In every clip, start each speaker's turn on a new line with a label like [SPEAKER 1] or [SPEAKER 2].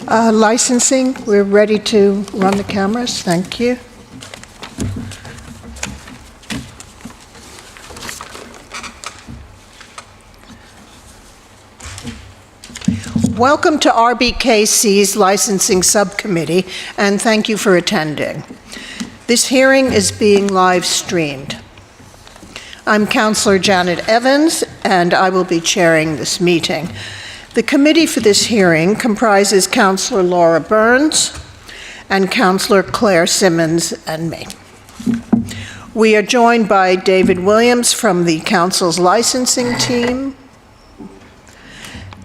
[SPEAKER 1] Licensing, we're ready to run the cameras. Thank you. Welcome to RBKC's Licensing Subcommittee, and thank you for attending. This hearing is being live streamed. I'm Councillor Janet Evans, and I will be chairing this meeting. The committee for this hearing comprises Councillor Laura Burns and Councillor Claire Simmons and me. We are joined by David Williams from the Council's licensing team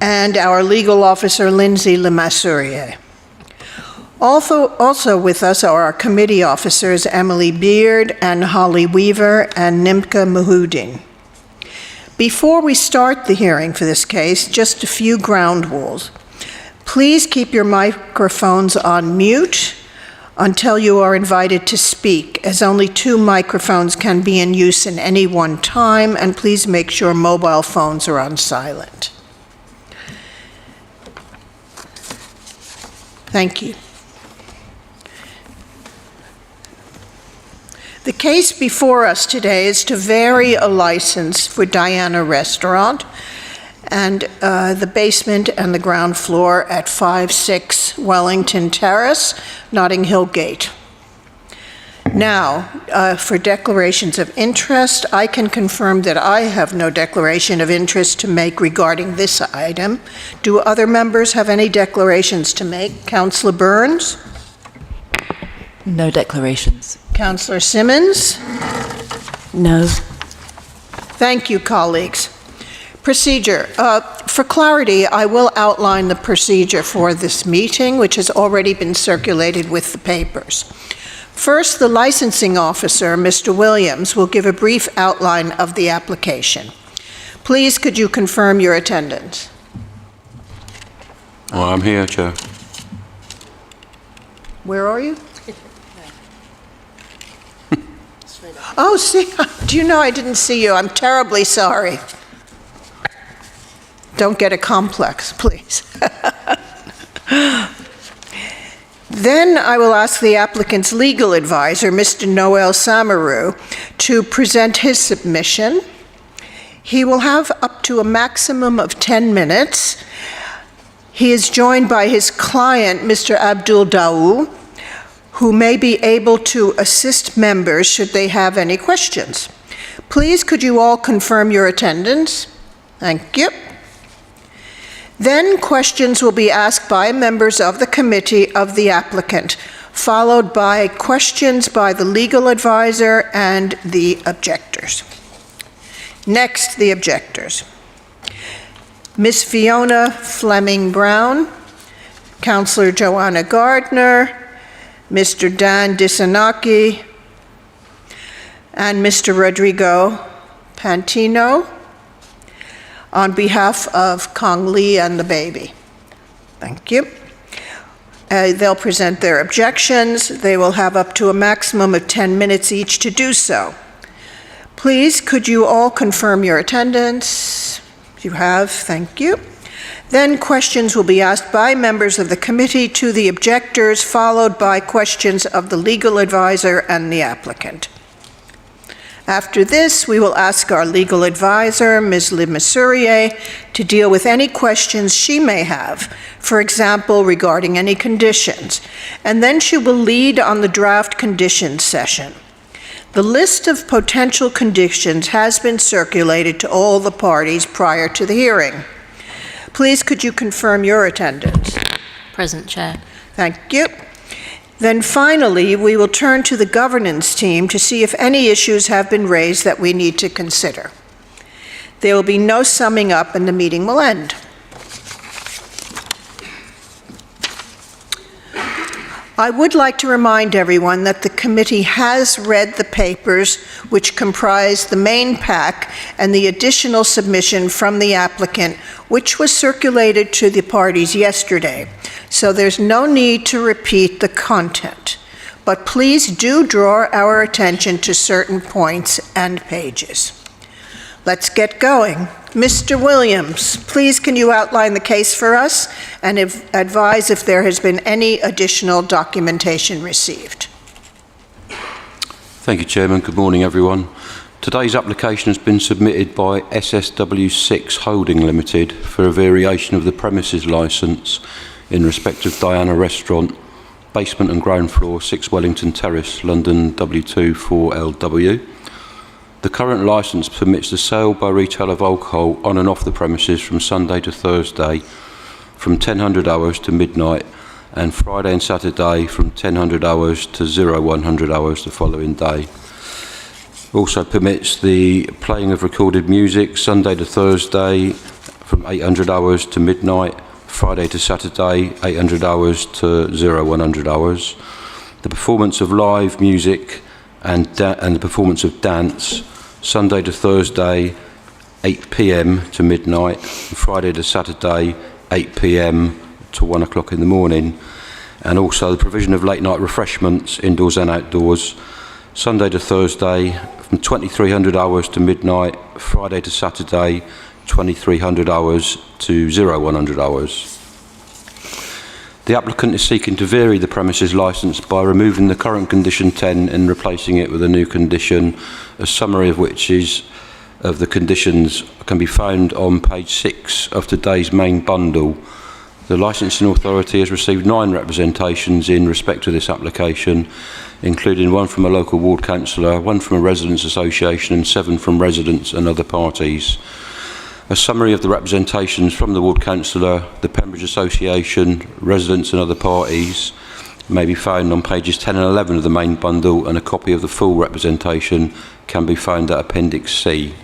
[SPEAKER 1] and our legal officer, Lindsay Lemassurier. Also with us are our committee officers, Emily Beard and Holly Weaver and Nimka Mahudin. Before we start the hearing for this case, just a few ground rules. Please keep your microphones on mute until you are invited to speak, as only 2 microphones can be in use at any one time, and please make sure mobile phones are on silent. Thank you. The case before us today is to vary a license for Diana Restaurant and the basement and the ground floor at 5-6 Wellington Terrace, Notting Hill Gate. Now, for declarations of interest, I can confirm that I have no declaration of interest to make regarding this item. Do other members have any declarations to make? Councillor Burns?
[SPEAKER 2] No declarations.
[SPEAKER 1] Councillor Simmons?
[SPEAKER 2] No.
[SPEAKER 1] Thank you, colleagues. Procedure. For clarity, I will outline the procedure for this meeting, which has already been circulated with the papers. First, the licensing officer, Mr. Williams, will give a brief outline of the application. Please, could you confirm your attendance?
[SPEAKER 3] Well, I'm here, Chair.
[SPEAKER 1] Where are you? Oh, see, do you know I didn't see you? I'm terribly sorry. Don't get a complex, please. Then I will ask the applicant's legal advisor, Mr. Noel Samaru, to present his submission. He will have up to a maximum of 10 minutes. He is joined by his client, Mr. Abdul Daou, who may be able to assist members should they have any questions. Please, could you all confirm your attendance? Thank you. Then questions will be asked by members of the committee of the applicant, followed by questions by the legal advisor and the objectors. Next, the objectors. Ms. Fiona Fleming Brown, Councillor Joanna Gardner, Mr. Dan Disanaki, and Mr. Rodrigo Pantino, on behalf of Kong Lee and the baby. Thank you. They'll present their objections. They will have up to a maximum of 10 minutes each to do so. Please, could you all confirm your attendance? You have, thank you. Then questions will be asked by members of the committee to the objectors, followed by questions of the legal advisor and the applicant. After this, we will ask our legal advisor, Ms. Lemassurier, to deal with any questions she may have, for example, regarding any conditions, and then she will lead on the draft conditions session. The list of potential conditions has been circulated to all the parties prior to the hearing. Please, could you confirm your attendance?
[SPEAKER 4] Present, Chair.
[SPEAKER 1] Thank you. Then finally, we will turn to the governance team to see if any issues have been raised that we need to consider. There will be no summing up and the meeting will end. I would like to remind everyone that the committee has read the papers which comprise the main pack and the additional submission from the applicant, which was circulated to the parties yesterday. So there's no need to repeat the content, but please do draw our attention to certain points and pages. let's get going. Mr. Williams, please can you outline the case for us and advise if there has been any additional documentation received?
[SPEAKER 3] Thank you, Chairman. Good morning, everyone. Today's application has been submitted by SSW6 Holding Limited for a variation of the premises licence in respect of Diana Restaurant, basement and ground floor, 6 Wellington Terrace, London W2 4LW. The current licence permits the sale by retail of alcohol on and off the premises from Sunday to Thursday from 1000 hours to midnight, and Friday and Saturday from 1000 hours to 0100 hours the following day. Also permits the playing of recorded music Sunday to Thursday from 800 hours to midnight, Friday to Saturday 800 hours to 0100 hours. The performance of live music and the performance of dance Sunday to Thursday 8 p.m. to midnight, Friday to Saturday 8 p.m. to 1 o'clock in the morning, and also the provision of late night refreshments indoors and outdoors Sunday to Thursday from 2300 hours to midnight, Friday to Saturday 2300 hours to 0100 hours. The applicant is seeking to vary the premises licence by removing the current condition 10 and replacing it with a new condition, a summary of which is of the conditions can be found on page 6 of today's main bundle. The licensing authority has received 9 representations in respect to this application, including 1 from a local ward councillor, 1 from a residents' association and 7 from residents and other parties. A summary of the representations from the ward councillor, the Pembridge Association, residents and other parties may be found on pages 10 and 11 of the main bundle, and a copy of the full representation can be found at Appendix C.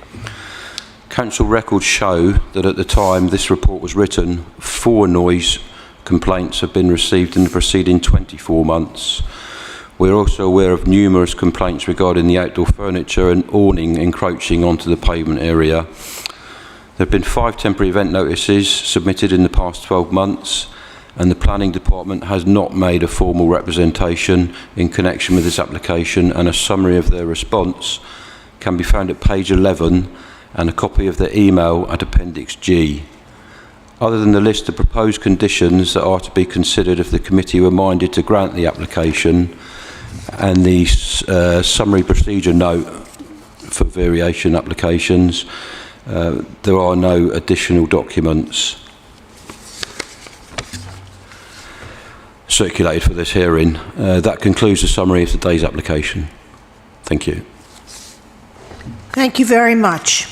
[SPEAKER 3] Council records show that at the time this report was written, 4 noise complaints have been received in the preceding 24 months. We're also aware of numerous complaints regarding the outdoor furniture and awning encroaching onto the pavement area. There have been 5 temporary event notices submitted in the past 12 months, and the Planning Department has not made a formal representation in connection with this application, and a summary of their response can be found at page 11 and a copy of their email at Appendix G. Other than the list of proposed conditions that are to be considered if the committee were minded to grant the application, and the summary procedure note for variation applications, there are no additional documents circulated for this hearing. That concludes the summary of today's application. Thank you.
[SPEAKER 1] Thank you very much.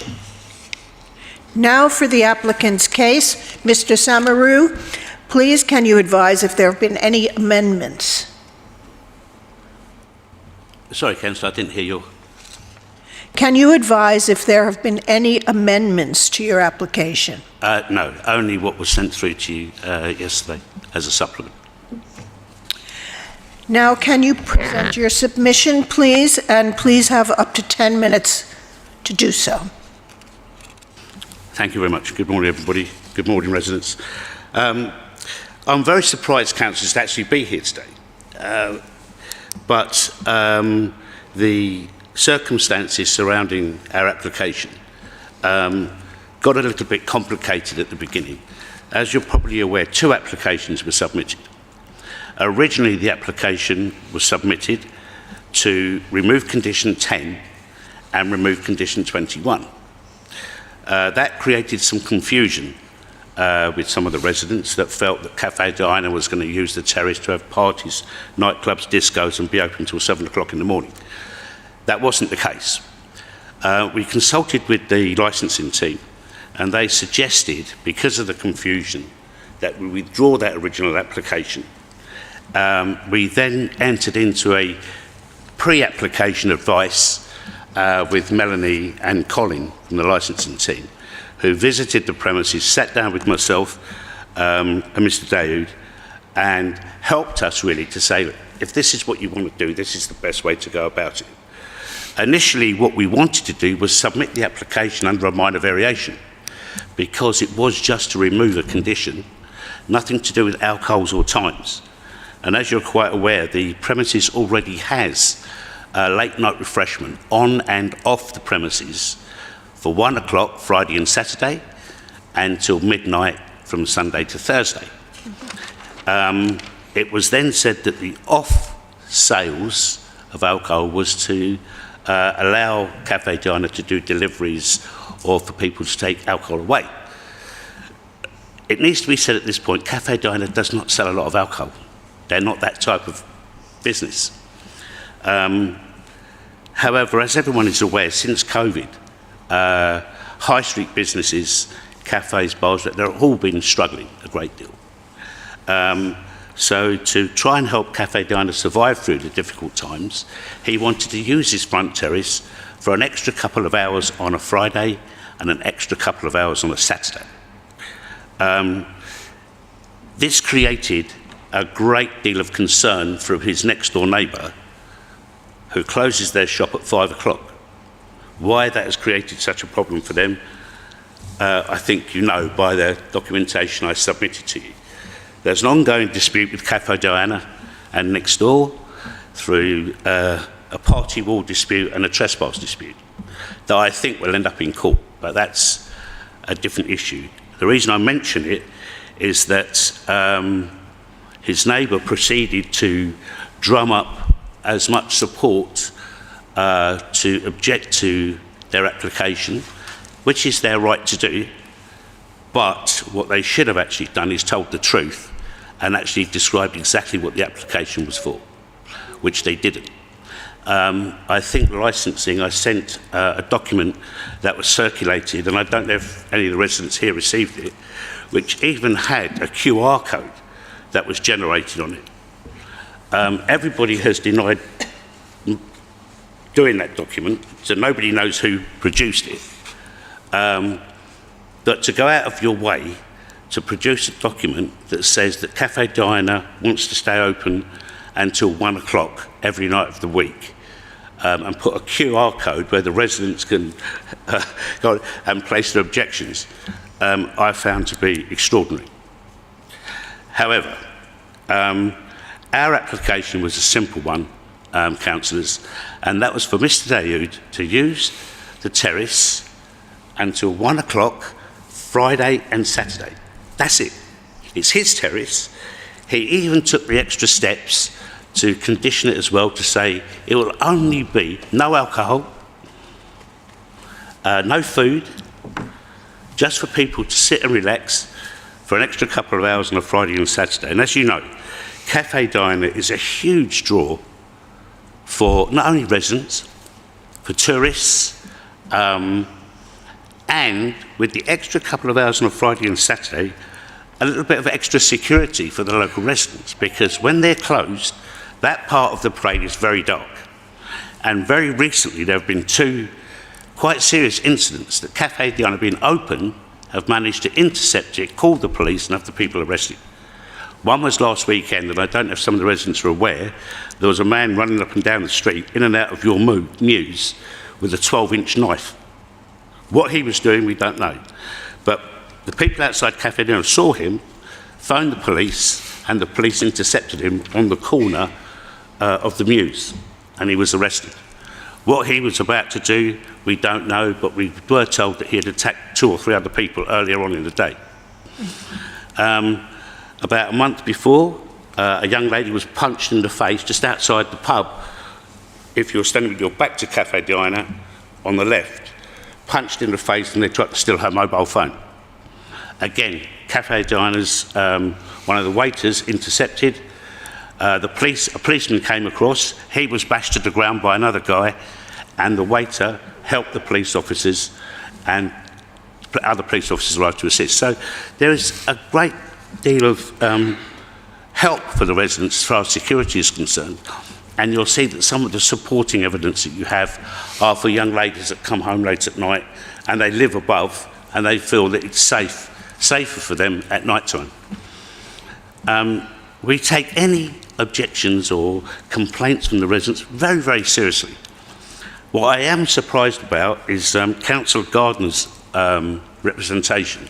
[SPEAKER 1] Now for the applicant's case. Mr. Samaru, please can you advise if there have been any amendments?
[SPEAKER 4] Sorry, Councillor, I didn't hear you.
[SPEAKER 1] Can you advise if there have been any amendments to your application?
[SPEAKER 4] No, only what was sent through to you yesterday as a supplement.
[SPEAKER 1] Now, can you present your submission, please? And please have up to 10 minutes to do so.
[SPEAKER 4] Thank you very much. Good morning, everybody. Good morning, residents. I'm very surprised, councillors, to actually be here today. But the circumstances surrounding our application got a little bit complicated at the beginning. As you're probably aware, 2 applications were submitted. Originally, the application was submitted to remove condition 10 and remove condition 21. That created some confusion with some of the residents that felt that Cafe Diana was going to use the terrace to have parties, nightclubs, discos, and be open until 7 o'clock in the morning. That wasn't the case. We consulted with the licensing team, and they suggested, because of the confusion, that we withdraw that original application. We then entered into a pre-application advice with Melanie and Colin from the licensing team, who visited the premises, sat down with myself and Mr. Daoud, and helped us really to say, look, if this is what you want to do, this is the best way to go about it. Initially, what we wanted to do was submit the application under a minor variation, because it was just to remove a condition, nothing to do with alcohols or times. And as you're quite aware, the premises already has late night refreshment on and off the premises for 1 o'clock Friday and Saturday, and till midnight from Sunday to Thursday. It was then said that the off sales of alcohol was to allow Cafe Diana to do deliveries or for people to take alcohol away. It needs to be said at this point, Cafe Diana does not sell a lot of alcohol. They're not that type of business. However, as everyone is aware, since COVID, high street businesses, cafes, bars, they've all been struggling a great deal. So to try and help Cafe Diana survive through the difficult times, he wanted to use his front terrace for an extra couple of hours on a Friday and an extra couple of hours on a Saturday. This created a great deal of concern from his next door neighbour, who closes their shop at 5 o'clock. Why that has created such a problem for them, I think you know by the documentation I submitted to you. There's an ongoing dispute with Cafe Diana and next door through a party wall dispute and a trespass dispute that I think will end up in court, but that's a different issue. The reason I mention it is that his neighbour proceeded to drum up as much support to object to their application, which is their right to do, but what they should have actually done is told the truth and actually described exactly what the application was for, which they didn't. I think licensing, I sent a document that was circulated, and I don't know if any of the residents here received it, which even had a QR code that was generated on it. Everybody has denied doing that document, so nobody knows who produced it. But to go out of your way to produce a document that says that Cafe Diana wants to stay open until 1 o'clock every night of the week, and put a QR code where the residents can go and place their objections, I found to be extraordinary. However, our application was a simple one, councillors, and that was for Mr Daoud to use the terrace until 1 o'clock Friday and Saturday. That's it. It's his terrace. He even took the extra steps to condition it as well, to say it will only be no alcohol, no food, just for people to sit and relax for an extra couple of hours on a Friday and Saturday. And as you know, Cafe Diana is a huge draw for not only residents, for tourists, and with the extra couple of hours on a Friday and Saturday, a little bit of extra security for the local residents, because when they're closed, that part of the parade is very dark. And very recently there have been two quite serious incidents that Cafe Diana being open have managed to intercept it, call the police and have the people arrested. One was last weekend, and I don't know if some of the residents are aware, there was a man running up and down the street, in and out of your news, with a 12-inch knife. What he was doing, we don't know. But the people outside Cafe Diana saw him, phoned the police, and the police intercepted him on the corner of the Mews, and he was arrested. What he was about to do, we don't know, but we were told that he had attacked 2 or 3 other people earlier on in the day. About a month before, a young lady was punched in the face just outside the pub. If you're standing with your back to Cafe Diana, on the left, punched in the face, and they tried to steal her mobile phone. Again, Cafe Diana's, one of the waiters intercepted. A policeman came across, he was bashed to the ground by another guy, and the waiter helped the police officers, and other police officers arrived to assist. So there is a great deal of help for the residents as far as security is concerned, and you'll see that some of the supporting evidence that you have are for young ladies that come home late at night and they live above and they feel that it's safer for them at night time. We take any objections or complaints from the residents very, very seriously. What I am surprised about is Councillor Gardner's representation.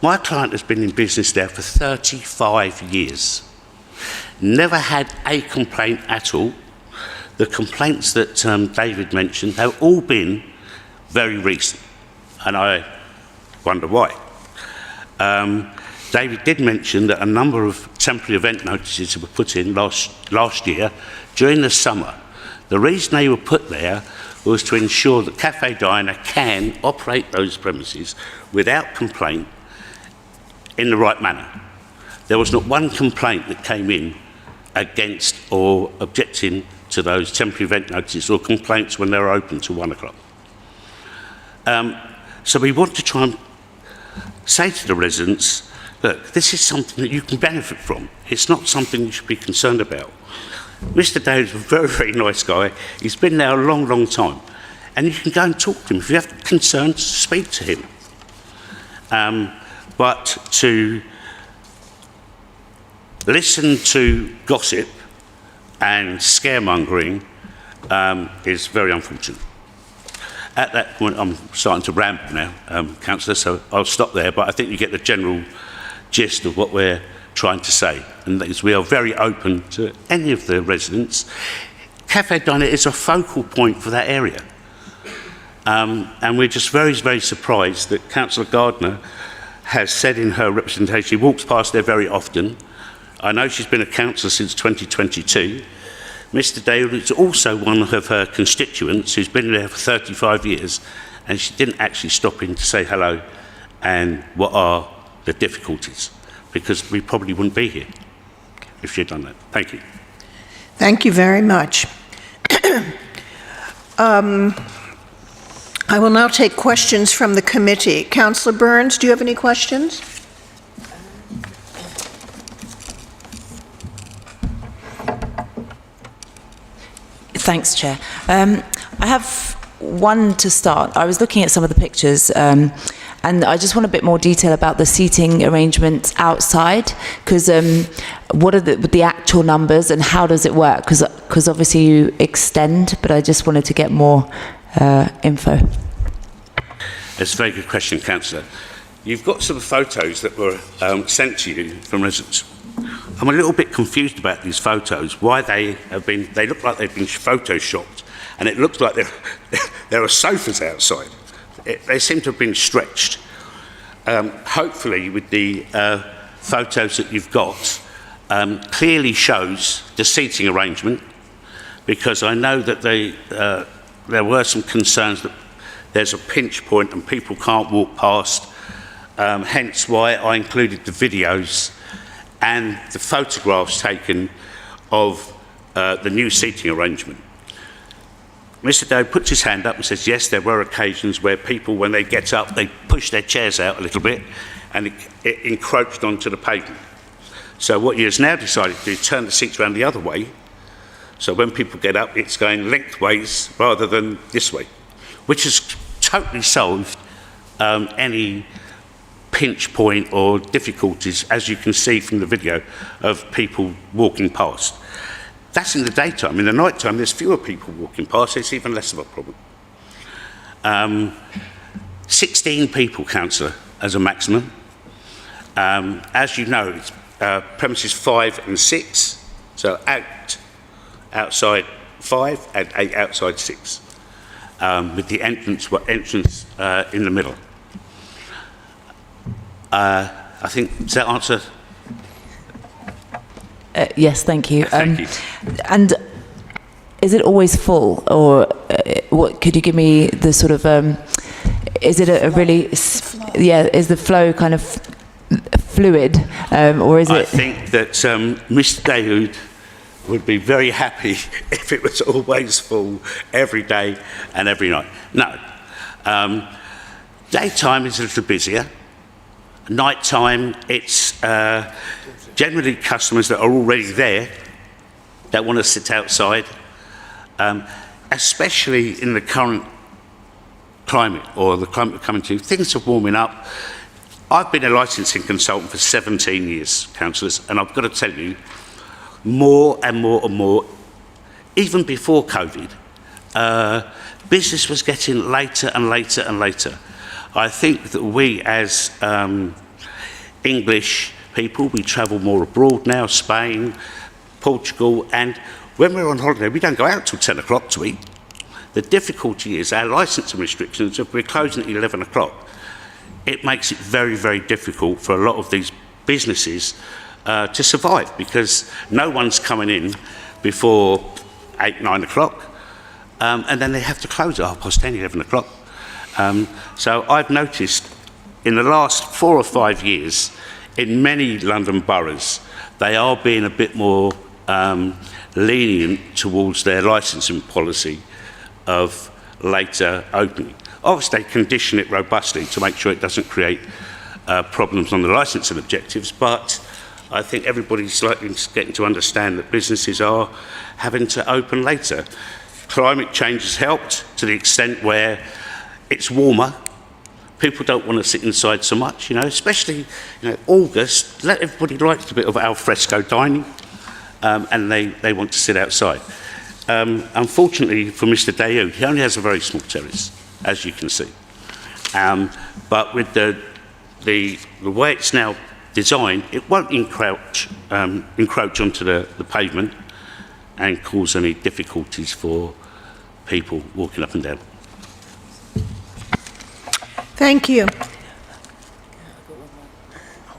[SPEAKER 4] My client has been in business there for 35 years. Never had a complaint at all. The complaints that David mentioned have all been very recent. and I wonder why. David did mention that a number of temporary event notices were put in last year during the summer. The reason they were put there was to ensure that Cafe Diner can operate those premises without complaint in the right manner. There was not one complaint that came in against or objecting to those temporary event notices or complaints when they were open till 1 o'clock. So we want to try and say to the residents, look, this is something that you can benefit from. It's not something you should be concerned about. Mr. David's a very, very nice guy. He's been there a long, long time. And you can go and talk to him. If you have concerns, speak to him. But to listen to gossip and scaremongering is very unfortunate. At that point, I'm starting to ramble now, Councillor, so I'll stop there, but I think you get the general gist of what we're trying to say, and that is we are very open to any of the residents. Cafe Diner is a focal point for that area, and we're just very, very surprised that Councillor Gardner has said in her representation, she walks past there very often. I know she's been a councillor since 2022. Mr. Dale is also one of her constituents who's been there for 35 years, and she didn't actually stop in to say hello and what are the difficulties, because we probably wouldn't be here if she'd done that. Thank you.
[SPEAKER 1] Thank you very much. I will now take questions from the committee. Councillor Burns, do you have any questions?
[SPEAKER 2] Thanks, Chair. I have one to start. I was looking at some of the pictures, and I just want a bit more detail about the seating arrangements outside, because what are the actual numbers and how does it work? Because obviously you extend, but I just wanted to get more info.
[SPEAKER 4] That's a very good question, Councillor. You've got some photos that were sent to you from residents. I'm a little bit confused about these photos, why they look like they've been photoshopped, and it looks like there are sofas outside. They seem to have been stretched. Hopefully, with the photos that you've got, clearly shows the seating arrangement, because I know that there were some concerns that there's a pinch point and people can't walk past, hence why I included the videos and the photographs taken of the new seating arrangement. Mr. Doe puts his hand up and says, yes, there were occasions where people, when they get up, they push their chairs out a little bit and it encroached onto the pavement. So what he has now decided to do is turn the seats around the other way, so when people get up, it's going lengthways rather than this way, which has totally solved any pinch point or difficulties, as you can see from the video, of people walking past. That's in the daytime. In the night time, there's fewer people walking past, it's even less of a problem. 16 people, Councillor, as a maximum. As you know, it's premises 5 and 6, so outside 5 and 8 outside 6, with the entrance in the middle. I think, does that answer?
[SPEAKER 2] Yes, thank you.
[SPEAKER 4] Thank you.
[SPEAKER 2] And is it always full, or what? Could you give me the sort of? Is it a really? Yeah, is the flow kind of fluid, or is it?
[SPEAKER 4] I think that Mr. Dahoud would be very happy if it was always full every day and every night. No, daytime is a little busier. Nighttime, it's generally customers that are already there that want to sit outside, especially in the current climate, or the climate we're coming to. Things are warming up. I've been a licensing consultant for 17 years, councillors, and I've got to tell you, more and more and more, even before COVID, business was getting later and later and later. I think that we, as English people, we travel more abroad now, Spain, Portugal, and when we're on holiday, we don't go out till 10 o'clock to eat. The difficulty is our licensing restrictions, if we're closing at 11 o'clock, it makes it very, very difficult for a lot of these businesses to survive, because no one's coming in before 8, 9 o'clock, and then they have to close at 10:30, 11 o'clock. So I've noticed in the last 4 or 5 years, in many London boroughs, they are being a bit more lenient towards their licensing policy of later opening. Obviously, they condition it robustly to make sure it doesn't create problems on the licensing objectives, but I think everybody's slightly getting to understand that businesses are having to open later. Climate change has helped to the extent where it's warmer. People don't want to sit inside so much, especially August. Everybody likes a bit of al fresco dining, and they want to sit outside. Unfortunately for Mr. Dayu, he only has a very small terrace, as you can see. But with the way it's now designed, it won't encroach onto the pavement and cause any difficulties for people walking up and down.
[SPEAKER 1] Thank you.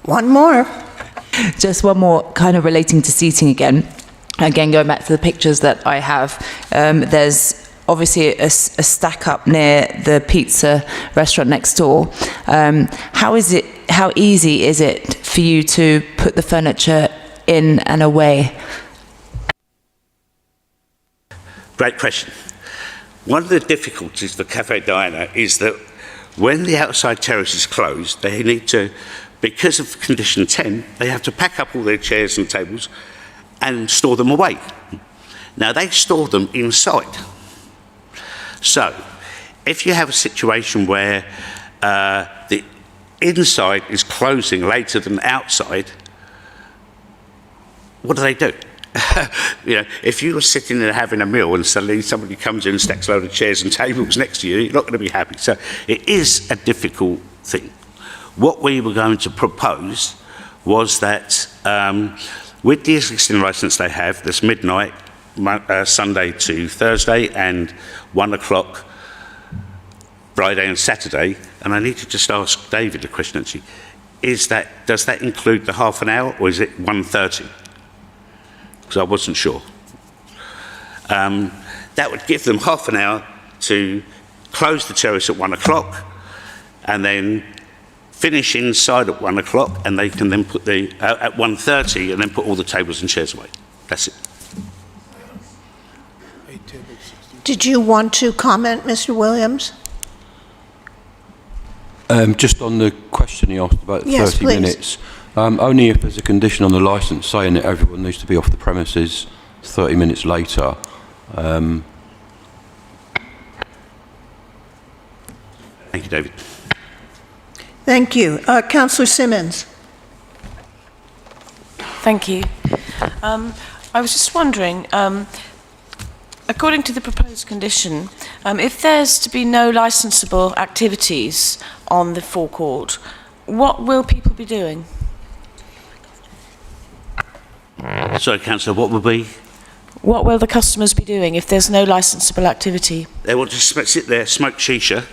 [SPEAKER 1] One more.
[SPEAKER 2] Just one more, kind of relating to seating again. Again, going back to the pictures that I have, there's obviously a stack up near the pizza restaurant next door. How easy is it for you to put the furniture in and away?
[SPEAKER 4] Great question. One of the difficulties for Cafe Diana is that when the outside terrace is closed, they need to, because of condition 10, they have to pack up all their chairs and tables and store them away. Now, they store them inside. So, if you have a situation where the inside is closing later than outside, what do? If you were sitting there having a meal and suddenly somebody comes in and stacks a load of chairs and tables next to you, you're not going to be happy. So it is a difficult thing. What we were going to propose was that with the existing licence they have, there's midnight, Sunday to Thursday, and 1 o'clock Friday and Saturday, and I need to just ask David a question actually. Does that include the half an hour, or is it 1:30? Because I wasn't sure. That would give them half an hour to close the terrace at 1 o'clock and then finish inside at 1 o'clock, and they can then put at 1:30 and then put all the tables and chairs away. That's it.
[SPEAKER 1] Did you want to comment, Mr. Williams?
[SPEAKER 3] Just on the question he asked about
[SPEAKER 1] Yes,
[SPEAKER 3] 30
[SPEAKER 1] please.
[SPEAKER 3] minutes, only if there's a condition on the licence saying that everyone needs to be off the premises 30 minutes later.
[SPEAKER 4] Thank you, David.
[SPEAKER 1] Thank you. Councillor Simmons.
[SPEAKER 5] Thank you. I was just wondering, according to the proposed condition, if there's to be no licensable activities on the forecourt, what will people be doing?
[SPEAKER 4] Sorry, Councillor, what would be?
[SPEAKER 5] What will the customers be doing if there's no licensable activity?
[SPEAKER 4] They will just sit there, smoke shisha.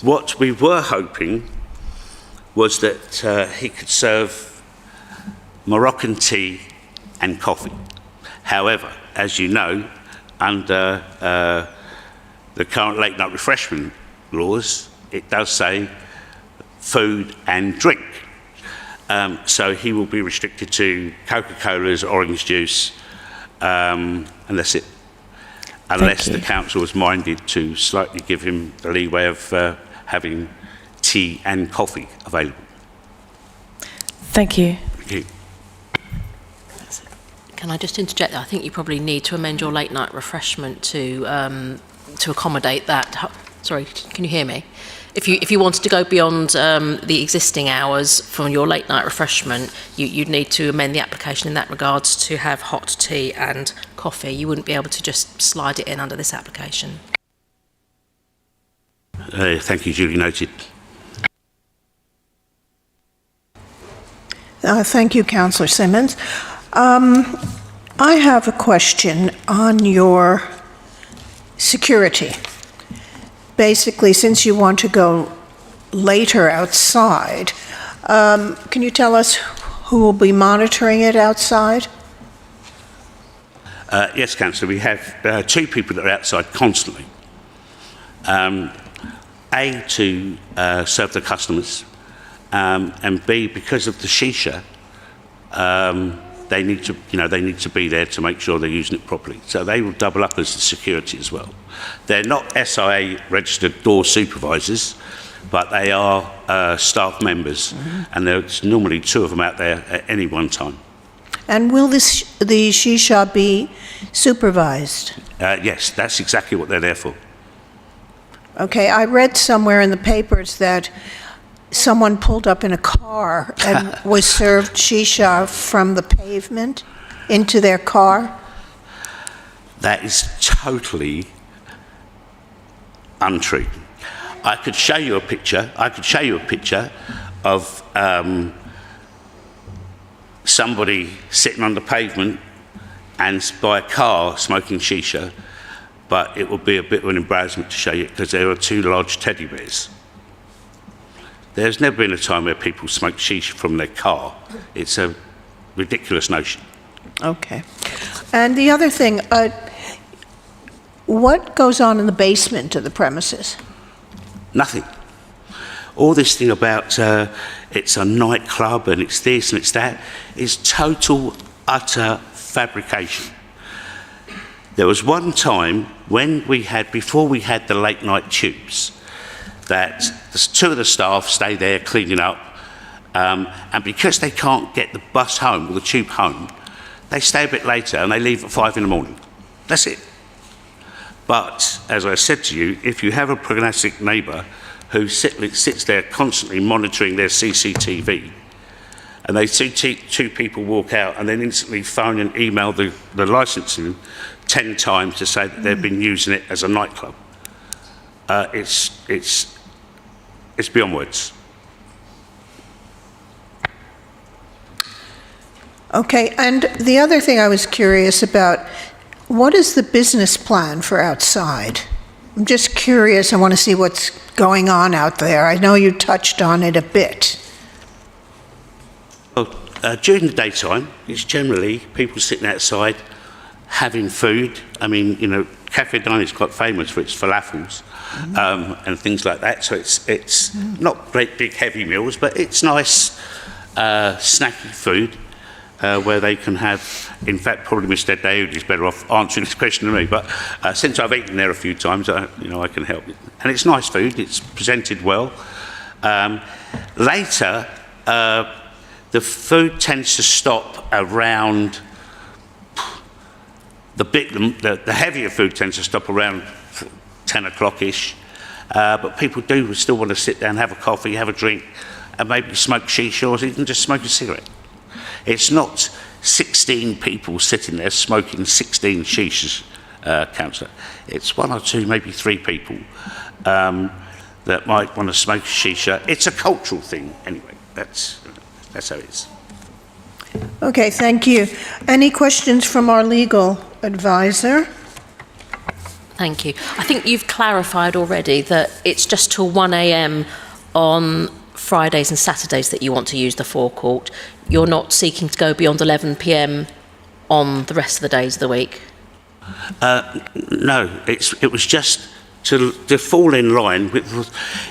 [SPEAKER 4] What we were hoping was that he could serve Moroccan tea and coffee. However, as you know, under the current late night refreshment laws, it does say food and drink. So he will be restricted to Coca-Cola's, orange juice, and that's it. Unless the council is minded to slightly give him the leeway of having tea and coffee available.
[SPEAKER 5] Thank you.
[SPEAKER 4] Thank you.
[SPEAKER 6] Can I just interject? I think you probably need to amend your late night refreshment to accommodate that. Sorry, can you hear me? If you wanted to go beyond the existing hours from your late night refreshment, you'd need to amend the application in that regards to have hot tea and coffee. You wouldn't be able to just slide it in under this application.
[SPEAKER 4] Thank you, duly noted.
[SPEAKER 1] Thank you, Councillor Simmons. I have a question on your security. Basically, since you want to go later outside, can you tell us who will be monitoring it outside?
[SPEAKER 4] Yes, Councillor, we have 2 people that are outside constantly. A, to serve the customers, and B, because of the shisha, they need to be there to make sure they're using it properly. So they will double up as the security as well. They're not SIA registered door supervisors, but they are staff members, and there's normally 2 of them out there at any one time.
[SPEAKER 1] And will the shisha be supervised?
[SPEAKER 4] Yes, that's exactly what they're there for.
[SPEAKER 1] Okay, I read somewhere in the papers that someone pulled up in a car and was served shisha from the pavement into their car.
[SPEAKER 4] That is totally untrue. I could show you a picture. Of somebody sitting on the pavement and by a car smoking shisha, but it would be a bit of an embarrassment to show you because there are 2 large teddy bears. There's never been a time where people smoke shisha from their car. It's a ridiculous notion.
[SPEAKER 1] Okay. And the other thing, what goes on in the basement of the premises?
[SPEAKER 4] Nothing. All this thing about it's a nightclub and it's this and it's that is total, utter fabrication. There was one time before we had the late night tubes, that 2 of the staff stay there cleaning up, and because they can't get the bus home or the tube home, they stay a bit later and they leave at 5 in the morning. That's it. But, as I said to you, if you have a pragmatic neighbour who sits there constantly monitoring their CCTV, and they see 2 people walk out and then instantly phone and email the licensing 10 times to say that they've been using it as a nightclub, it's beyond words.
[SPEAKER 1] Okay, and the other thing I was curious about, what is the business plan for outside? I'm just curious, I want to see what's going on out there. I know you touched on it a bit.
[SPEAKER 4] Well, during the daytime, it's generally people sitting outside having food. I mean, Cafe Dine is quite famous for its falafels and things like that. So it's not great big heavy meals, but it's nice snacky food where they can have. In fact, probably Mr. Daoud is better off answering this question than me. But since I've eaten there a few times, I can help. And it's nice food. It's presented well. Later, the food tends to stop around. The heavier food tends to stop around 10 o'clock-ish, but people do still want to sit down, have a coffee, have a drink, and maybe smoke shisha or even just smoke a cigarette. It's not 16 people sitting there smoking 16 shishas, Councillor. It's 1 or 2, maybe 3 people that might want to smoke shisha. It's a cultural thing anyway. That's how it is.
[SPEAKER 1] Okay, thank you. Any questions from our legal advisor?
[SPEAKER 6] Thank you. I think you've clarified already that it's just till 1 a.m. on Fridays and Saturdays that you want to use the forecourt. You're not seeking to go beyond 11 p.m. on the rest of the days of the week?
[SPEAKER 4] No, it was just to fall in line with.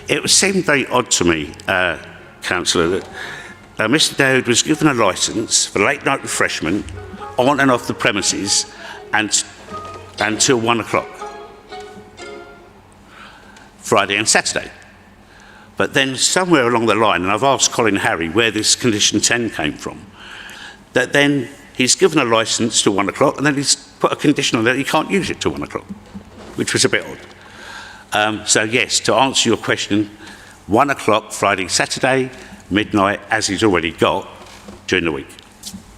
[SPEAKER 4] It seemed very odd to me, Councillor, that Mr. Daoud was given a licence for late night refreshment on and off the premises until 1 o'clock, Friday and Saturday. But then somewhere along the line, and I've asked Colin Harry where this condition 10 came from, that then he's given a licence till 1 o'clock and then he's put a condition on that he can't use it till 1 o'clock, which was a bit odd. So yes, to answer your question, 1 o'clock Friday, Saturday, midnight, as he's already got during the week,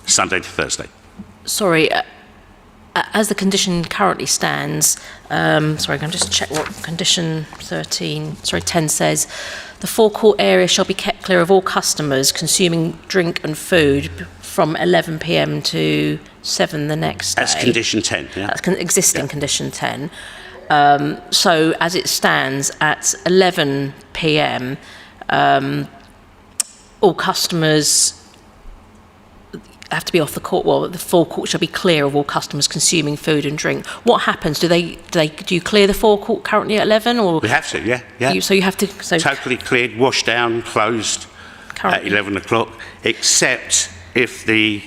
[SPEAKER 4] Sunday to Thursday.
[SPEAKER 6] Sorry, as the condition currently stands, sorry, I can just check what condition 10 says. The forecourt area shall be kept clear of all customers consuming drink and food from 11 p.m. to 7 the next day.
[SPEAKER 4] That's condition 10, yeah?
[SPEAKER 6] That's existing condition 10. So as it stands at 11 p.m, all customers have to be off the court. Well, the forecourt shall be clear of all customers consuming food and drink. What happens? Do you clear the forecourt currently at 11, or
[SPEAKER 4] We have to, yeah.
[SPEAKER 6] so you have to? So
[SPEAKER 4] Totally cleared, washed down, closed at
[SPEAKER 6] currently,
[SPEAKER 4] 11 o'clock, except if the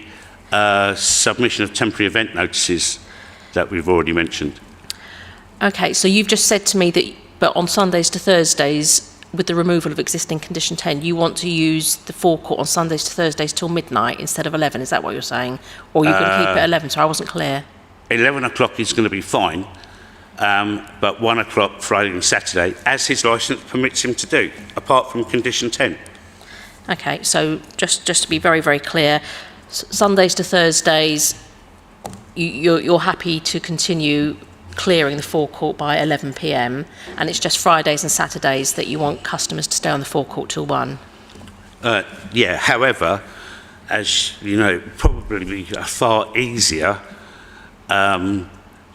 [SPEAKER 4] submission of temporary event notices that we've already mentioned.
[SPEAKER 6] okay. So you've just said to me that, but on Sundays to Thursdays, with the removal of existing condition 10, you want to use the forecourt on Sundays to Thursdays till midnight instead of 11. Is that what you're saying, or you're going to keep it at 11? So I wasn't clear.
[SPEAKER 4] 11 o'clock is going to be fine, but 1 o'clock Friday and Saturday, as his licence permits him to do, apart from condition 10.
[SPEAKER 6] Okay, so just to be very, very clear, Sundays to Thursdays, you're happy to continue clearing the forecourt by 11 p.m, and it's just Fridays and Saturdays that you want customers to stay on the forecourt till 1?
[SPEAKER 4] Yeah, however, as you know, probably be far easier to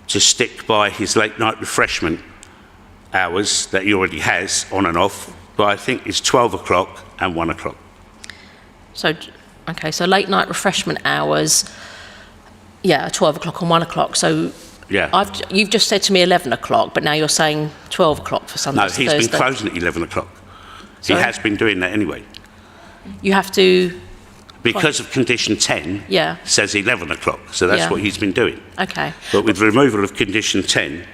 [SPEAKER 4] stick by his late night refreshment hours that he already has on and off, but I think it's 12 o'clock and 1 o'clock.
[SPEAKER 6] So, okay, so late night refreshment hours, 12 o'clock and 1 o'clock. So
[SPEAKER 4] Yeah.
[SPEAKER 6] you've just said to me 11 o'clock, but now you're saying 12 o'clock for Sunday
[SPEAKER 4] No,
[SPEAKER 6] to
[SPEAKER 4] he's
[SPEAKER 6] Thursday.
[SPEAKER 4] been closing at 11 o'clock.
[SPEAKER 6] Sorry?
[SPEAKER 4] He has been doing that anyway.
[SPEAKER 6] You have to,
[SPEAKER 4] Because of condition 10,
[SPEAKER 6] Yeah.
[SPEAKER 4] says 11 o'clock, so that's
[SPEAKER 6] Yeah.
[SPEAKER 4] what he's been doing.
[SPEAKER 6] okay.
[SPEAKER 4] But with removal of condition 10,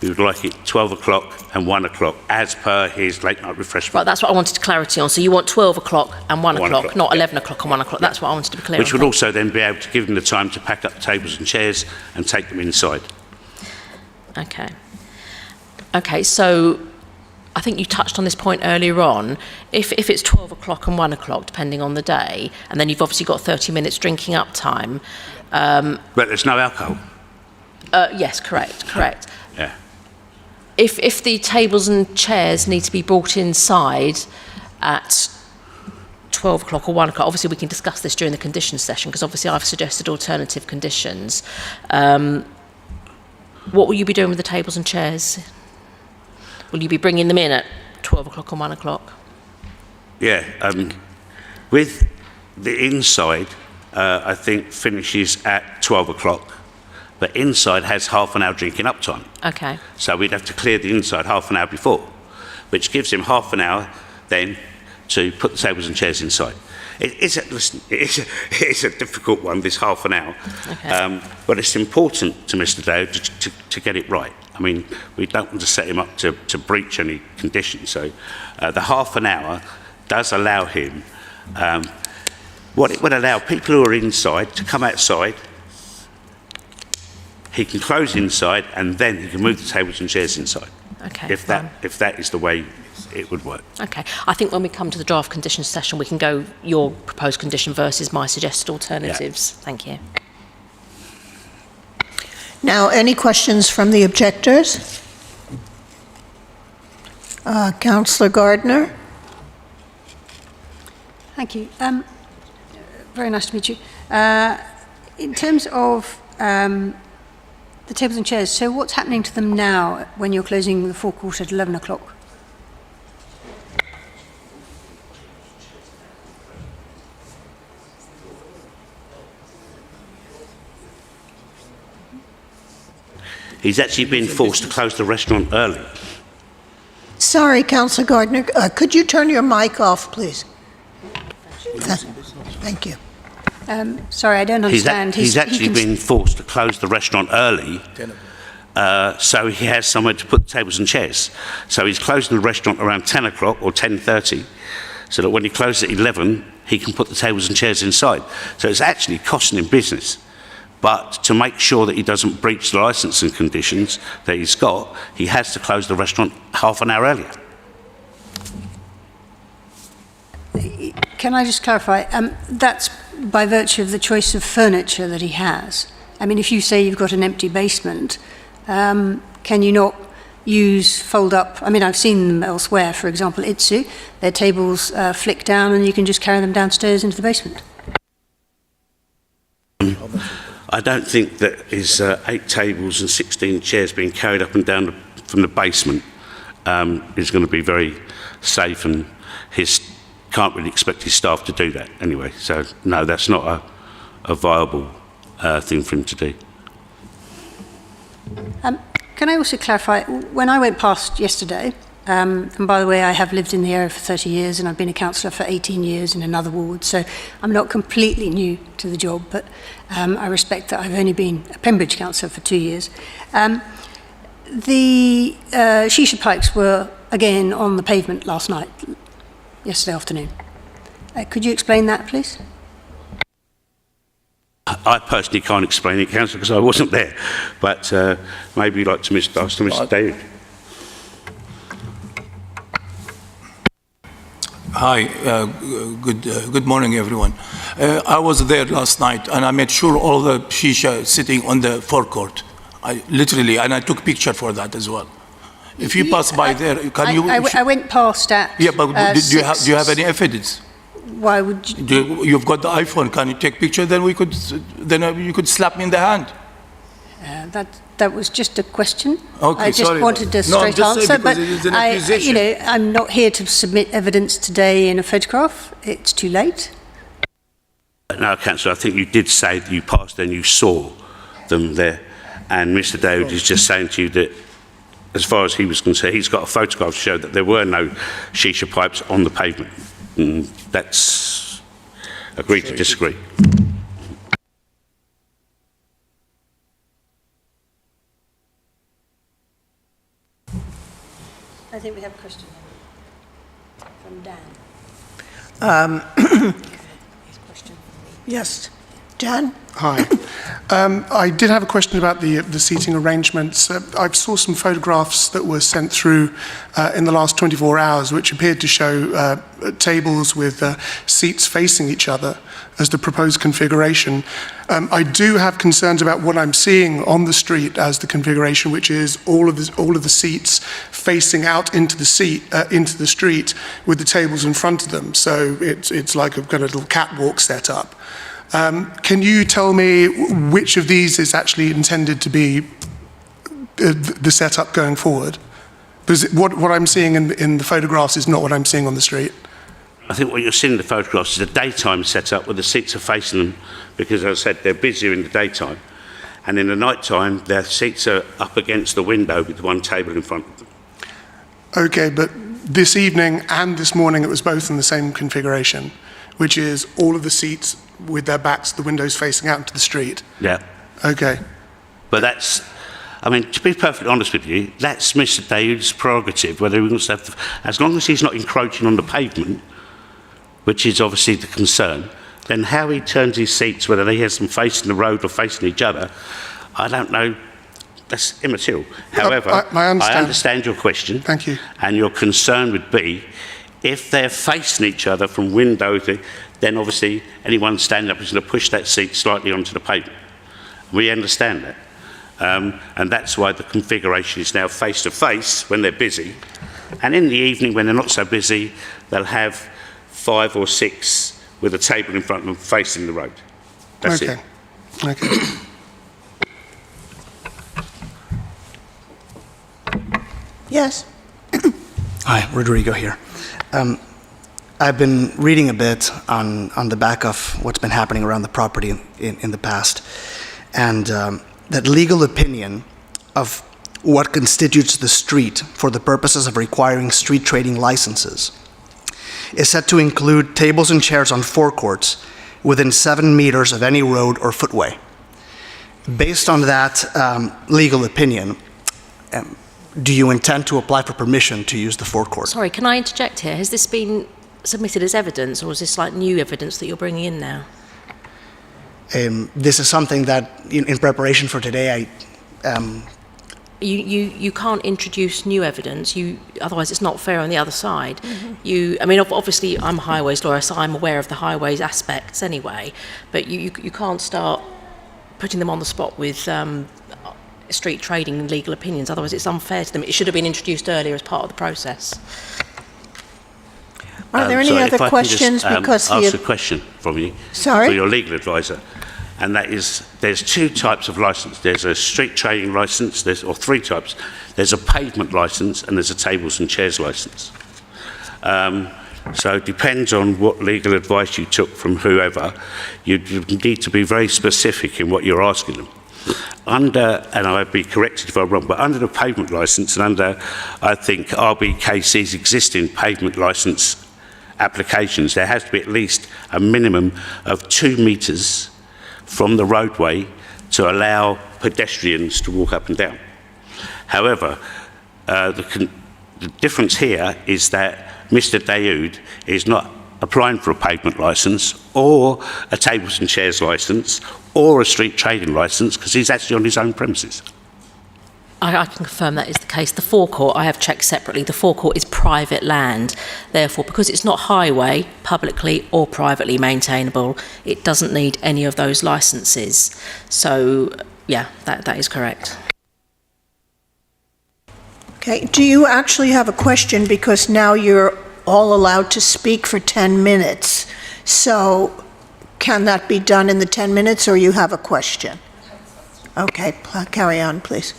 [SPEAKER 4] we would like it 12 o'clock and 1 o'clock, as per his late night refreshment.
[SPEAKER 6] Right, that's what I wanted clarity on. So you want 12 o'clock and 1
[SPEAKER 4] 1
[SPEAKER 6] o'clock,
[SPEAKER 4] o'clock,
[SPEAKER 6] not
[SPEAKER 4] yeah.
[SPEAKER 6] 11 o'clock and 1 o'clock. That's what I wanted to be clear
[SPEAKER 4] Which
[SPEAKER 6] on.
[SPEAKER 4] would also then be able to give him the time to pack up tables and chairs and take them inside.
[SPEAKER 6] Okay. Okay, so I think you touched on this point earlier on. If it's 12 o'clock and 1 o'clock, depending on the day, and then you've obviously got 30 minutes drinking up time.
[SPEAKER 4] But there's no alcohol.
[SPEAKER 6] Yes, correct.
[SPEAKER 4] Yeah.
[SPEAKER 6] If the tables and chairs need to be brought inside at 12 o'clock or 1 o'clock, obviously we can discuss this during the conditions session, because obviously I've suggested alternative conditions. What will you be doing with the tables and chairs? Will you be bringing them in at 12 o'clock and 1 o'clock?
[SPEAKER 4] Yeah. With the inside, I think finishes at 12 o'clock. But inside has half an hour drinking up time.
[SPEAKER 6] Okay.
[SPEAKER 4] So we'd have to clear the inside half an hour before, which gives him half an hour then to put the tables and chairs inside. It's a difficult one, this half an hour.
[SPEAKER 6] Okay.
[SPEAKER 4] But it's important to Mr. Dale to get it right. I mean, we don't want to set him up to breach any conditions. So the half an hour does allow him, what it would allow people who are inside to come outside. He can close inside, and then he can move the tables and chairs inside.
[SPEAKER 6] Okay.
[SPEAKER 4] If that is the way it would work.
[SPEAKER 6] Okay. I think when we come to the draft conditions session, we can go your proposed condition versus my suggested alternatives. Thank you.
[SPEAKER 1] Now, any questions from the objectors? Councillor Gardner?
[SPEAKER 7] Thank you. Very nice to meet you. In terms of the tables and chairs, so what's happening to them now when you're closing the forecourt at 11 o'clock?
[SPEAKER 4] He's actually been forced to close the restaurant early.
[SPEAKER 1] Sorry, Councillor Gardner, could you turn your mic off, please? Thank you.
[SPEAKER 7] Sorry, I don't understand.
[SPEAKER 4] He's actually been forced to close the restaurant early, so he has somewhere to put the tables and chairs. So he's closing the restaurant around 10 o'clock or 10:30, so that when he closes at 11, he can put the tables and chairs inside. So it's actually costing him business. But to make sure that he doesn't breach the licensing conditions that he's got, he has to close the restaurant half an hour earlier.
[SPEAKER 7] Can I just clarify? That's by virtue of the choice of furniture that he has. I mean, if you say you've got an empty basement, can you not use fold up? I mean, I've seen them elsewhere, for example, Itsu, their tables flick down and you can just carry them downstairs into the basement.
[SPEAKER 4] I don't think that his 8 tables and 16 chairs being carried up and down from the basement is going to be very safe, and can't really expect his staff to do that anyway. So no, that's not a viable thing for him to do.
[SPEAKER 7] Can I also clarify, when I went past yesterday, and by the way, I have lived in the area for 30 years and I've been a councillor for 18 years in another ward, so I'm not completely new to the job, but I respect that I've only been a Pembridge councillor for 2 years. The shisha pipes were again on the pavement last night, yesterday afternoon. Could you explain that, please?
[SPEAKER 4] I personally can't explain it, Councillor, because I wasn't there. But maybe you'd like to ask Mr. David.
[SPEAKER 8] Hi, good morning, everyone. I was there last night, and I made sure all the shisha sitting on the forecourt. Literally, and I took picture for that as well. If you pass by there, can you?
[SPEAKER 7] I went past at.
[SPEAKER 8] Yeah, but do you have any evidence?
[SPEAKER 7] Why would you?
[SPEAKER 8] You've got the iPhone. Can you take picture? Then you could slap me in the hand.
[SPEAKER 7] That was just a question.
[SPEAKER 8] Okay,
[SPEAKER 7] I just wanted a straight answer, but I'm not here to submit evidence today in a photograph. It's too late.
[SPEAKER 4] No, Councillor, I think you did say that you passed and you saw them there, and Mr. David is just saying to you that, as far as he was concerned, he's got a photograph to show that there were no shisha pipes on the pavement. And that's agree to disagree.
[SPEAKER 7] I think we have a question from Dan.
[SPEAKER 1] Yes. Dan?
[SPEAKER 9] Hi. I did have a question about the seating arrangements. I saw some photographs that were sent through in the last 24 hours, which appeared to show tables with seats facing each other as the proposed configuration. I do have concerns about what I'm seeing on the street as the configuration, which is all of the seats facing out into the street with the tables in front of them. So it's like a kind of little catwalk set up. Can you tell me which of these is actually intended to be the setup going forward? Because what I'm seeing in the photographs is not what I'm seeing on the street.
[SPEAKER 4] I think what you're seeing in the photographs is a daytime setup where the seats are facing them, because, as I said, they're busier in the daytime. And in the night time, their seats are up against the window with one table in front of them.
[SPEAKER 9] Okay, but this evening and this morning it was both in the same configuration, which is all of the seats with their backs, the windows facing out into the street.
[SPEAKER 4] Yeah.
[SPEAKER 9] Okay.
[SPEAKER 4] But that's, I mean, to be perfectly honest with you, that's Mr. David's prerogative, whether he wants to have, as long as he's not encroaching on the pavement, which is obviously the concern, then how he turns his seats, whether he has them facing the road or facing each other, I don't know. That's immaterial. However, I understand your question.
[SPEAKER 9] Thank you.
[SPEAKER 4] And your concern would be, if they're facing each other from window to, then obviously anyone standing up is going to push that seat slightly onto the pavement. We understand that. And that's why the configuration is now face-to-face when they're busy. And in the evening, when they're not so busy, they'll have 5 or 6 with a table in front of them facing the road. That's it.
[SPEAKER 9] Okay.
[SPEAKER 1] Yes.
[SPEAKER 10] Hi, Rodrigo here. I've been reading a bit on the back of what's been happening around the property in the past, and that legal opinion of what constitutes the street for the purposes of requiring street trading licenses is set to include tables and chairs on forecourts within 7 meters of any road or footway. Based on that legal opinion, do you intend to apply for permission to use the forecourt?
[SPEAKER 6] Sorry, can I interject here? Has this been submitted as evidence, or is this like new evidence that you're bringing in now?
[SPEAKER 10] This is something that, in preparation for today,
[SPEAKER 6] You can't introduce new evidence. Otherwise, it's not fair on the other side. I mean, obviously, I'm a highways lawyer, so I'm aware of the highways aspects anyway. But you can't start putting them on the spot with street trading and legal opinions. Otherwise, it's unfair to them. It should have been introduced earlier as part of the process.
[SPEAKER 1] Are there any other questions?
[SPEAKER 4] Because ask a question from you.
[SPEAKER 1] Sorry?
[SPEAKER 4] For your legal advisor. and that is there's two types of licence. There's a street trading licence, or three types. There's a pavement licence and there's a tables and chairs licence. So it depends on what legal advice you took from whoever. You need to be very specific in what you're asking them. Under, and I'd be corrected if I'm wrong, but under the pavement licence and under, I think, RBKC's existing pavement licence applications, there has to be at least a minimum of 2 metres from the roadway to allow pedestrians to walk up and down. However, the difference here is that Mr Daoud is not applying for a pavement licence or a tables and chairs licence or a street trading licence because he's actually on his own premises.
[SPEAKER 6] I can confirm that is the case. The forecourt, I have checked separately, the forecourt is private land. Therefore, because it's not highway, publicly or privately maintainable, it doesn't need any of those licences. So, yeah, that is correct.
[SPEAKER 1] Okay, do you actually have a question? Because now you're all allowed to speak for 10 minutes. So can that be done in the 10 minutes, or you have a question? Okay, carry on, please.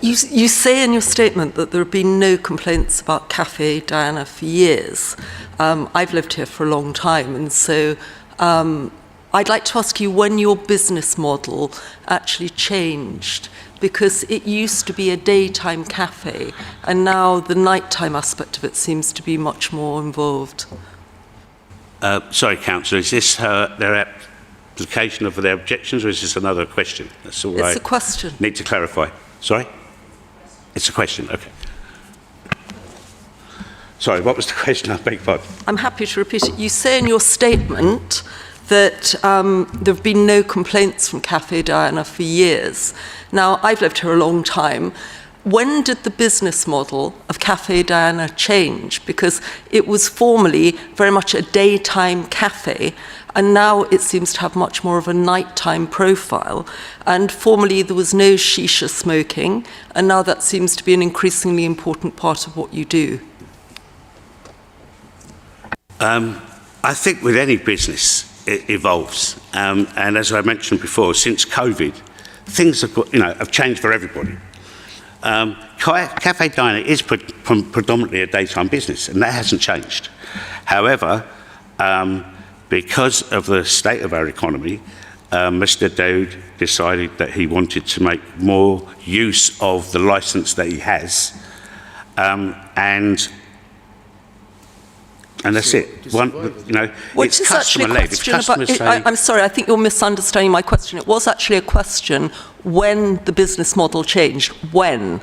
[SPEAKER 11] You say in your statement that there have been no complaints about Cafe Diana for years. I've lived here for a long time, and so I'd like to ask you when your business model actually changed, because it used to be a daytime cafe, and now the nighttime aspect of it seems to be much more involved.
[SPEAKER 4] Sorry, Councillor, is this their application of their objections, or is this another question? That's all right.
[SPEAKER 11] It's a question.
[SPEAKER 4] Need to clarify. Sorry? It's a question, okay. Sorry, what was the question? I beg your pardon.
[SPEAKER 11] I'm happy to repeat it. You say in your statement that there have been no complaints from Cafe Diana for years. Now, I've lived here a long time. When did the business model of Cafe Diana change? Because it was formerly very much a daytime cafe, and now it seems to have much more of a nighttime profile. And formerly there was no shisha smoking, and now that seems to be an increasingly important part of what you do.
[SPEAKER 4] I think with any business, it evolves. And as I mentioned before, since COVID, things have changed for everybody. Cafe Diana is predominantly a daytime business, and that hasn't changed. However, because of the state of our economy, Mr Daoud decided that he wanted to make more use of the licence that he has, and that's it.
[SPEAKER 11] Which is actually a question about, I'm sorry, I think you're misunderstanding my question. It was actually a question when the business model changed. When?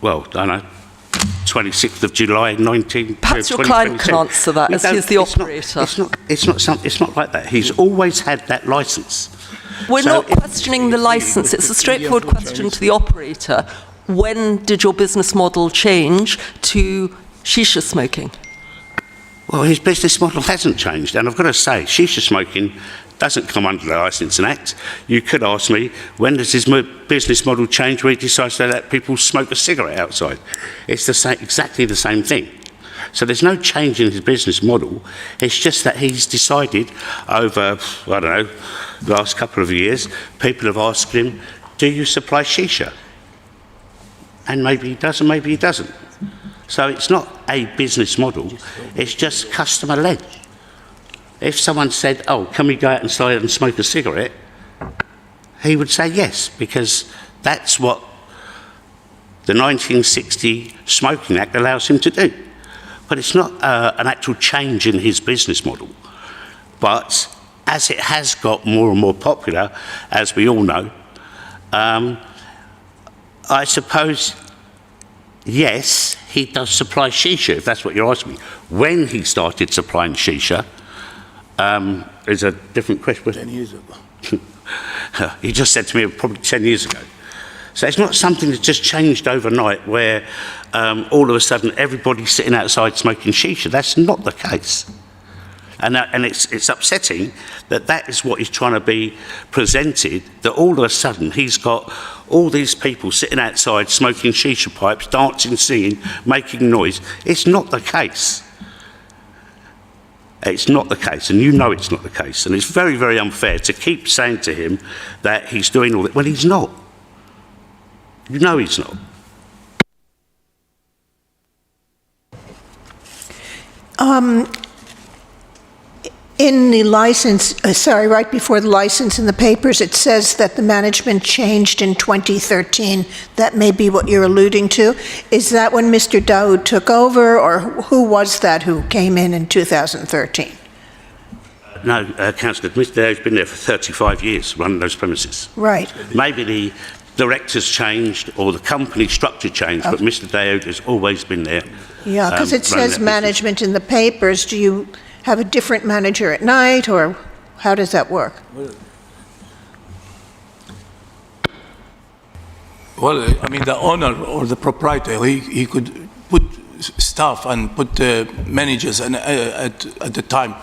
[SPEAKER 4] Well, I don't know. 26th of July,
[SPEAKER 11] Perhaps your client can answer that, as he's the operator.
[SPEAKER 4] It's not like that. He's always had that licence.
[SPEAKER 11] We're not questioning the licence. It's a straightforward question to the operator. When did your business model change to shisha smoking?
[SPEAKER 4] Well, his business model hasn't changed. And I've got to say, shisha smoking doesn't come under the Licensing Act. You could ask me, when does his business model change where he decides to let people smoke a cigarette outside? It's exactly the same thing. So there's no change in his business model. It's just that he's decided over, I don't know, the last couple of years, people have asked him, do you supply shisha? And maybe he does and maybe he doesn't. So it's not a business model, it's just customer-led. If someone said, oh, can we go out inside and smoke a cigarette? He would say yes, because that's what the 1960 Smoking Act allows him to do. But it's not an actual change in his business model. But as it has got more and more popular, as we all know, I suppose, yes, he does supply shisha, if that's what you're asking me. When he started supplying shisha is a different question.
[SPEAKER 8] 10 years ago.
[SPEAKER 4] He just said to me probably 10 years ago. So it's not something that just changed overnight where all of a sudden everybody's sitting outside smoking shisha. That's not the case. And it's upsetting that that is what he's trying to be presented, that all of a sudden he's got all these people sitting outside smoking shisha pipes, dancing, singing, making noise. It's not the case. It's not the case, and you know it's not the case. And it's very, very unfair to keep saying to him that he's doing all that when he's not. You know he's not.
[SPEAKER 1] In the license, right before the license in the papers, it says that the management changed in 2013. That may be what you're alluding to. Is that when Mr. Daoud took over, or who was that who came in 2013?
[SPEAKER 4] No, Councillor, Mr. Daoud's been there for 35 years running those premises.
[SPEAKER 1] Right.
[SPEAKER 4] Maybe the directors changed or the company structure changed, but Mr. Daoud has always been there.
[SPEAKER 1] Yeah, because it
[SPEAKER 4] running
[SPEAKER 1] says
[SPEAKER 4] that
[SPEAKER 1] management in the papers. Do you have a different manager at night, or how does that work?
[SPEAKER 8] Well, I mean, the owner or the proprietor, he could put staff and put managers and at the time,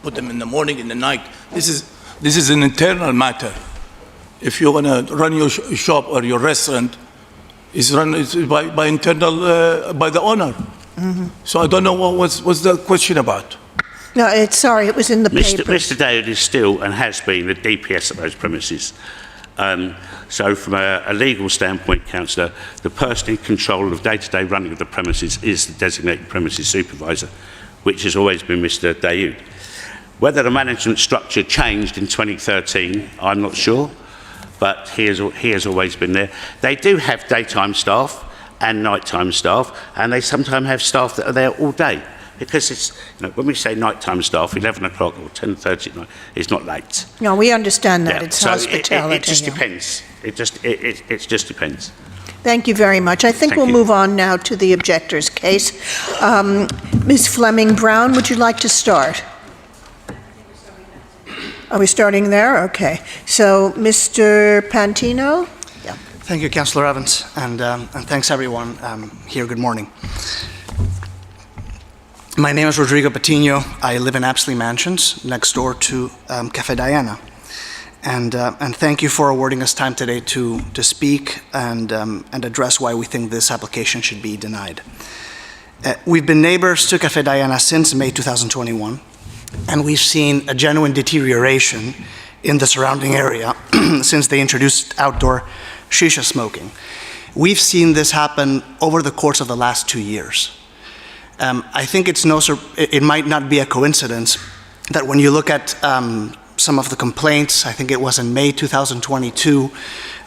[SPEAKER 8] put them in the morning, in the night. This is an internal matter. If you're going to run your shop or your restaurant, it's run by internal, by the owner. Mm-hmm. So I don't know what's the question about.
[SPEAKER 1] No, sorry, it was in the papers.
[SPEAKER 4] Mr. Daoud is still and has been the DPS at those premises. So from a legal standpoint, Councillor, the person in control of day-to-day running of the premises is the designated premises supervisor, which has always been Mr. Daoud. Whether the management structure changed in 2013, I'm not sure, but he has always been there. They do have daytime staff and nighttime staff, and they sometimes have staff that are there all day. Because it's, when we say nighttime staff, 11 o'clock or 10:30 at night, it's not late.
[SPEAKER 1] No, we understand that.
[SPEAKER 4] Yeah,
[SPEAKER 1] It's
[SPEAKER 4] so
[SPEAKER 1] hospitality.
[SPEAKER 4] it just depends. It just depends.
[SPEAKER 1] Thank you very much. I think we'll move on now to the objector's case. Ms. Fleming-Brown, would you like to start? Are we starting there? Okay. So, Mr. Pantino?
[SPEAKER 10] Yeah. Thank you, Councillor Evans, and thanks everyone here. Good morning. My name is Rodrigo Patino. I live in Apsley Mansions, next door to Cafe Diana. And thank you for awarding us time today to speak and address why we think this application should be denied. We've been neighbors to Cafe Diana since May 2021, and we've seen a genuine deterioration in the surrounding area since they introduced outdoor shisha smoking. We've seen this happen over the course of the last 2 years. I think it might not be a coincidence that when you look at some of the complaints, I think it was in May 2022,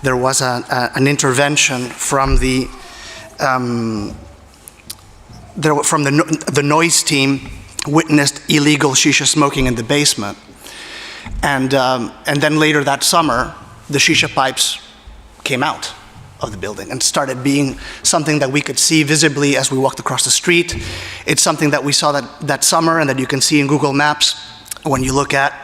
[SPEAKER 10] there was an intervention from the noise team witnessed illegal shisha smoking in the basement. And then later that summer, the shisha pipes came out of the building and started being something that we could see visibly as we walked across the street. It's something that we saw that summer and that you can see in Google Maps when you look at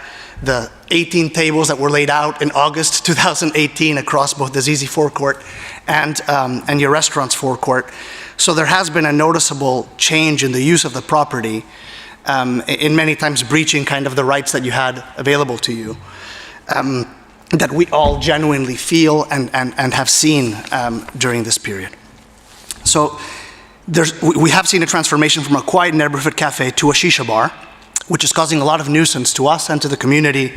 [SPEAKER 10] the 18 tables that were laid out in August 2018 across both the Zizi forecourt and your restaurant's forecourt. So there has been a noticeable change in the use of the property, in many times breaching kind of the rights that you had available to you. That we all genuinely feel and have seen during this period. So we have seen a transformation from a quiet neighborhood cafe to a shisha bar, which is causing a lot of nuisance to us and to the community.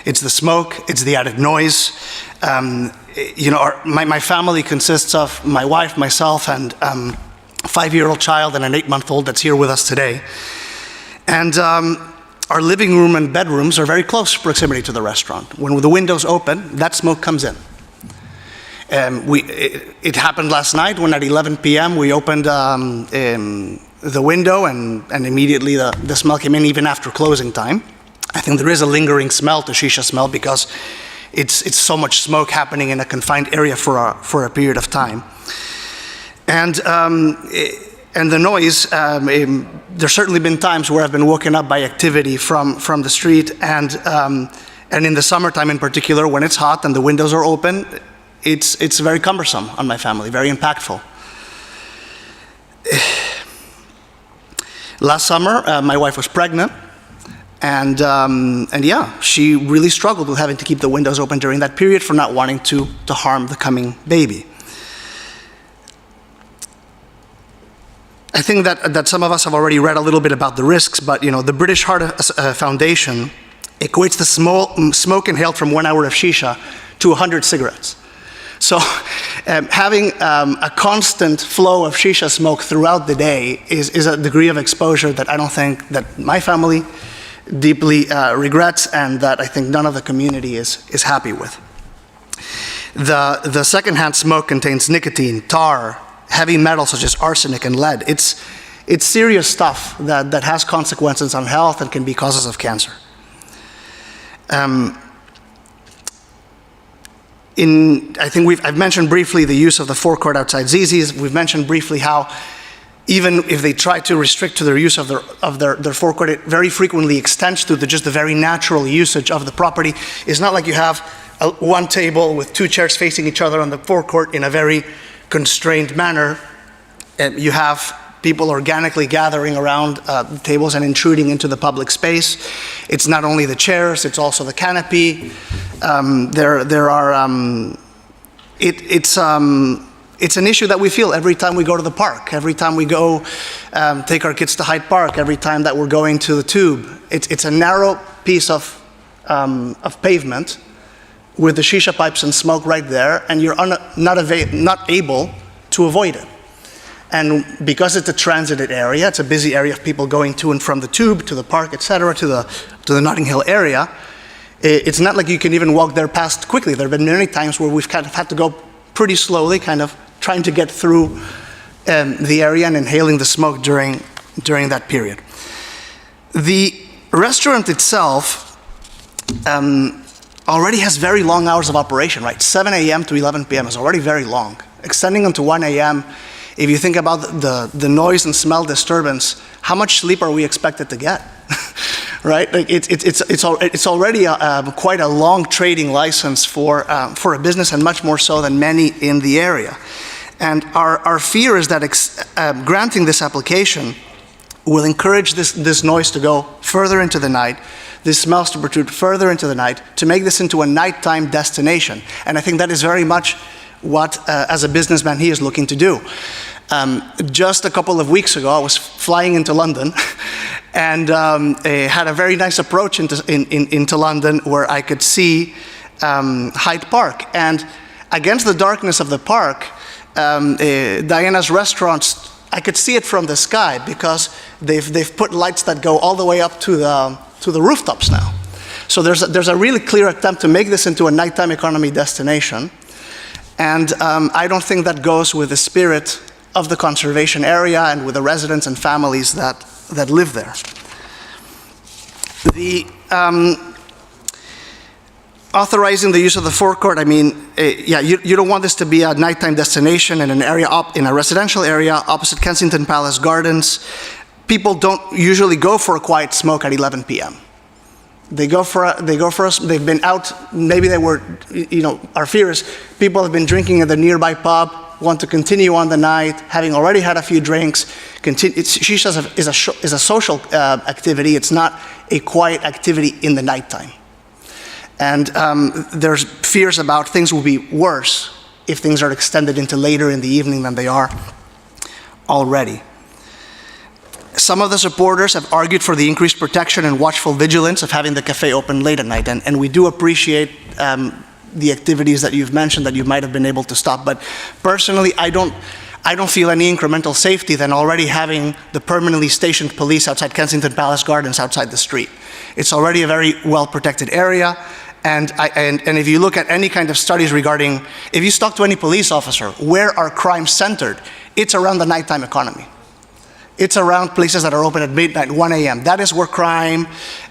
[SPEAKER 10] It's the smoke, it's the added noise. My family consists of my wife, myself, and a 5-year-old child and an 8-month-old that's here with us today. And our living room and bedrooms are very close proximity to the restaurant. When the windows open, that smoke comes in. It happened last night when at 11 p.m. we opened the window and immediately the smell came in even after closing time. I think there is a lingering smell to shisha smell because it's so much smoke happening in a confined area for a period of time. And the noise, there's certainly been times where I've been woken up by activity from the street, and in the summertime in particular, when it's hot and the windows are open, it's very cumbersome on my family, very impactful. Last summer, my wife was pregnant, and yeah, she really struggled with having to keep the windows open during that period for not wanting to harm the coming baby. I think that some of us have already read a little bit about the risks, but the British Heart Foundation equates the smoke inhaled from 1 hour of shisha to 100 cigarettes. So having a constant flow of shisha smoke throughout the day is a degree of exposure that I don't think that my family deeply regrets, and that I think none of the community is happy with. The secondhand smoke contains nicotine, tar, heavy metals such as arsenic and lead. It's serious stuff that has consequences on health and can be causes of cancer. I think I've mentioned briefly the use of the forecourt outside Zizi's. We've mentioned briefly how even if they try to restrict to their use of their forecourt, it very frequently extends to just the very natural usage of the property. It's not like you have one table with 2 chairs facing each other on the forecourt in a very constrained manner. You have people organically gathering around tables and intruding into the public space. It's not only the chairs, it's also the canopy. It's an issue that we feel every time we go to the park, every time we go take our kids to Hyde Park, every time that we're going to the Tube. It's a narrow piece of pavement with the shisha pipes and smoke right there, and you're not able to avoid it. And because it's a transited area, it's a busy area of people going to and from the Tube, to the park, etc., to the Notting Hill area, it's not like you can even walk there past quickly. There have been many times where we've kind of had to go pretty slowly, kind of trying to get through the area and inhaling the smoke during that period. The restaurant itself already has very long hours of operation, right? 7 a.m. to 11 p.m. is already very long. Extending them to 1 a.m., if you think about the noise and smell disturbance, how much sleep are we expected to get? Right? Like it's already quite a long trading license for a business, and much more so than many in the area. And our fear is that granting this application will encourage this noise to go further into the night, these smells to protrude further into the night, to make this into a nighttime destination. And I think that is very much what, as a businessman, he is looking to do. Just a couple of weeks ago, I was flying into London and had a very nice approach into London, where I could see Hyde Park. And against the darkness of the park, Diana's restaurants, I could see it from the sky, because they've put lights that go all the way up to the rooftops now. So there's a really clear attempt to make this into a nighttime economy destination. And I don't think that goes with the spirit of the conservation area and with the residents and families that live there. The authorizing the use of the forecourt, I mean, you don't want this to be a nighttime destination in an area in a residential area opposite Kensington Palace Gardens. People don't usually go for a quiet smoke at 11 p.m. They've been out, maybe they were, our fear is people have been drinking at the nearby pub, want to continue on the night, having already had a few drinks. Shisha is a social activity. It's not a quiet activity in the nighttime. And there's fears about things will be worse if things are extended into later in the evening than they are already. Some of the supporters have argued for the increased protection and watchful vigilance of having the cafe open late at night, and we do appreciate the activities that you've mentioned that you might have been able to stop. But personally, I don't feel any incremental safety than already having the permanently stationed police outside Kensington Palace Gardens outside the street. It's already a very well-protected area, and if you look at any kind of studies regarding, if you talk to any police officer, where are crimes centered? It's around the nighttime economy. It's around places that are open at midnight, 1 a.m. That is where crime,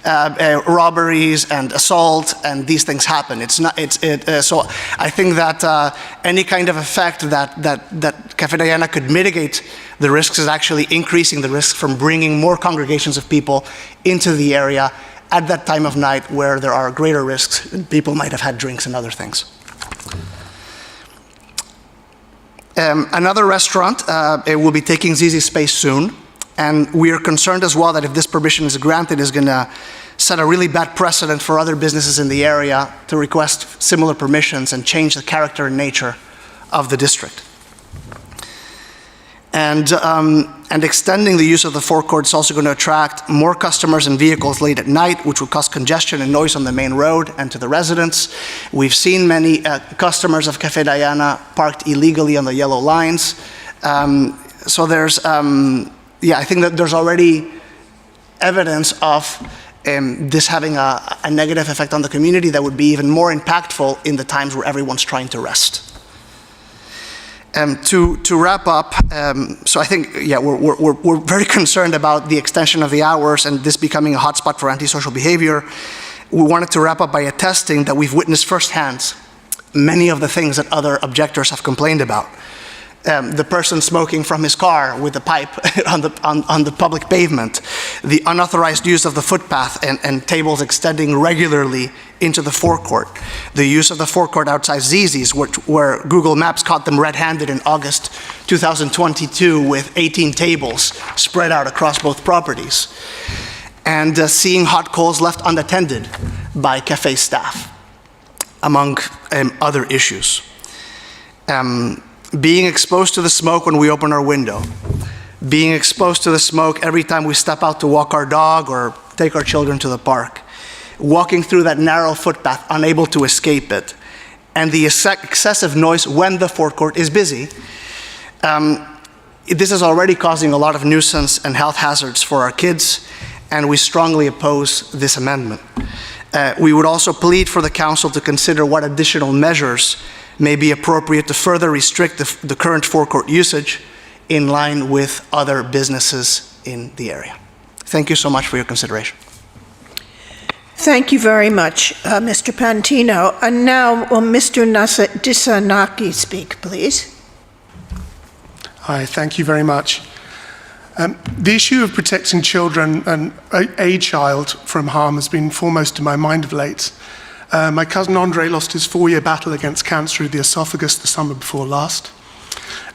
[SPEAKER 10] robberies, and assault, and these things happen. So I think that any kind of effect that Cafe Diana could mitigate the risks is actually increasing the risk from bringing more congregations of people into the area at that time of night, where there are greater risks. People might have had drinks and other things. Another restaurant will be taking Zizi's space soon, and we are concerned as well that if this permission is granted, is going to set a really bad precedent for other businesses in the area to request similar permissions and change the character and nature of the district. And extending the use of the forecourt is also going to attract more customers and vehicles late at night, which will cause congestion and noise on the main road and to the residents. We've seen many customers of Cafe Diana parked illegally on the yellow lines. So there's, I think that there's already evidence of this having a negative effect on the community that would be even more impactful in the times where everyone's trying to rest. To wrap up, so I think, we're very concerned about the extension of the hours and this becoming a hotspot for antisocial behavior. We wanted to wrap up by attesting that we've witnessed firsthand many of the things that other objectors have complained about. The person smoking from his car with a pipe on the public pavement, the unauthorized use of the footpath and tables extending regularly into the forecourt, the use of the forecourt outside Zizzi's, where Google Maps caught them red-handed in August 2022 with 18 tables spread out across both properties, and seeing hot coals left unattended by cafe staff, among other issues. Being exposed to the smoke when we open our window, being exposed to the smoke every time we step out to walk our dog or take our children to the park, walking through that narrow footpath, unable to escape it, and the excessive noise when the forecourt is busy. This is already causing a lot of nuisance and health hazards for our kids, and we strongly oppose this amendment. We would also plead for the council to consider what additional measures may be appropriate to further restrict the current forecourt usage in line with other businesses in the area. Thank you so much for your consideration.
[SPEAKER 1] Thank you very much, Mr. Pantino. And now will Mr. Disanaki speak, please.
[SPEAKER 9] Hi, thank you very much. The issue of protecting children and a child from harm has been foremost in my mind of late. My cousin Andre lost his 4-year battle against cancer of the esophagus the summer before last.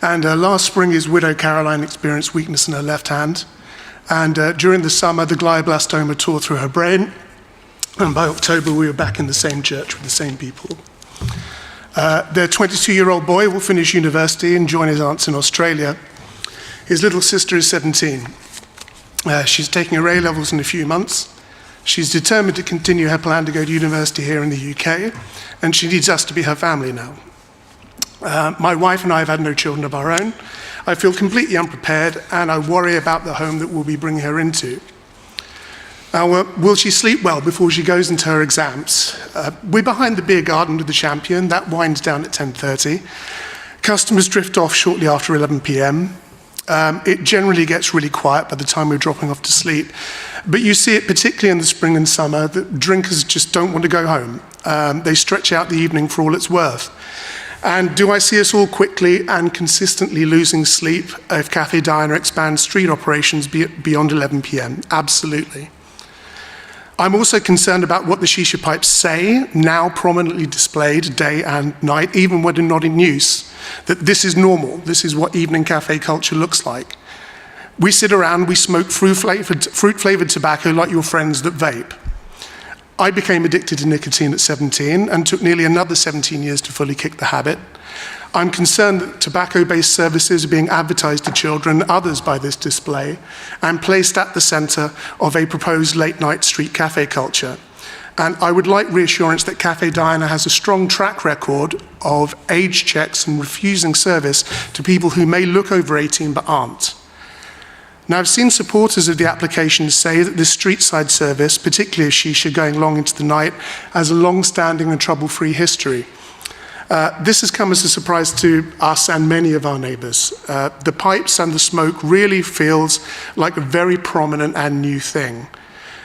[SPEAKER 9] And last spring, his widow Caroline experienced weakness in her left hand. And during the summer, the glioblastoma tore through her brain. And by October, we were back in the same church with the same people. Their 22-year-old boy will finish university and join his aunts in Australia. His little sister is 17. She's taking her A-levels in a few months. She's determined to continue her plan to go to university here in the UK, and she needs us to be her family now. My wife and I have had no children of our own. I feel completely unprepared, and I worry about the home that we'll be bringing her into. Will she sleep well before she goes into her exams? We're behind the beer garden with the Champion. That winds down at 10:30. Customers drift off shortly after 11 p.m. It generally gets really quiet by the time we're dropping off to sleep. But you see it particularly in the spring and summer that drinkers just don't want to go home. They stretch out the evening for all it's worth. And do I see us all quickly and consistently losing sleep if Cafe Diana expands street operations beyond 11 p.m? Absolutely. I'm also concerned about what the shisha pipes say, now prominently displayed day and night, even when they're not in use, that this is normal. This is what evening cafe culture looks like. We sit around, we smoke fruit-flavored tobacco like your friends that vape. I became addicted to nicotine at 17 and took nearly another 17 years to fully kick the habit. I'm concerned that tobacco-based services are being advertised to children and others by this display and placed at the centre of a proposed late-night street cafe culture. And I would like reassurance that Cafe Diana has a strong track record of age checks and refusing service to people who may look over 18 but aren't. Now, I've seen supporters of the application say that this street-side service, particularly of shisha going long into the night, has a long-standing and trouble-free history. This has come as a surprise to us and many of our neighbours. The pipes and the smoke really feels like a very prominent and new thing.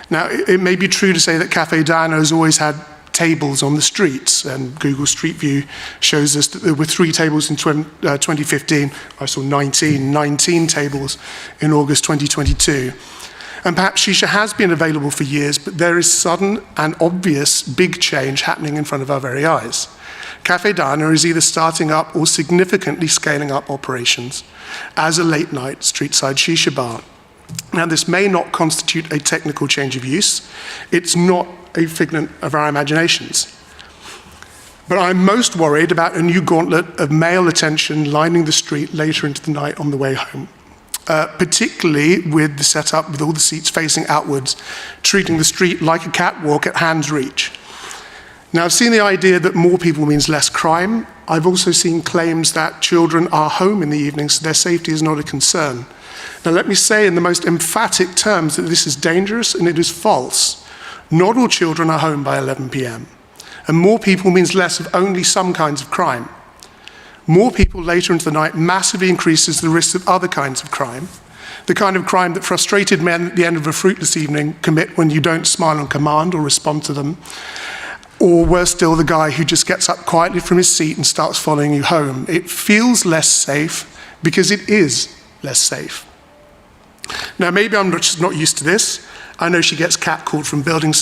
[SPEAKER 9] Now, it may be true to say that Cafe Diana has always had tables on the streets, and Google Street View shows us that there were 3 tables in 2015. I saw 19 tables in August 2022. And perhaps shisha has been available for years, but there is sudden and obvious big change happening in front of our very eyes. Cafe Diana is either starting up or significantly scaling up operations as a late-night street-side shisha bar. Now, this may not constitute a technical change of use. It's not a figment of our imaginations. But I'm most worried about a new gauntlet of male attention lining the street later into the night on the way home, particularly with the setup with all the seats facing outwards, treating the street like a catwalk at hand's reach. Now, I've seen the idea that more people means less crime. I've also seen claims that children are home in the evening, so their safety is not a concern. Now, let me say in the most emphatic terms that this is dangerous and it is false. Not all children are home by 11 p.m. And more people means less of only some kinds of crime. More people later into the night massively increases the risk of other kinds of crime. The kind of crime that frustrated men at the end of a fruitless evening commit when you don't smile on command or respond to them. Or worse still, the guy who just gets up quietly from his seat and starts following you home. It feels less safe because it is less safe. Now, maybe I'm just not used to this. I know she gets catcalled from building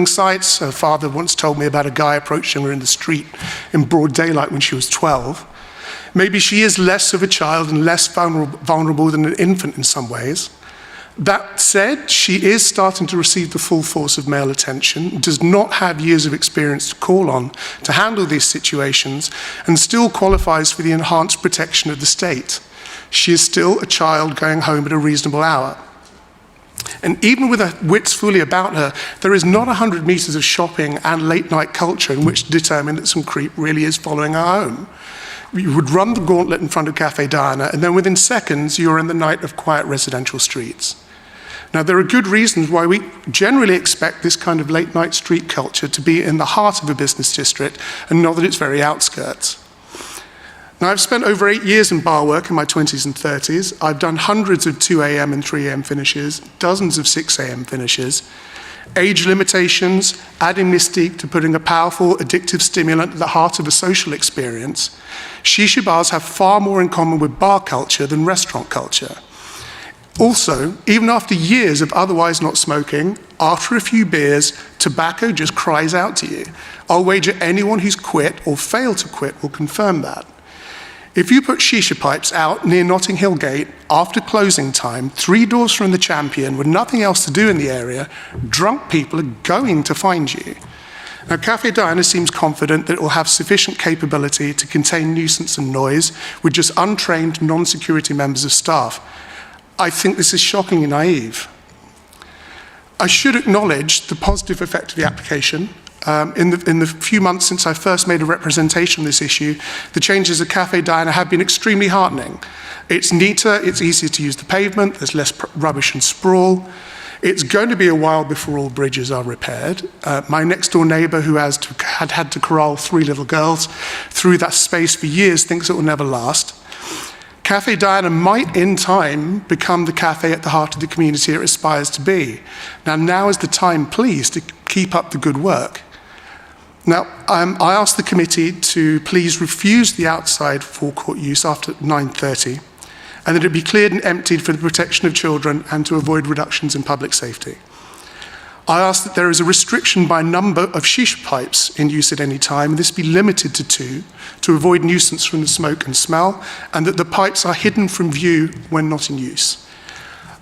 [SPEAKER 9] sites. Her father once told me about a guy approaching her in the street in broad daylight when she was 12. Maybe she is less of a child and less vulnerable than an infant in some ways. That said, she is starting to receive the full force of male attention, does not have years of experience to call on to handle these situations, and still qualifies for the enhanced protection of the state. She is still a child going home at a reasonable hour. And even with her wits fully about her, there is not 100 meters of shopping and late night culture in which to determine that some creep really is following her home. You would run the gauntlet in front of Cafe Diana, and then within seconds, you're in the night of quiet residential streets. Now, there are good reasons why we generally expect this kind of late night street culture to be in the heart of a business district and not at its very outskirts. Now, I've spent over 8 years in bar work in my 20s and 30s. I've done hundreds of 2 a.m. and 3 a.m. finishes, dozens of 6 a.m. finishes. Age limitations, adding mystique to putting a powerful, addictive stimulant at the heart of a social experience. Shisha bars have far more in common with bar culture than restaurant culture. Also, even after years of otherwise not smoking, after a few beers, tobacco just cries out to you. I'll wager anyone who's quit or failed to quit will confirm that. If you put shisha pipes out near Notting Hill Gate after closing time, 3 doors from the Champion with nothing else to do in the area, drunk people are going to find you. Now, Cafe Diana seems confident that it will have sufficient capability to contain nuisance and noise with just untrained non-security members of staff. I think this is shockingly naive. I should acknowledge the positive effect of the application. In the few months since I first made a representation on this issue, the changes at Cafe Diana have been extremely heartening. It's neater, it's easier to use the pavement, there's less rubbish and sprawl. It's going to be a while before all bridges are repaired. My next door neighbour, who had had to corral 3 little girls through that space for years, thinks it will never last. Cafe Diana might, in time, become the cafe at the heart of the community it aspires to be. Now is the time, please, to keep up the good work. Now, I asked the committee to please refuse the outside forecourt use after 9:30, and that it be cleared and emptied for the protection of children and to avoid reductions in public safety. I asked that there is a restriction by number of shisha pipes in use at any time, and this be limited to 2 to avoid nuisance from the smoke and smell, and that the pipes are hidden from view when not in use.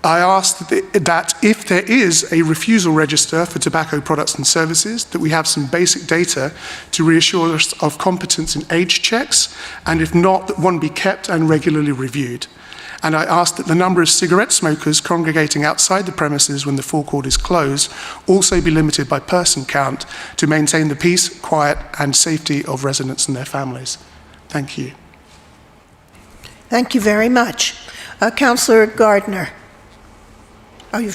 [SPEAKER 9] I asked that if there is a refusal register for tobacco products and services, that we have some basic data to reassure us of competence in age checks, and if not, that one be kept and regularly reviewed. And I asked that the number of cigarette smokers congregating outside the premises when the forecourt is closed also be limited by person count to maintain the peace, quiet, and safety of residents and their families. Thank you.
[SPEAKER 1] Thank you very much. Councillor Gardner. Oh, you're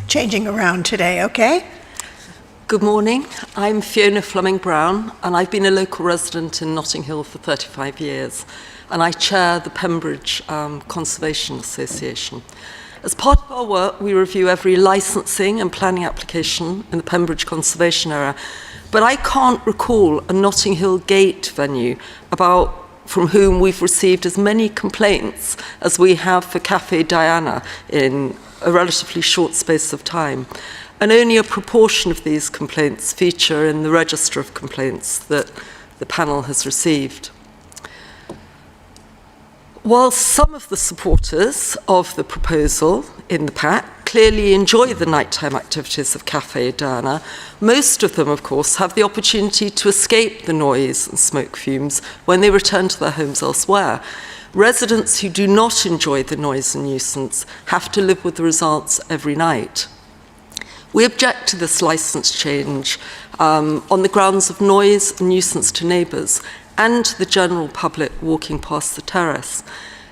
[SPEAKER 1] changing around today, okay?
[SPEAKER 11] Good morning. I'm Fiona Fleming-Brown, and I've been a local resident in Notting Hill for 35 years, and I chair the Pembridge Conservation Association. As part of our work, we review every licensing and planning application in the Pembridge Conservation area, but I can't recall a Notting Hill Gate venue from whom we've received as many complaints as we have for Cafe Diana in a relatively short space of time. And only a proportion of these complaints feature in the register of complaints that the panel has received. While some of the supporters of the proposal in the pack clearly enjoy the nighttime activities of Cafe Diana. Most of them, of course, have the opportunity to escape the noise and smoke fumes when they return to their homes elsewhere. Residents who do not enjoy the noise and nuisance have to live with the results every night. We object to this licence change on the grounds of noise and nuisance to neighbours and the general public walking past the terrace.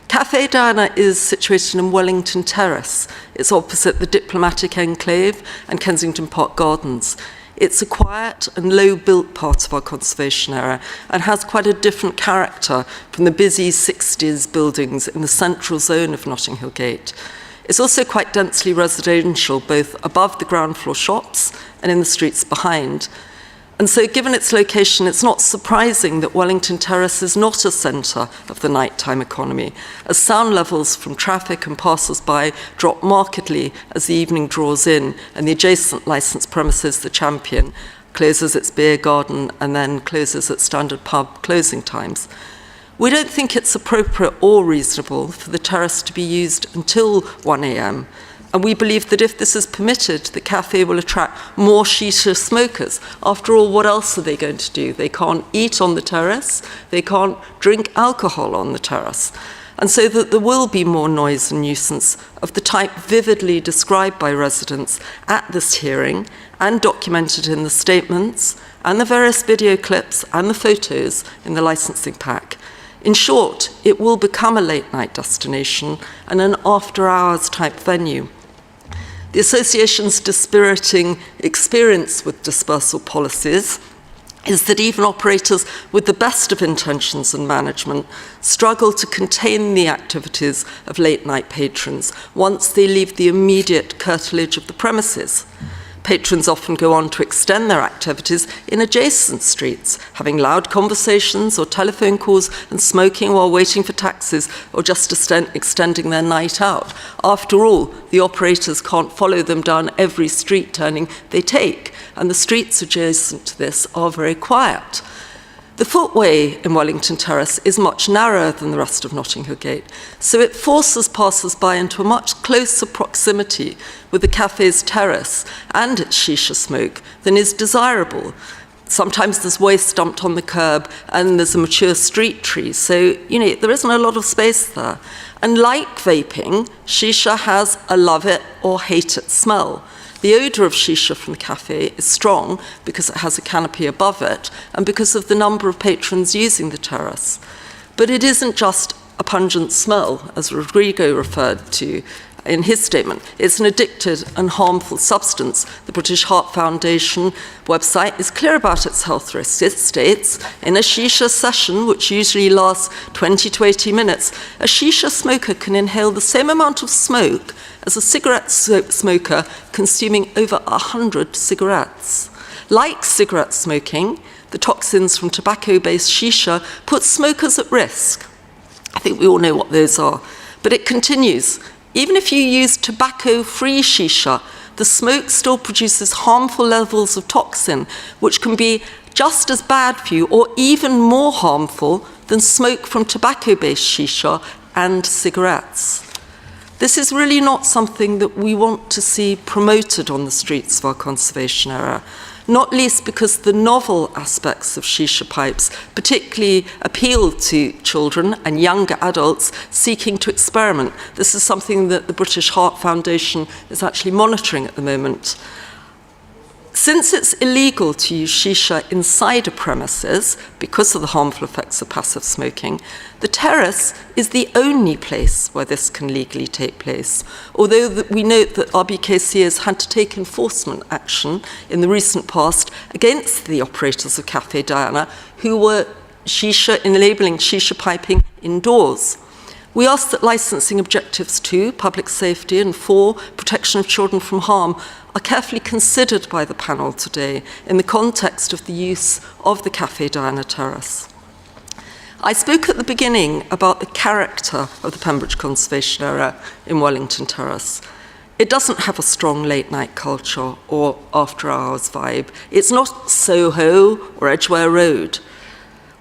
[SPEAKER 11] Cafe Diana is situated in Wellington Terrace. It's opposite the Diplomatic Enclave and Kensington Park Gardens. It's a quiet and low-built part of our conservation area and has quite a different character from the busy 60s buildings in the central zone of Notting Hill Gate. It's also quite densely residential, both above the ground floor shops and in the streets behind. And so, given its location, it's not surprising that Wellington Terrace is not a centre of the nighttime economy, as sound levels from traffic and passers-by drop markedly as the evening draws in and the adjacent licensed premises, the Champion, closes its beer garden and then closes at standard pub closing times. We don't think it's appropriate or reasonable for the terrace to be used until 1 a.m. And we believe that if this is permitted, the cafe will attract more shisha smokers. After all, what else are they going to do? They can't eat on the terrace. They can't drink alcohol on the terrace. And so that there will be more noise and nuisance of the type vividly described by residents at this hearing and documented in the statements and the various video clips and the photos in the licensing pack. In short, it will become a late-night destination and an after-hours type venue. The Association's dispiriting experience with dispersal policies is that even operators with the best of intentions and management struggle to contain the activities of late-night patrons once they leave the immediate curtilage of the premises. Patrons often go on to extend their activities in adjacent streets, having loud conversations or telephone calls and smoking while waiting for taxis or just extending their night out. After all, the operators can't follow them down every street turning they take, and the streets adjacent to this are very quiet. The footway in Wellington Terrace is much narrower than the rest of Notting Hill Gate, so it forces passers-by into a much closer proximity with the cafe's terrace and its shisha smoke than is desirable. Sometimes there's waste dumped on the curb and there's a mature street tree, so, there isn't a lot of space there. And like vaping, shisha has a love it or hate it smell. The odour of shisha from the cafe is strong because it has a canopy above it and because of the number of patrons using the terrace. But it isn't just a pungent smell, as Rodrigo referred to in his statement. It's an addictive and harmful substance. The British Heart Foundation website is clear about its health risks. It states, in a shisha session, which usually lasts 20 to 80 minutes, a shisha smoker can inhale the same amount of smoke as a cigarette smoker consuming over 100 cigarettes. Like cigarette smoking, the toxins from tobacco-based shisha put smokers at risk. I think we all know what those are. But it continues. Even if you use tobacco-free shisha, the smoke still produces harmful levels of toxin, which can be just as bad for you or even more harmful than smoke from tobacco-based shisha and cigarettes. This is really not something that we want to see promoted on the streets of our conservation area, not least because the novel aspects of shisha pipes particularly appeal to children and younger adults seeking to experiment. This is something that the British Heart Foundation is actually monitoring at the moment. Since it's illegal to use shisha inside a premises because of the harmful effects of passive smoking, the terrace is the only place where this can legally take place, although we note that RBKC has had to take enforcement action in the recent past against the operators of Cafe Diana who were enabling shisha piping indoors. We ask that licensing objectives 2, public safety, and 4, protection of children from harm, are carefully considered by the panel today in the context of the use of the Cafe Diana terrace. I spoke at the beginning about the character of the Pembroke Conservation Area in Wellington Terrace. It doesn't have a strong late-night culture or after-hours vibe. It's not Soho or Edgware Road.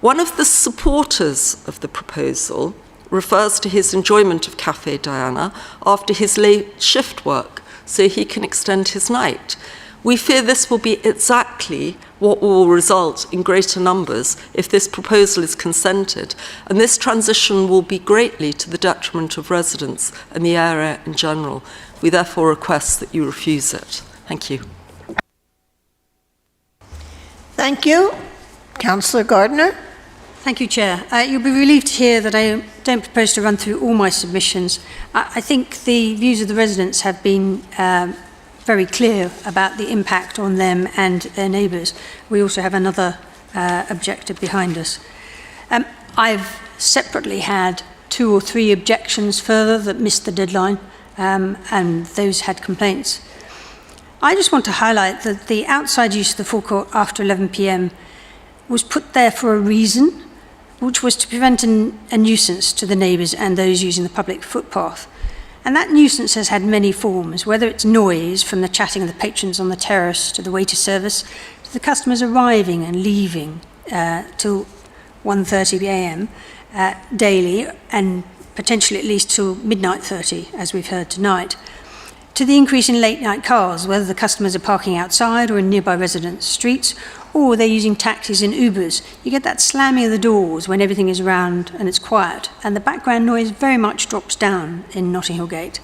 [SPEAKER 11] One of the supporters of the proposal refers to his enjoyment of Cafe Diana after his late shift work, so he can extend his night. We fear this will be exactly what will result in greater numbers if this proposal is consented, and this transition will be greatly to the detriment of residents and the area in general. We therefore request that you refuse it. Thank you.
[SPEAKER 1] Thank you. Councillor Gardner.
[SPEAKER 7] Thank you, Chair. You'll be relieved to hear that I don't propose to run through all my submissions. I think the views of the residents have been very clear about the impact on them and their neighbours. We also have another objective behind us. I've separately had 2 or 3 objections further that missed the deadline, and those had complaints. I just want to highlight that the outside use of the forecourt after 11 p.m. was put there for a reason, which was to prevent a nuisance to the neighbours and those using the public footpath. And that nuisance has had many forms, whether it's noise from the chatting of the patrons on the terrace to the waiter service, to the customers arriving and leaving till 1:30 a.m. Daily, and potentially at least till midnight 30, as we've heard tonight, to the increase in late night cars, whether the customers are parking outside or in nearby residents' streets, or they're using taxis and Ubers. You get that slamming of the doors when everything is around and it's quiet, and the background noise very much drops down in Notting Hill Gate.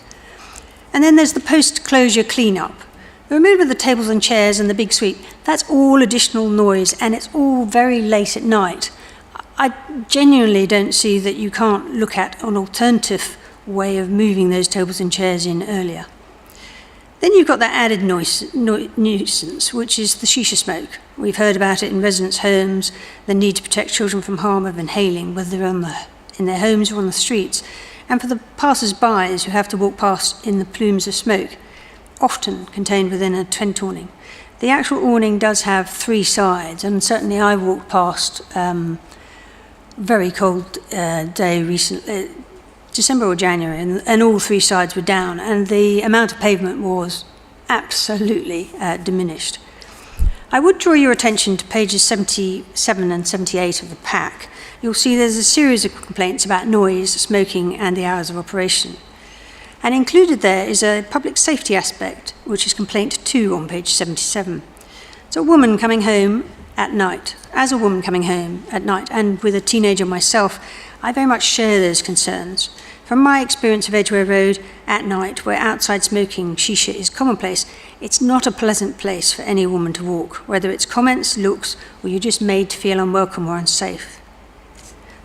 [SPEAKER 7] And then there's the post-closure clean-up. The removal of the tables and chairs and the big sweep, that's all additional noise, and it's all very late at night. I genuinely don't see that you can't look at an alternative way of moving those tables and chairs in earlier. Then you've got that added nuisance, which is the shisha smoke. We've heard about it in residents' homes, the need to protect children from harm of inhaling, whether they're in their homes or on the streets, and for the passers-by who have to walk past in the plumes of smoke, often contained within a tent awning. The actual awning does have 3 sides, and certainly I walked past very cold day recently, December or January, and all 3 sides were down, and the amount of pavement was absolutely diminished. I would draw your attention to pages 77 and 78 of the pack. You'll see there's a series of complaints about noise, smoking, and the hours of operation. And included there is a public safety aspect, which is complaint 2 on page 77. It's a woman coming home at night. As a woman coming home at night, and with a teenager myself, I very much share those concerns. From my experience of Edgware Road at night, where outside smoking shisha is commonplace, it's not a pleasant place for any woman to walk, whether it's comments, looks, or you're just made to feel unwelcome or unsafe.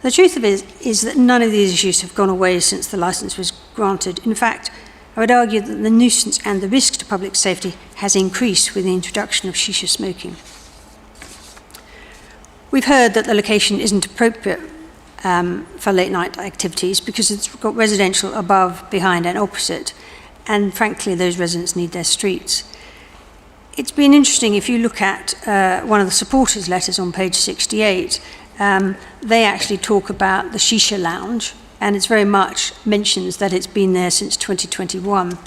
[SPEAKER 7] The truth of it is that none of these issues have gone away since the licence was granted. In fact, I would argue that the nuisance and the risk to public safety has increased with the introduction of shisha smoking. We've heard that the location isn't appropriate for late night activities because it's got residential above, behind and opposite, and frankly those residents need their streets. It's been interesting, if you look at one of the supporters' letters on page 68, they actually talk about the shisha lounge, and it's very much mentions that it's been there since 2021. And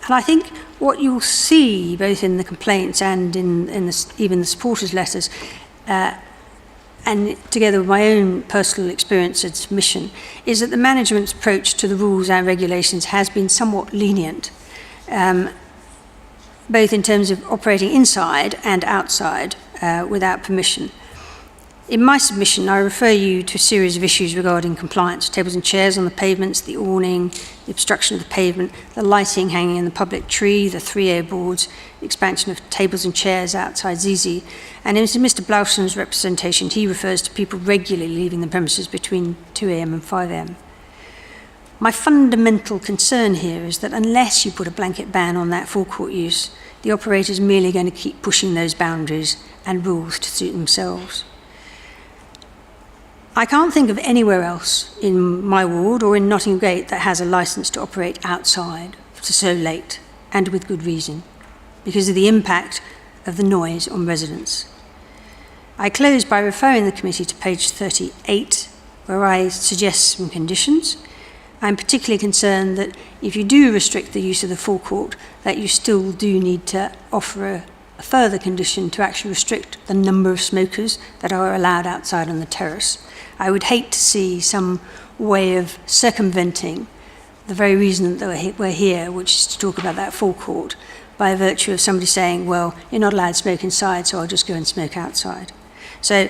[SPEAKER 7] I think what you'll see both in the complaints and in even the supporters' letters, and together with my own personal experience and submission, is that the management's approach to the rules and regulations has been somewhat lenient, both in terms of operating inside and outside without permission. In my submission, I refer you to a series of issues regarding compliance: tables and chairs on the pavements, the awning, the obstruction of the pavement, the lighting hanging in the public tree, the 3A boards, the expansion of tables and chairs outside ZZ. And in Mr. Blaussen's representation, he refers to people regularly leaving the premises between 2 a.m. and 5 a.m. My fundamental concern here is that unless you put a blanket ban on that forecourt use, the operator is merely going to keep pushing those boundaries and rules to suit themselves. I can't think of anywhere else in my ward or in Nottingham Gate that has a licence to operate outside to so late, and with good reason, because of the impact of the noise on residents. I close by referring the committee to page 38, where I suggest some conditions. I'm particularly concerned that if you do restrict the use of the forecourt, that you still do need to offer a further condition to actually restrict the number of smokers that are allowed outside on the terrace. I would hate to see some way of circumventing the very reason that we're here, which is to talk about that forecourt, by virtue of somebody saying, well, you're not allowed to smoke inside, so I'll just go and smoke outside. So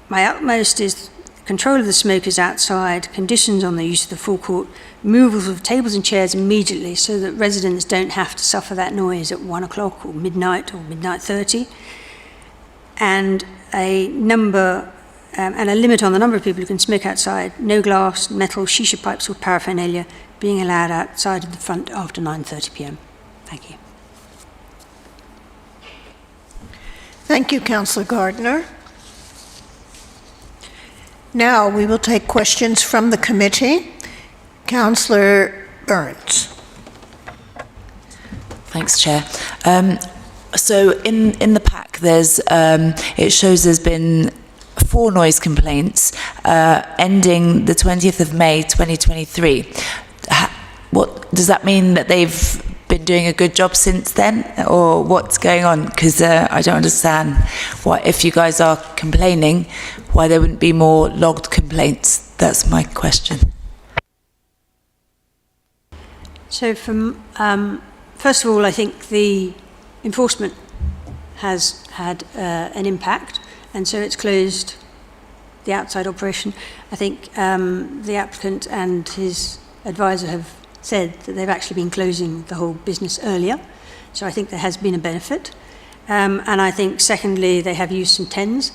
[SPEAKER 7] my utmost is control of the smokers outside, conditions on the use of the forecourt, removals of tables and chairs immediately so that residents don't have to suffer that noise at 1 o'clock or midnight 30, and a number and a limit on the number of people who can smoke outside, no glass, metal, shisha pipes or paraphernalia being allowed outside of the front after 9:30 p.m. Thank you.
[SPEAKER 1] Thank you, Councillor Gardner. Now we will take questions from the committee. Councillor Burns.
[SPEAKER 2] Thanks, Chair. So in the pack, there's it shows there's been 4 noise complaints ending the 20th of May 2023. What does that mean? That they've been doing a good job since then, or what's going on? Because I don't understand why, if you guys are complaining, why there wouldn't be more logged complaints. That's my question.
[SPEAKER 7] So first of all, I think the enforcement has had an impact, and so it's closed the outside operation. I think the applicant and his advisor have said that they've actually been closing the whole business earlier, so I think there has been a benefit. And I think secondly, they have used some TENS,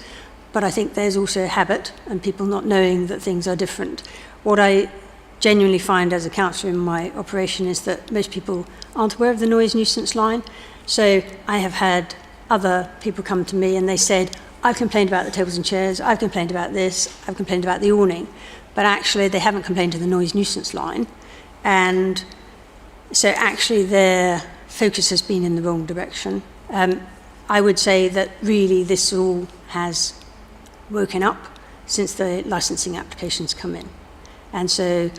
[SPEAKER 7] but I think there's also a habit and people not knowing that things are different. What I genuinely find as a councillor in my operation is that most people aren't aware of the noise nuisance line. So I have had other people come to me and they said, I've complained about the tables and chairs, I've complained about this, I've complained about the awning, but actually they haven't complained to the noise nuisance line. And so actually their focus has been in the wrong direction. I would say that really this all has woken up since the licensing applications come in. And so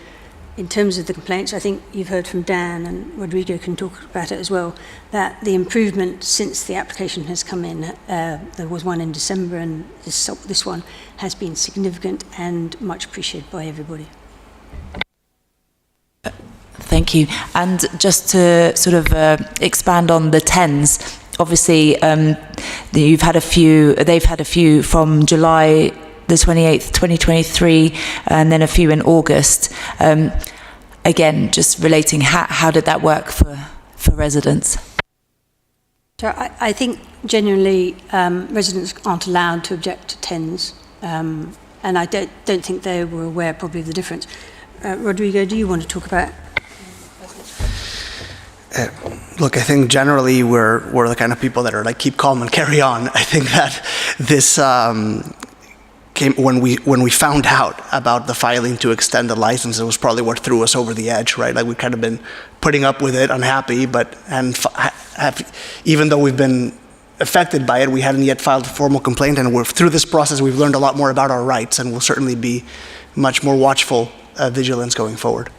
[SPEAKER 7] in terms of the complaints, I think you've heard from Dan, and Rodrigo can talk about it as well, that the improvement since the application has come in, there was one in December, and this one has been significant and much appreciated by everybody.
[SPEAKER 2] Thank you. And just to sort of expand on the TENS, obviously they've had a few from July the 28th, 2023, and then a few in August. Again, just relating, how did that work for residents?
[SPEAKER 7] So I think genuinely residents aren't allowed to object to TENS, and I don't think they were aware probably of the difference. Rodrigo, do you want to talk about?
[SPEAKER 10] Look, I think generally we're the kind of people that are like, keep calm and carry on. I think that this came when we found out about the filing to extend the license. It was probably what threw us over the edge, right? Like, we've kind of been putting up with it, unhappy, even though we've been affected by it, we hadn't yet filed a formal complaint, and through this process we've learned a lot more about our rights, and we'll certainly be much more watchful vigilance going forward.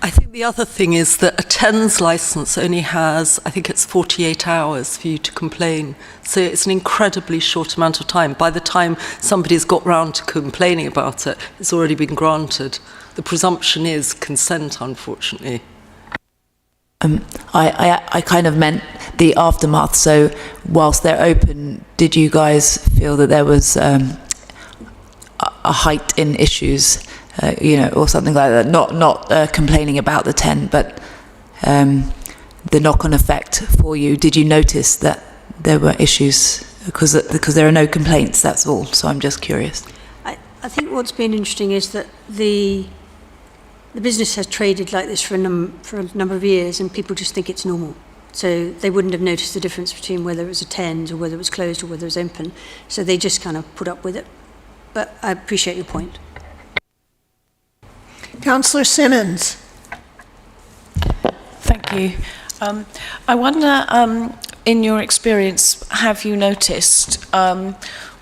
[SPEAKER 11] I think the other thing is that a TENS license only has, I think it's 48 hours for you to complain. So it's an incredibly short amount of time. By the time somebody's got round to complaining about it, it's already been granted. The presumption is consent, unfortunately.
[SPEAKER 2] I kind of meant the aftermath. So whilst they're open, did you guys feel that there was a height in issues? Or something like that. Not complaining about the 10, but the knock-on effect for you. Did you notice that there were issues because there are no complaints? That's all. So I'm just curious.
[SPEAKER 7] I think what's been interesting is that the business has traded like this for a number of years, and people just think it's normal. So they wouldn't have noticed the difference between whether it was a TENS or whether it was closed or whether it was open. So they just kind of put up with it. But I appreciate your point.
[SPEAKER 1] Councillor Simmons.
[SPEAKER 5] Thank you. I wonder, in your experience, have you noticed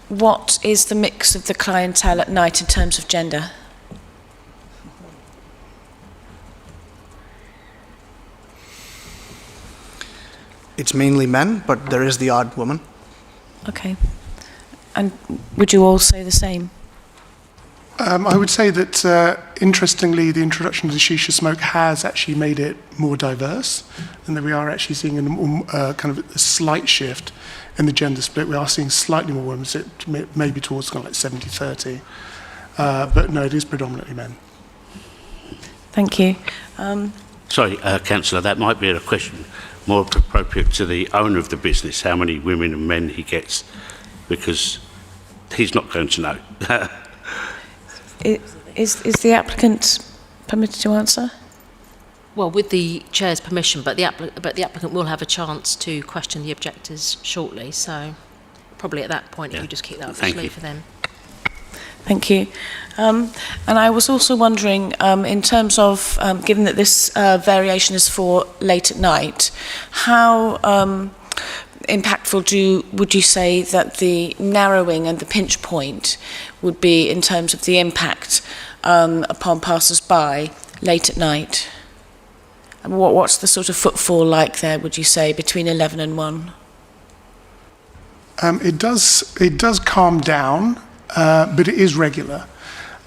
[SPEAKER 5] what is the mix of the clientele at night in terms of gender?
[SPEAKER 10] It's mainly men, but there is the odd woman.
[SPEAKER 5] Okay. And would you all say the same?
[SPEAKER 9] I would say that, interestingly, the introduction of the shisha smoke has actually made it more diverse, and that we are actually seeing kind of a slight shift in the gender split. We are seeing slightly more women, so maybe towards kind of like 70-30. But no, it is predominantly men.
[SPEAKER 5] Thank you.
[SPEAKER 4] Sorry, Councillor, that might be a question more appropriate to the owner of the business, how many women and men he gets, because he's not going to know.
[SPEAKER 5] Is the applicant permitted to answer?
[SPEAKER 6] Well, with the chair's permission, but the applicant will have a chance to question the objectors shortly. So, probably at that point, if you just keep that officially for them.
[SPEAKER 5] Thank you. And I was also wondering, in terms of, given that this variation is for late at night, how impactful would you say that the narrowing and the pinch point would be in terms of the impact upon passers-by late at night? And what's the sort of footfall like there, would you say, between 11 and 1?
[SPEAKER 9] It does calm down, but it is regular.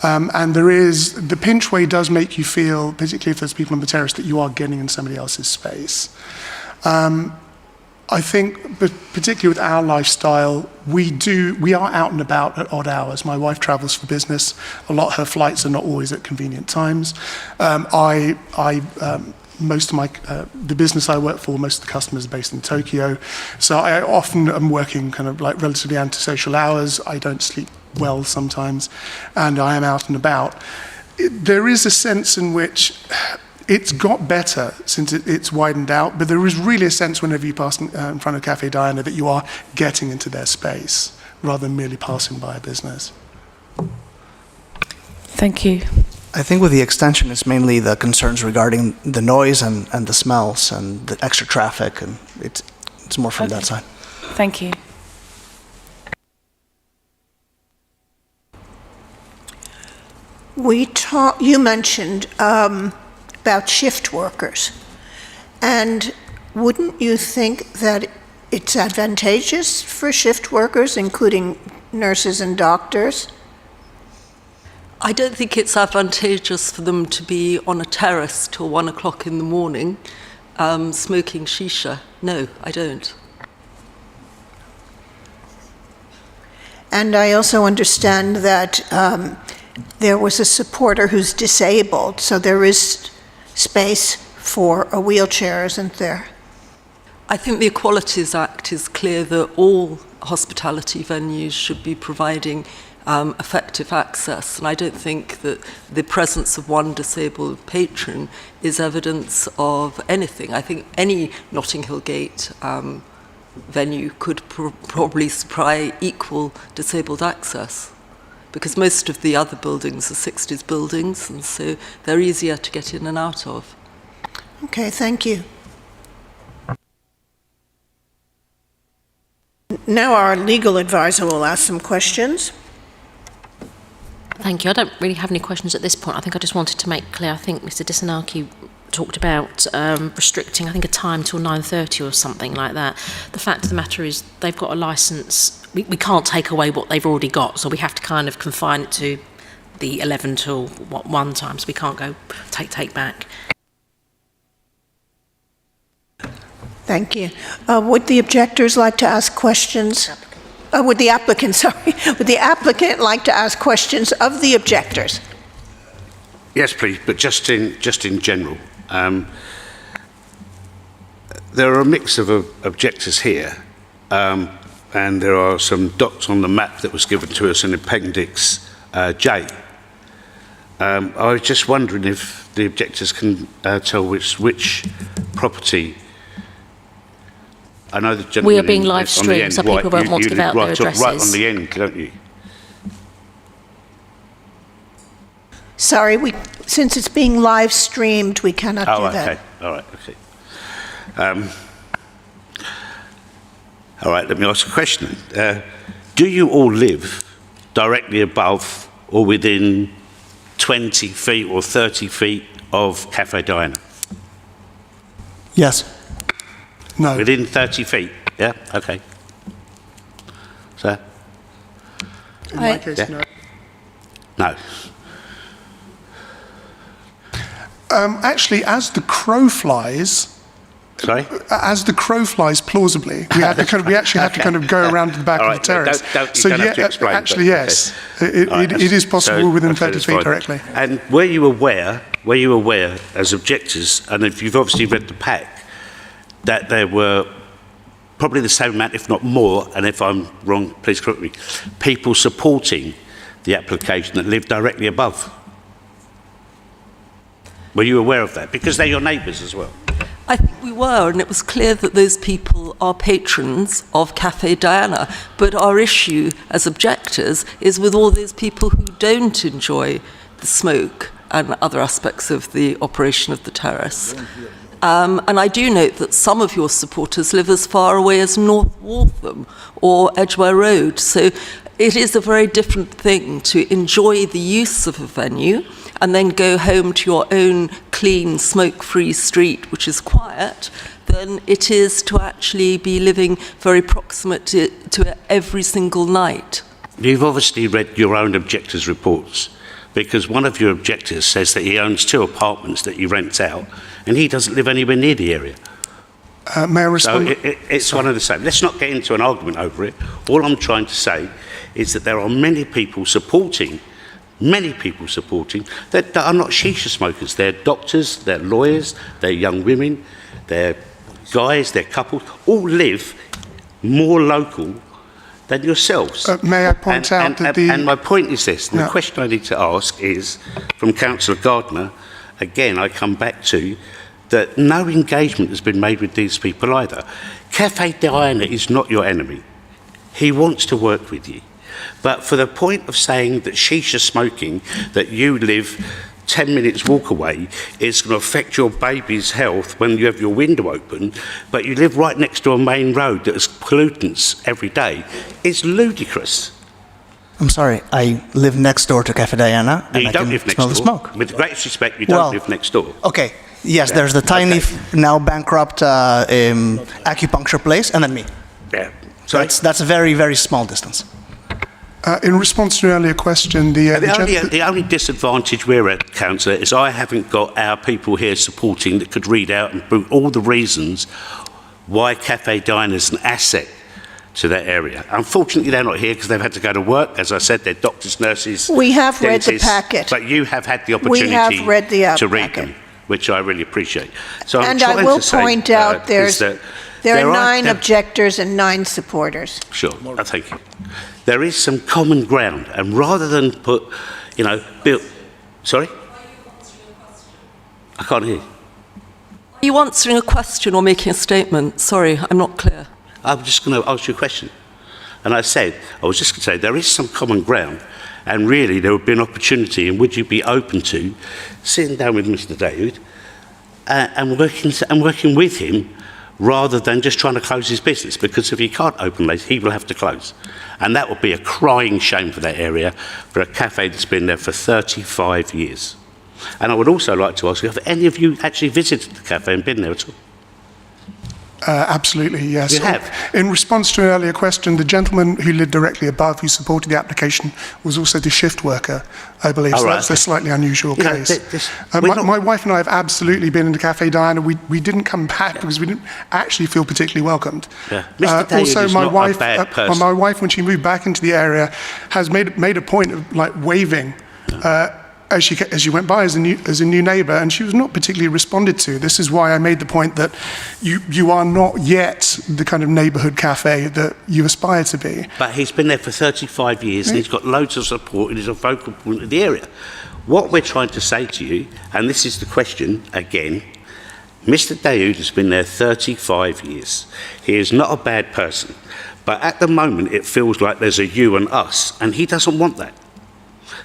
[SPEAKER 9] And the pinch way does make you feel, particularly if there's people on the terrace, that you are getting in somebody else's space. I think, but particularly with our lifestyle, we are out and about at odd hours. My wife travels for business. A lot of her flights are not always at convenient times. Most of the business I work for, most of the customers are based in Tokyo. So I often am working kind of like relatively antisocial hours. I don't sleep well sometimes, and I am out and about. There is a sense in which it's got better since it's widened out, but there is really a sense whenever you pass in front of Cafe Diana that you are getting into their space rather than merely passing by a business.
[SPEAKER 5] Thank you.
[SPEAKER 10] I think with the extension, it's mainly the concerns regarding the noise and the smells and the extra traffic, and it's more from that side.
[SPEAKER 5] Thank you.
[SPEAKER 1] You mentioned about shift workers, and wouldn't you think that it's advantageous for shift workers, including nurses and doctors?
[SPEAKER 11] I don't think it's advantageous for them to be on a terrace till 1 o'clock in the morning smoking shisha. No, I don't.
[SPEAKER 1] And I also understand that there was a supporter who's disabled, so there is space for a wheelchair, isn't there?
[SPEAKER 11] I think the Equalities Act is clear that all hospitality venues should be providing effective access, and I don't think that the presence of one disabled patron is evidence of anything. I think any Notting Hill Gate venue could probably supply equal disabled access, because most of the other buildings are 60s buildings, and so they're easier to get in and out of.
[SPEAKER 1] Okay, thank you. Now our legal advisor will ask some questions.
[SPEAKER 6] Thank you. I don't really have any questions at this point. I think I just wanted to make clear, I think Mr. Disanaki talked about restricting, I think, a time till 9:30 or something like that. The fact of the matter is they've got a licence. We can't take away what they've already got, so we have to kind of confine it to the 11 till 1 time, so we can't go take back.
[SPEAKER 1] Thank you. Would the objectors like to ask questions? Would the applicant, sorry, would the applicant like to ask questions of the objectors?
[SPEAKER 4] Yes, please, but just in general. There are a mix of objectors here, and there are some dots on the map that was given to us in Appendix J. I was just wondering if the objectors can tell which property. I know the gentleman
[SPEAKER 6] We are being live
[SPEAKER 4] on the
[SPEAKER 6] streamed,
[SPEAKER 4] end,
[SPEAKER 6] so people won't want to give out their addresses.
[SPEAKER 4] Right on the end, don't you?
[SPEAKER 1] Sorry, since it's being live streamed, we cannot do that.
[SPEAKER 4] Okay. All right, okay. All right, let me ask a question. Do you all live directly above or within 20 feet or 30 feet of Cafe Diana?
[SPEAKER 9] Yes. No.
[SPEAKER 4] Within 30 feet? Yeah, okay. Sir?
[SPEAKER 9] In my case,
[SPEAKER 4] Yeah.
[SPEAKER 9] no.
[SPEAKER 4] No.
[SPEAKER 9] Actually, as the crow flies,
[SPEAKER 4] Sorry?
[SPEAKER 9] plausibly, we actually have to kind of go around the back
[SPEAKER 4] All
[SPEAKER 9] of
[SPEAKER 4] right,
[SPEAKER 9] the terrace.
[SPEAKER 4] you don't have to explain,
[SPEAKER 9] actually,
[SPEAKER 4] but-
[SPEAKER 9] yes,
[SPEAKER 4] okay. All right,
[SPEAKER 9] it is possible
[SPEAKER 4] so-
[SPEAKER 9] within
[SPEAKER 4] okay,
[SPEAKER 9] 30
[SPEAKER 4] that's
[SPEAKER 9] feet
[SPEAKER 4] fine.
[SPEAKER 9] directly.
[SPEAKER 4] And were you aware as objectors, and if you've obviously read the pack, that there were probably the same amount, if not more, and if I'm wrong, please correct me, people supporting the application that live directly above? Were you aware of that? Because they're your neighbours as well.
[SPEAKER 11] I think we were, and it was clear that those people are patrons of Cafe Diana. But our issue as objectors is with all those people who don't enjoy the smoke and other aspects of the operation of the terrace. And I do note that some of your supporters live as far away as North Waltham or Edgware Road. So it is a very different thing to enjoy the use of a venue and then go home to your own clean, smoke-free street, which is quiet, than it is to actually be living very proximate to it every single night.
[SPEAKER 4] You've obviously read your own objectors' reports, because one of your objectors says that he owns 2 apartments that he rents out, and he doesn't live anywhere near the area.
[SPEAKER 9] May I
[SPEAKER 4] So
[SPEAKER 9] respond?
[SPEAKER 4] it's one of the same. Let's not get into an argument over it. All I'm trying to say is that there are many people supporting that are not shisha smokers. They're doctors, they're lawyers, they're young women, they're guys, they're couples, all live more local than yourselves.
[SPEAKER 9] May I point out that the...
[SPEAKER 4] And my point is this, and
[SPEAKER 9] No.
[SPEAKER 4] the question I need to ask is, from Councillor Gardner, again, I come back to, that no engagement has been made with these people either. Cafe Diana is not your enemy. He wants to work with you. But for the point of saying that shisha smoking, that you live 10 minutes walk away, is going to affect your baby's health when you have your window open, but you live right next to a main road that has pollutants every day, is ludicrous.
[SPEAKER 10] I'm sorry, I live next door to Cafe Diana, and
[SPEAKER 4] You
[SPEAKER 10] I
[SPEAKER 4] don't
[SPEAKER 10] can
[SPEAKER 4] live next
[SPEAKER 10] smell
[SPEAKER 4] door.
[SPEAKER 10] the smoke.
[SPEAKER 4] With the greatest respect, you don't
[SPEAKER 10] Well,
[SPEAKER 4] live next door.
[SPEAKER 10] Okay, yes,
[SPEAKER 4] Yeah,
[SPEAKER 10] there's the tiny,
[SPEAKER 4] okay.
[SPEAKER 10] now bankrupt acupuncture place, and then me.
[SPEAKER 4] Yeah. Sorry?
[SPEAKER 10] That's a very, very small distance.
[SPEAKER 9] In response to an earlier question,
[SPEAKER 4] The only disadvantage we're at, Councillor, is I haven't got our people here supporting that could read out and put all the reasons why Cafe Diana is an asset to that area. Unfortunately, they're not here because they've had to go to work. As I said, they're doctors, nurses,
[SPEAKER 1] We have read the
[SPEAKER 4] dentists,
[SPEAKER 1] packet.
[SPEAKER 4] But you have had the
[SPEAKER 1] We
[SPEAKER 4] opportunity
[SPEAKER 1] have read the
[SPEAKER 4] to read
[SPEAKER 1] packet.
[SPEAKER 4] them, which I really appreciate. So I'm
[SPEAKER 1] And
[SPEAKER 4] trying
[SPEAKER 1] I will
[SPEAKER 4] to say,
[SPEAKER 1] point out
[SPEAKER 4] is that
[SPEAKER 1] there are 9
[SPEAKER 4] there-
[SPEAKER 1] objectors and 9 supporters.
[SPEAKER 4] Sure, thank you. There is some common ground, and rather than put, Bill... Sorry? I can't hear.
[SPEAKER 11] Are you answering a question or making a statement? Sorry, I'm not clear.
[SPEAKER 4] I'm just going to ask you a question. And I was just going to say, there is some common ground, and really there would be an opportunity, and would you be open to sitting down with Mr. David and working with him, rather than just trying to close his business, because if he can't open late, he will have to close. And that would be a crying shame for that area, for a cafe that's been there for 35 years. And I would also like to ask you, have any of you actually visited the cafe and been there at all?
[SPEAKER 9] Absolutely, yes.
[SPEAKER 4] You have?
[SPEAKER 9] In response to an earlier question, the gentleman who lived directly above, who supported the application, was also the shift worker, I believe.
[SPEAKER 4] Oh,
[SPEAKER 9] So
[SPEAKER 4] right,
[SPEAKER 9] that's
[SPEAKER 4] okay.
[SPEAKER 9] a slightly unusual
[SPEAKER 4] You know,
[SPEAKER 9] case.
[SPEAKER 4] we're not-
[SPEAKER 9] My wife and I have absolutely been into Cafe Diana. We didn't come back because we didn't actually feel particularly welcomed.
[SPEAKER 4] Yeah. Mr. David
[SPEAKER 9] Also,
[SPEAKER 4] is
[SPEAKER 9] my
[SPEAKER 4] not a
[SPEAKER 9] wife,
[SPEAKER 4] bad person.
[SPEAKER 9] my wife, when she moved back into the area, has made a point of waving as she went by as a new neighbour, and she was not particularly responded to. This is why I made the point that you are not yet the kind of neighbourhood cafe that you aspire to be.
[SPEAKER 4] But he's been there for 35 years and he's got loads of support and he's a focal point of the area. What we're trying to say to you, and this is the question again, Mr. Daoud has been there 35 years. He is not a bad person, but at the moment it feels like there's a you and us, and he doesn't want that.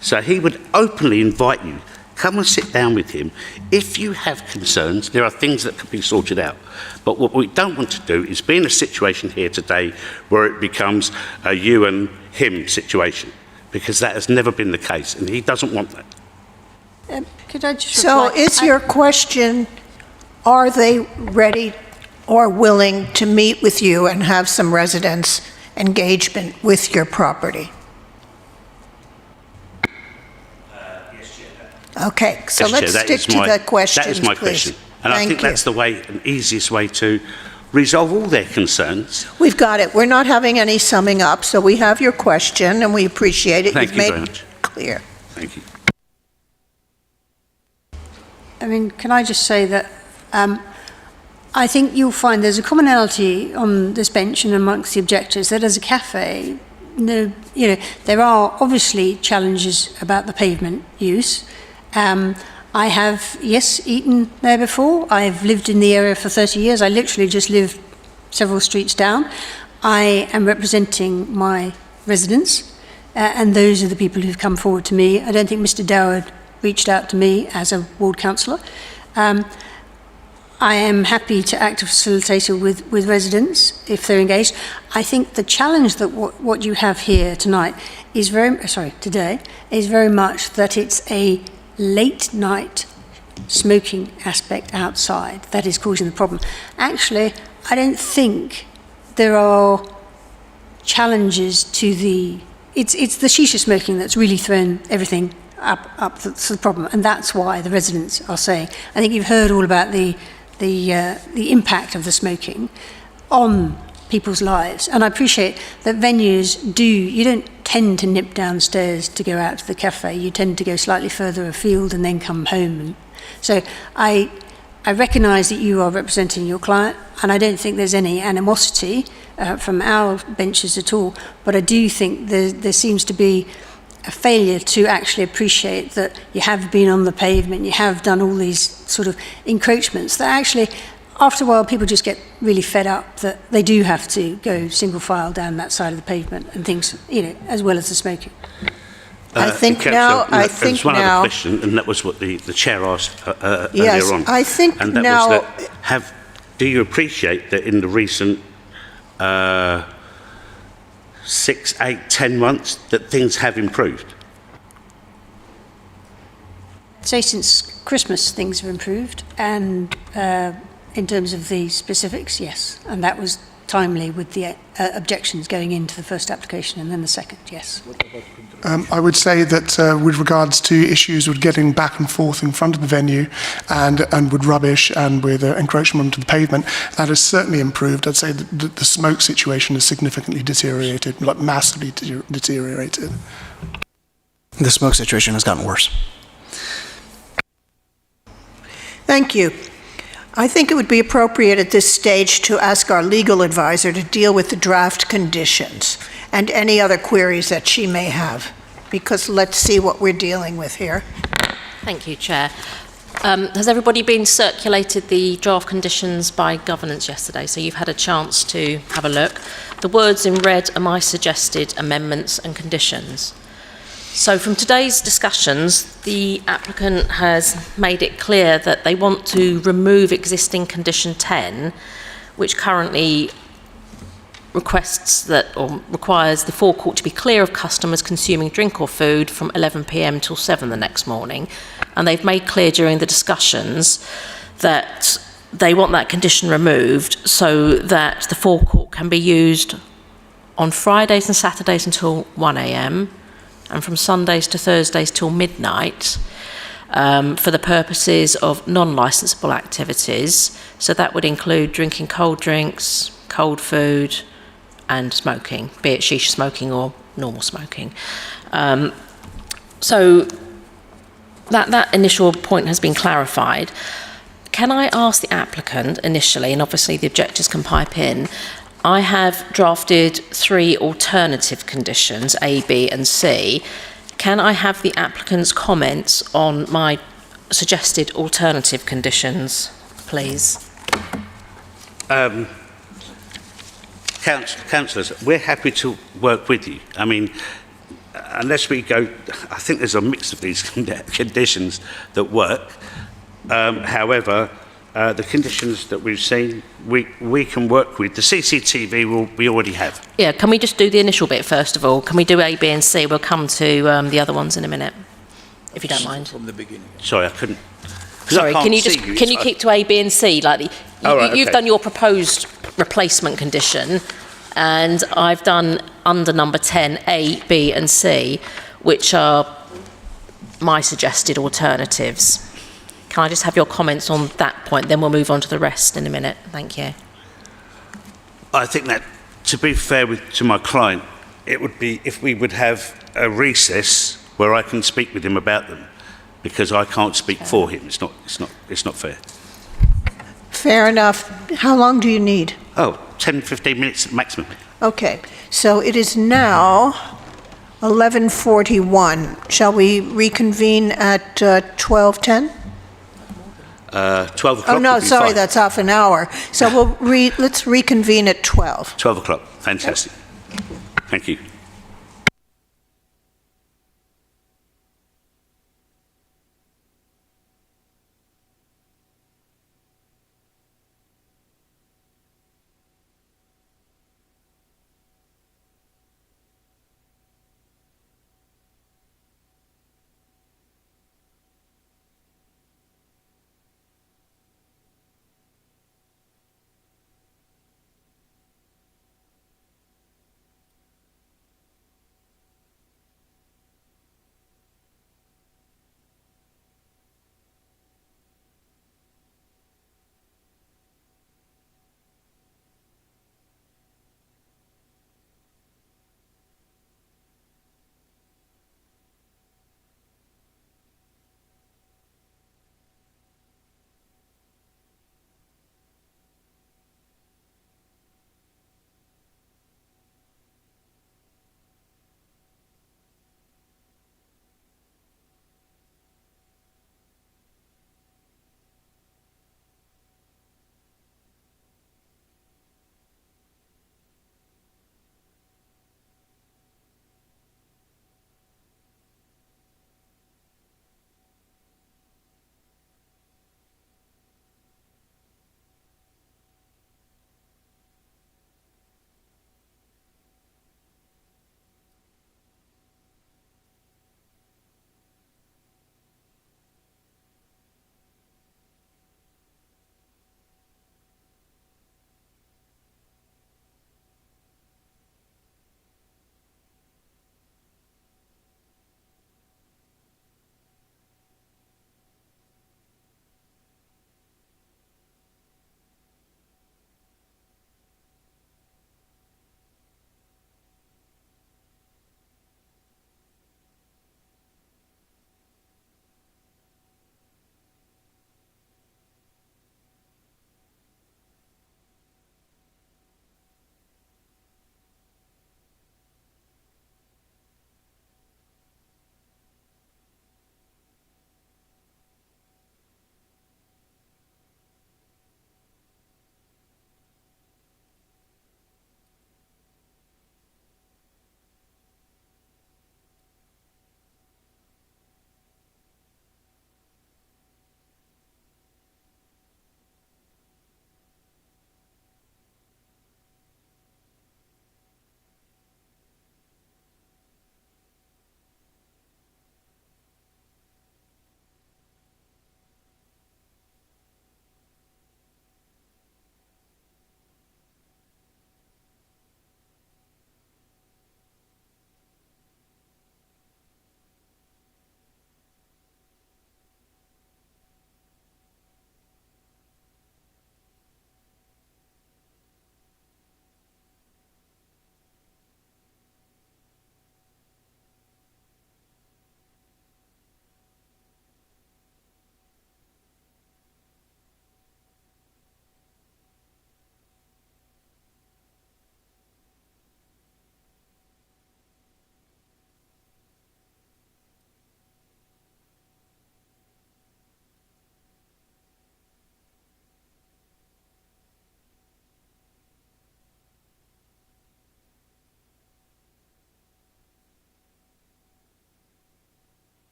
[SPEAKER 4] So he would openly invite you, come and sit down with him. If you have concerns, there are things that can be sorted out. But what we don't want to do is be in a situation here today where it becomes a you and him situation, because that has never been the case, and he doesn't want that.
[SPEAKER 7] Could I just
[SPEAKER 1] So
[SPEAKER 7] reply?
[SPEAKER 1] is your question, are they ready or willing to meet with you and have some residents' engagement with your property? Okay, so
[SPEAKER 4] Yes,
[SPEAKER 1] let's
[SPEAKER 4] Chair,
[SPEAKER 1] stick to the questions,
[SPEAKER 4] That is my
[SPEAKER 1] please.
[SPEAKER 4] question. And I
[SPEAKER 1] Thank
[SPEAKER 4] think
[SPEAKER 1] you.
[SPEAKER 4] that's the way, an easiest way to resolve all their concerns.
[SPEAKER 1] We've got it. We're not having any summing up, so we have your question, and we appreciate it.
[SPEAKER 4] Thank
[SPEAKER 1] You've
[SPEAKER 4] you
[SPEAKER 1] made
[SPEAKER 4] very
[SPEAKER 1] it
[SPEAKER 4] much.
[SPEAKER 1] clear.
[SPEAKER 4] Thank you.
[SPEAKER 7] I mean, can I just say that I think you'll find there's a commonality on this bench and amongst the objectors that as a cafe, there are obviously challenges about the pavement use. I have, yes, eaten there before. I've lived in the area for 30 years. I literally just live several streets down. I am representing my residents, and those are the people who've come forward to me. I don't think Mr. Doward reached out to me as a ward councillor. I am happy to act as facilitator with residents if they're engaged. I think the challenge that what you have here tonight is today is very much that it's a late night smoking aspect outside that is causing the problem. Actually, I don't think there are challenges to it's the shisha smoking that's really thrown everything up to the problem, and that's why the residents are saying. I think you've heard all about the impact of the smoking on people's lives, and I appreciate that venues you don't tend to nip downstairs to go out to the cafe. You tend to go slightly further afield and then come home. And so I recognise that you are representing your client, and I don't think there's any animosity from our benches at all, but I do think there seems to be a failure to actually appreciate that you have been on the pavement, you have done all these sort of encroachments that actually, after a while, people just get really fed up that they do have to go single file down that side of the pavement and things, as well as the smoking.
[SPEAKER 1] I think
[SPEAKER 4] Councillor,
[SPEAKER 1] now,
[SPEAKER 4] there was one other question, and that was what the chair asked
[SPEAKER 1] yes,
[SPEAKER 4] earlier on.
[SPEAKER 1] I think
[SPEAKER 4] and that
[SPEAKER 1] now,
[SPEAKER 4] was that, do you appreciate that in the recent 6, 8, 10 months that things have improved?
[SPEAKER 7] Say since Christmas things have improved, and in terms of the specifics, yes, and that was timely with the objections going into the first application and then the second, yes.
[SPEAKER 9] I would say that with regards to issues with getting back and forth in front of the venue and with rubbish and with encroachment onto the pavement, that has certainly improved. I'd say that the smoke situation has significantly deteriorated, like massively deteriorated.
[SPEAKER 10] The smoke situation has gotten worse.
[SPEAKER 1] thank you. I think it would be appropriate at this stage to ask our legal advisor to deal with the draft conditions and any other queries that she may have, because let's see what we're dealing with here.
[SPEAKER 6] Thank you, Chair. Has everybody been circulated the draft conditions by governance yesterday? So you've had a chance to have a look. The words in red are my suggested amendments and conditions. So from today's discussions, the applicant has made it clear that they want to remove existing condition 10, which currently requires the forecourt to be clear of customers consuming drink or food from 11 p.m. till 7 the next morning. And they've made clear during the discussions that they want that condition removed so that the forecourt can be used on Fridays and Saturdays until 1 a.m. and from Sundays to Thursdays till midnight for the purposes of non-licensable activities. So that would include drinking cold drinks, cold food, and smoking, be it shisha smoking or normal smoking. So that initial point has been clarified. Can I ask the applicant initially, and obviously the objectors can pipe in, I have drafted 3 alternative conditions, A, B and C. Can I have the applicant's comments on my suggested alternative conditions, please?
[SPEAKER 4] Councillors, we're happy to work with you. I mean, unless we go, I think there's a mix of these conditions that work. However, the conditions that we've seen, we can work with. The CCTV we already have.
[SPEAKER 6] Yeah, can we just do the initial bit first of all? Can we do A, B and C? We'll come to the other ones in a minute, if you don't mind.
[SPEAKER 8] From the beginning.
[SPEAKER 4] Sorry, I couldn't.
[SPEAKER 6] Sorry, can you keep to A, B and C? Like you've done your proposed replacement condition, and I've done under number 10, A, B and C, which are my suggested alternatives. Can I just have your comments on that point? Then we'll move on to the rest in a minute. Thank you.
[SPEAKER 4] I think that, to be fair to my client, it would be if we would have a recess where I can speak with him about them, because I can't speak for him. It's not fair.
[SPEAKER 1] Fair enough. How long do you need?
[SPEAKER 4] Oh, 10, 15 minutes maximum.
[SPEAKER 1] Okay, so it is now 11:41. Shall we reconvene at 12:10?
[SPEAKER 4] 12 o'clock.
[SPEAKER 1] Oh, no,
[SPEAKER 4] would be
[SPEAKER 1] sorry,
[SPEAKER 4] fine.
[SPEAKER 1] that's half an hour. So let's reconvene at 12.
[SPEAKER 4] 12 o'clock. Fantastic. Thank you.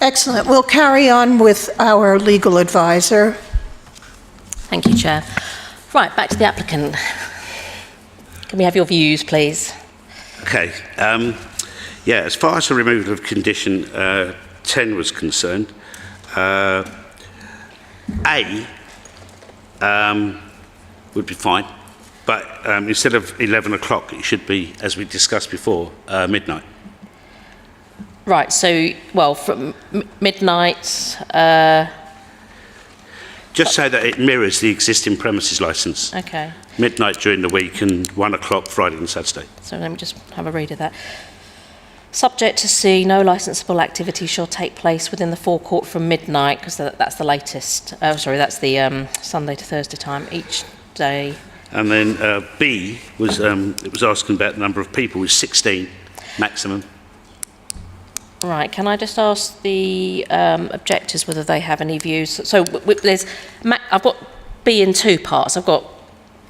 [SPEAKER 1] Excellent. We'll carry on with our legal advisor.
[SPEAKER 6] Thank you, Chair. Right, back to the applicant. Can we have your views, please?
[SPEAKER 4] Okay. Yeah, as far as the removal of condition 10 was concerned, A would be fine, but instead of 11 o'clock, it should be, as we discussed before, midnight.
[SPEAKER 6] Right, so, well, from midnight,
[SPEAKER 4] Just so that it mirrors the existing premises licence.
[SPEAKER 6] okay.
[SPEAKER 4] Midnight during the week and 1 o'clock Friday and Saturday.
[SPEAKER 6] So let me just have a read of that. Subject to C, no licensable activity shall take place within the forecourt from midnight, because that's the latest, that's the Sunday to Thursday time, each day.
[SPEAKER 4] And then B was, it was asking about the number of people, was 16 maximum.
[SPEAKER 6] Right, can I just ask the objectors whether they have any views? So I've got B in two parts. I've got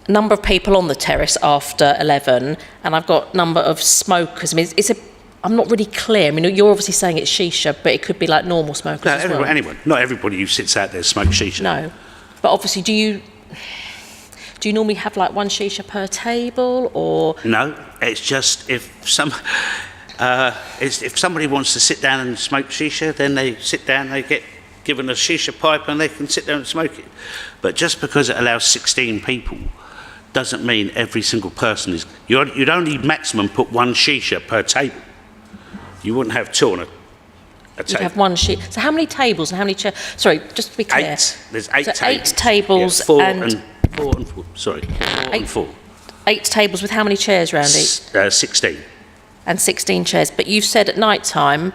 [SPEAKER 6] number of people on the terrace after 11, and I've got number of smokers. I mean, I'm not really clear. I mean, you're obviously saying it's shisha, but it could be like normal smokers
[SPEAKER 4] No,
[SPEAKER 6] as well.
[SPEAKER 4] anyone. Not everybody who sits out there smokes shisha.
[SPEAKER 6] No, but obviously, do you normally have like one shisha per table, or?
[SPEAKER 4] No, it's just if somebody wants to sit down and smoke shisha, then they sit down, they get given a shisha pipe and they can sit down and smoke it. But just because it allows 16 people doesn't mean every single person is... You'd only maximum put one shisha per table. You wouldn't have two on a
[SPEAKER 6] You'd
[SPEAKER 4] table.
[SPEAKER 6] have one shisha. So how many tables and how many chairs? Sorry, just to be clear.
[SPEAKER 4] 8. There's 8
[SPEAKER 6] So
[SPEAKER 4] tables.
[SPEAKER 6] 8 tables
[SPEAKER 4] Yeah, 4
[SPEAKER 6] and...
[SPEAKER 4] and 4. Sorry, 4 and 4.
[SPEAKER 6] 8 tables with how many chairs round each?
[SPEAKER 4] 16.
[SPEAKER 6] And 16 chairs. But you've said at night time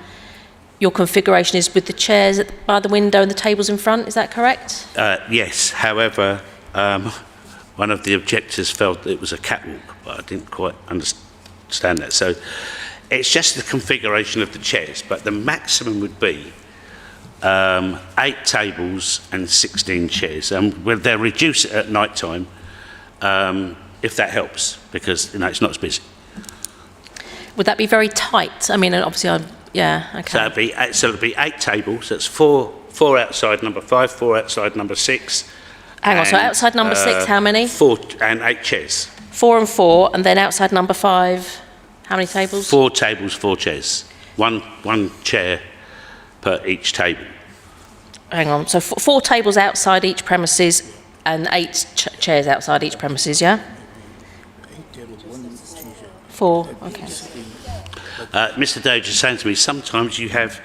[SPEAKER 6] your configuration is with the chairs by the window and the tables in front, is that correct?
[SPEAKER 4] Yes, however, one of the objectors felt that it was a catwalk, but I didn't quite understand that. So it's just the configuration of the chairs, but the maximum would be 8 tables and 16 chairs. Well, they'll reduce it at night time if that helps, because it's not as busy.
[SPEAKER 6] Would that be very tight? I mean, obviously, yeah, okay.
[SPEAKER 4] So it'll be 8 tables. That's 4 outside number 5, 4 outside number 6.
[SPEAKER 6] Hang on, so outside number 6, how many?
[SPEAKER 4] 4 and 8 chairs.
[SPEAKER 6] 4 and 4, and then outside number 5, how many tables?
[SPEAKER 4] 4 tables, 4 chairs. One chair per each table.
[SPEAKER 6] Hang on, so 4 tables outside each premises and 8 chairs outside each premises, yeah? 4, okay.
[SPEAKER 4] Mr. Doge is saying to me, sometimes you have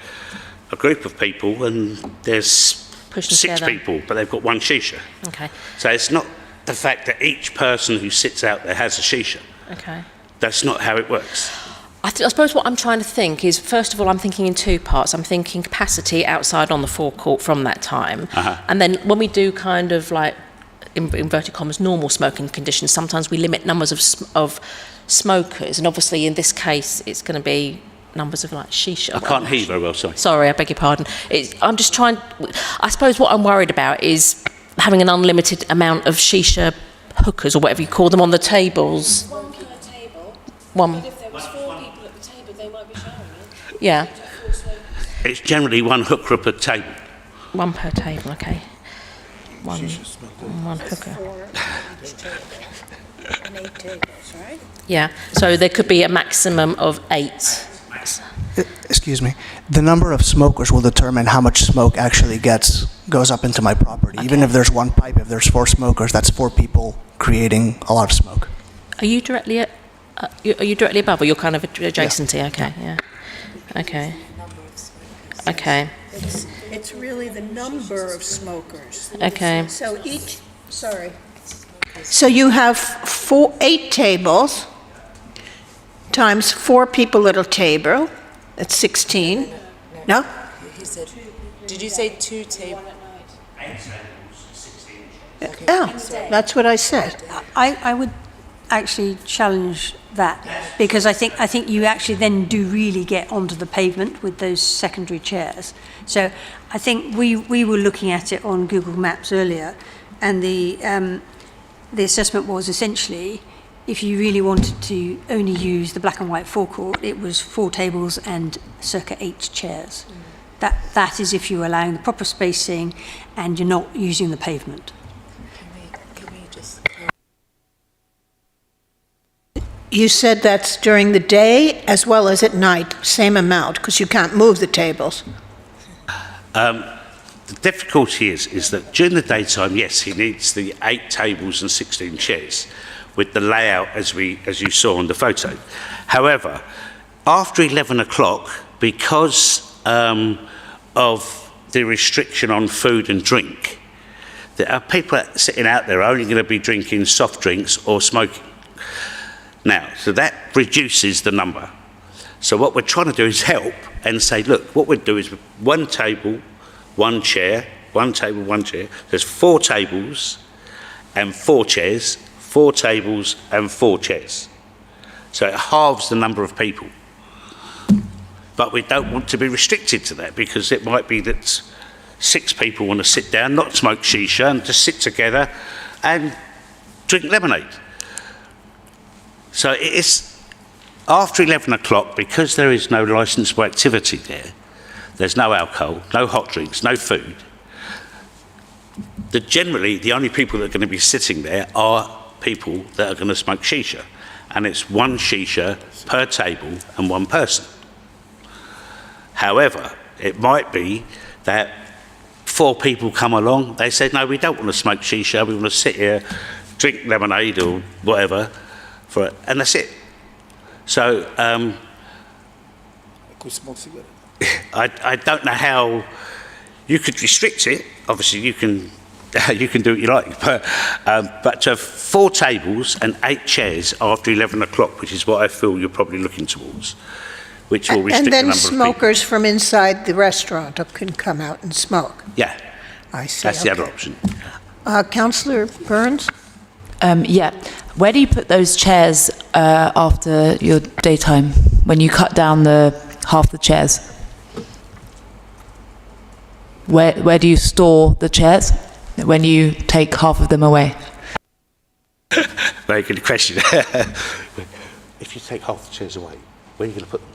[SPEAKER 4] a group of people and there's
[SPEAKER 6] Push them
[SPEAKER 4] 6
[SPEAKER 6] together.
[SPEAKER 4] people, but they've got one shisha.
[SPEAKER 6] Okay,
[SPEAKER 4] So it's not the fact that each person who sits out there has a shisha.
[SPEAKER 6] okay.
[SPEAKER 4] That's not how it works.
[SPEAKER 6] I suppose what I'm trying to think is, first of all, I'm thinking in 2 parts. I'm thinking capacity outside on the forecourt from that time. And then when we do kind of like, in inverted commas, normal smoking conditions, sometimes we limit numbers of smokers. And obviously in this case, it's going to be numbers of like shisha.
[SPEAKER 4] I can't hear you very well, sorry.
[SPEAKER 6] Sorry, I beg your pardon. I'm just trying... I suppose what I'm worried about is having an unlimited amount of shisha hookers, or whatever you call them, on the tables.
[SPEAKER 12] One per table.
[SPEAKER 6] One.
[SPEAKER 12] But if there was 4 people at the table, they might be sharing it.
[SPEAKER 6] Yeah.
[SPEAKER 4] It's generally one hooker per table.
[SPEAKER 6] 1 per table, okay. One hooker.
[SPEAKER 12] And 8 tables, right?
[SPEAKER 6] Yeah, so there could be a maximum of 8.
[SPEAKER 10] Excuse me. The number of smokers will determine how much smoke actually goes up into my property.
[SPEAKER 6] Okay.
[SPEAKER 10] Even if there's one pipe, if there's 4 smokers, that's 4 people creating a lot of smoke.
[SPEAKER 6] Are you directly above, or you're kind of adjacent to? Okay, yeah. Okay. Okay.
[SPEAKER 1] It's really the number of smokers.
[SPEAKER 6] Okay.
[SPEAKER 1] So So you have 8 tables times 4 people at a table. That's 16. No?
[SPEAKER 2] He said, did you say 2 tables?
[SPEAKER 1] Yeah, that's what I said.
[SPEAKER 7] I would actually challenge that, because I think you actually then do really get onto the pavement with those secondary chairs. So I think we were looking at it on Google Maps earlier, and the assessment was essentially, if you really wanted to only use the black and white forecourt, it was 4 tables and circa 8 chairs. That is if you're allowing the proper spacing and you're not using the pavement.
[SPEAKER 1] You said that's during the day as well as at night, same amount, because you can't move the tables.
[SPEAKER 4] The difficulty is that during the daytime, yes, he needs the 8 tables and 16 chairs with the layout as you saw on the photo. However, after 11 o'clock, because of the restriction on food and drink, there are people sitting out there only going to be drinking soft drinks or smoking. Now, so that reduces the number. So what we're trying to do is help and say, look, what we'd do is 1 table, 1 chair, 1 table, 1 chair. There's 4 tables and 4 chairs, 4 tables and 4 chairs. So it halves the number of people. But we don't want to be restricted to that, because it might be that 6 people want to sit down, not smoke shisha, and just sit together and drink lemonade. So it is after 11 o'clock, because there is no licensable activity there, there's no alcohol, no hot drinks, no food. Generally, the only people that are going to be sitting there are people that are going to smoke shisha. And it's 1 shisha per table and 1 person. However, it might be that 4 people come along, they say, no, we don't want to smoke shisha, we want to sit here, drink lemonade or whatever, and that's it. So, I don't know how you could restrict it. Obviously, you can do what you like, but to have 4 tables and 8 chairs after 11 o'clock, which is what I feel you're probably looking towards, which will restrict the number of people.
[SPEAKER 1] And then smokers from inside the restaurant can come out and smoke.
[SPEAKER 4] Yeah,
[SPEAKER 1] I see.
[SPEAKER 4] that's the other option.
[SPEAKER 1] Councillor Burns?
[SPEAKER 2] Yeah. Where do you put those chairs after your daytime, when you cut down half the chairs? Where do you store the chairs when you take half of them away?
[SPEAKER 4] Very good question. If you take half the chairs away, where are you going to put them?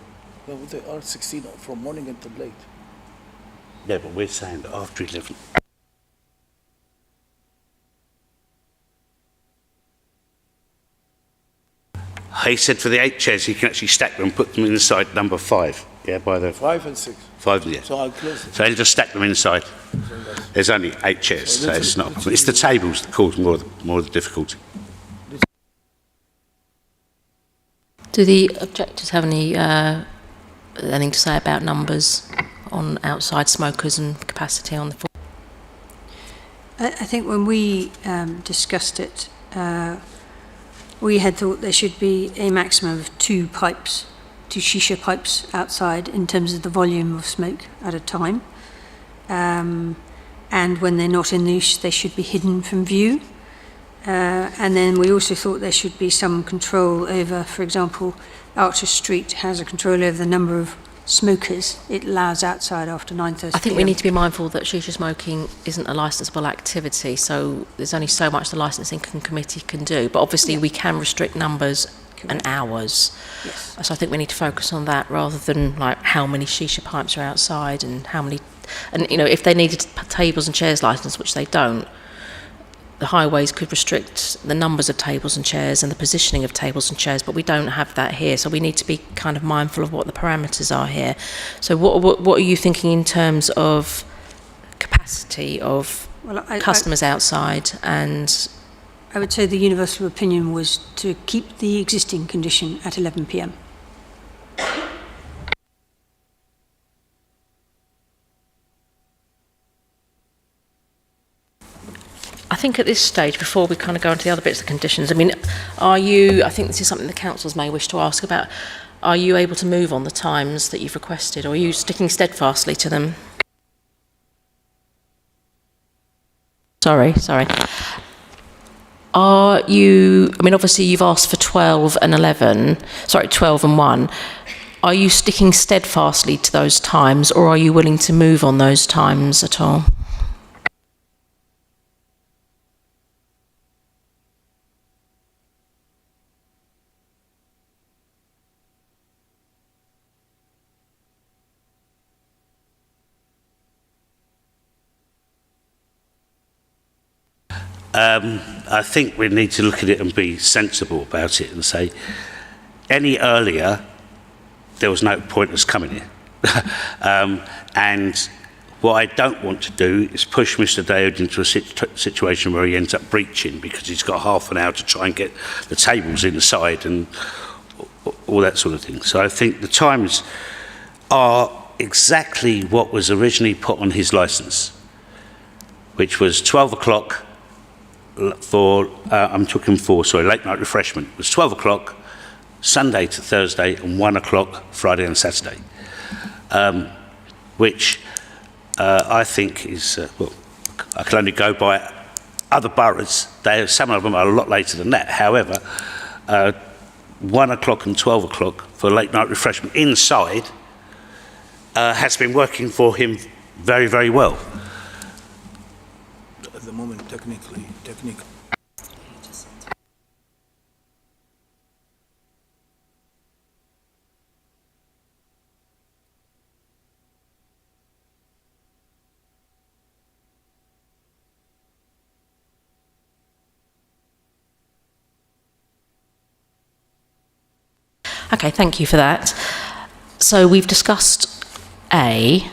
[SPEAKER 8] Well, they are 16 from morning until late.
[SPEAKER 4] Yeah, but we're saying that after 11. He said for the 8 chairs, he can actually stack them and put them inside number 5. Yeah, by the
[SPEAKER 8] 5 and 6.
[SPEAKER 4] 5, yeah.
[SPEAKER 8] So I'll close it.
[SPEAKER 4] So he'll just stack them inside. There's only 8 chairs, so it's not. It's the tables that cause more of the difficulty.
[SPEAKER 6] Do the objectors have anything to say about numbers on outside smokers and capacity on the floor?
[SPEAKER 7] I think when we discussed it, we had thought there should be a maximum of 2 shisha pipes outside in terms of the volume of smoke at a time. And when they're not in use, they should be hidden from view. And then we also thought there should be some control over, for example, Archer Street has a control over the number of smokers it allows outside after 9:30
[SPEAKER 6] I think we need to be mindful that shisha smoking isn't a licensable activity, so there's only so much the licensing committee can do. But obviously we can restrict numbers and hours.
[SPEAKER 7] Yes.
[SPEAKER 6] So I think we need to focus on that rather than like how many shisha pipes are outside and how many. And you know, if they needed tables and chairs license, which they don't, the highways could restrict the numbers of tables and chairs and the positioning of tables and chairs, but we don't have that here, so we need to be kind of mindful of what the parameters are here. So what are you thinking in terms of capacity of customers outside? And
[SPEAKER 7] I would say the universal opinion was to keep the existing condition at 11 p.m.
[SPEAKER 6] I think at this stage, before we kind of go into the other bits of the conditions, I mean, I think this is something the councillors may wish to ask about, are you able to move on the times that you've requested, or are you sticking steadfastly to them? Sorry. Are you, I mean, obviously you've asked for 12 and 1. Are you sticking steadfastly to those times, or are you willing to move on those times at all?
[SPEAKER 4] I think we need to look at it and be sensible about it and say, any earlier, there was no point us coming here. And what I don't want to do is push Mr. David into a situation where he ends up breaching because he's got half an hour to try and get the tables inside and all that sort of thing. So I think the times are exactly what was originally put on his licence, which was 12 o'clock for, late night refreshment. It was 12 o'clock, Sunday to Thursday, and 1 o'clock Friday and Saturday, which I think is, well, I can only go by other boroughs. Some of them are a lot later than that. However, 1 o'clock and 12 o'clock for late night refreshment inside has been working for him very, very well.
[SPEAKER 8] At the moment, technically.
[SPEAKER 6] Okay, thank you for that. So we've discussed A,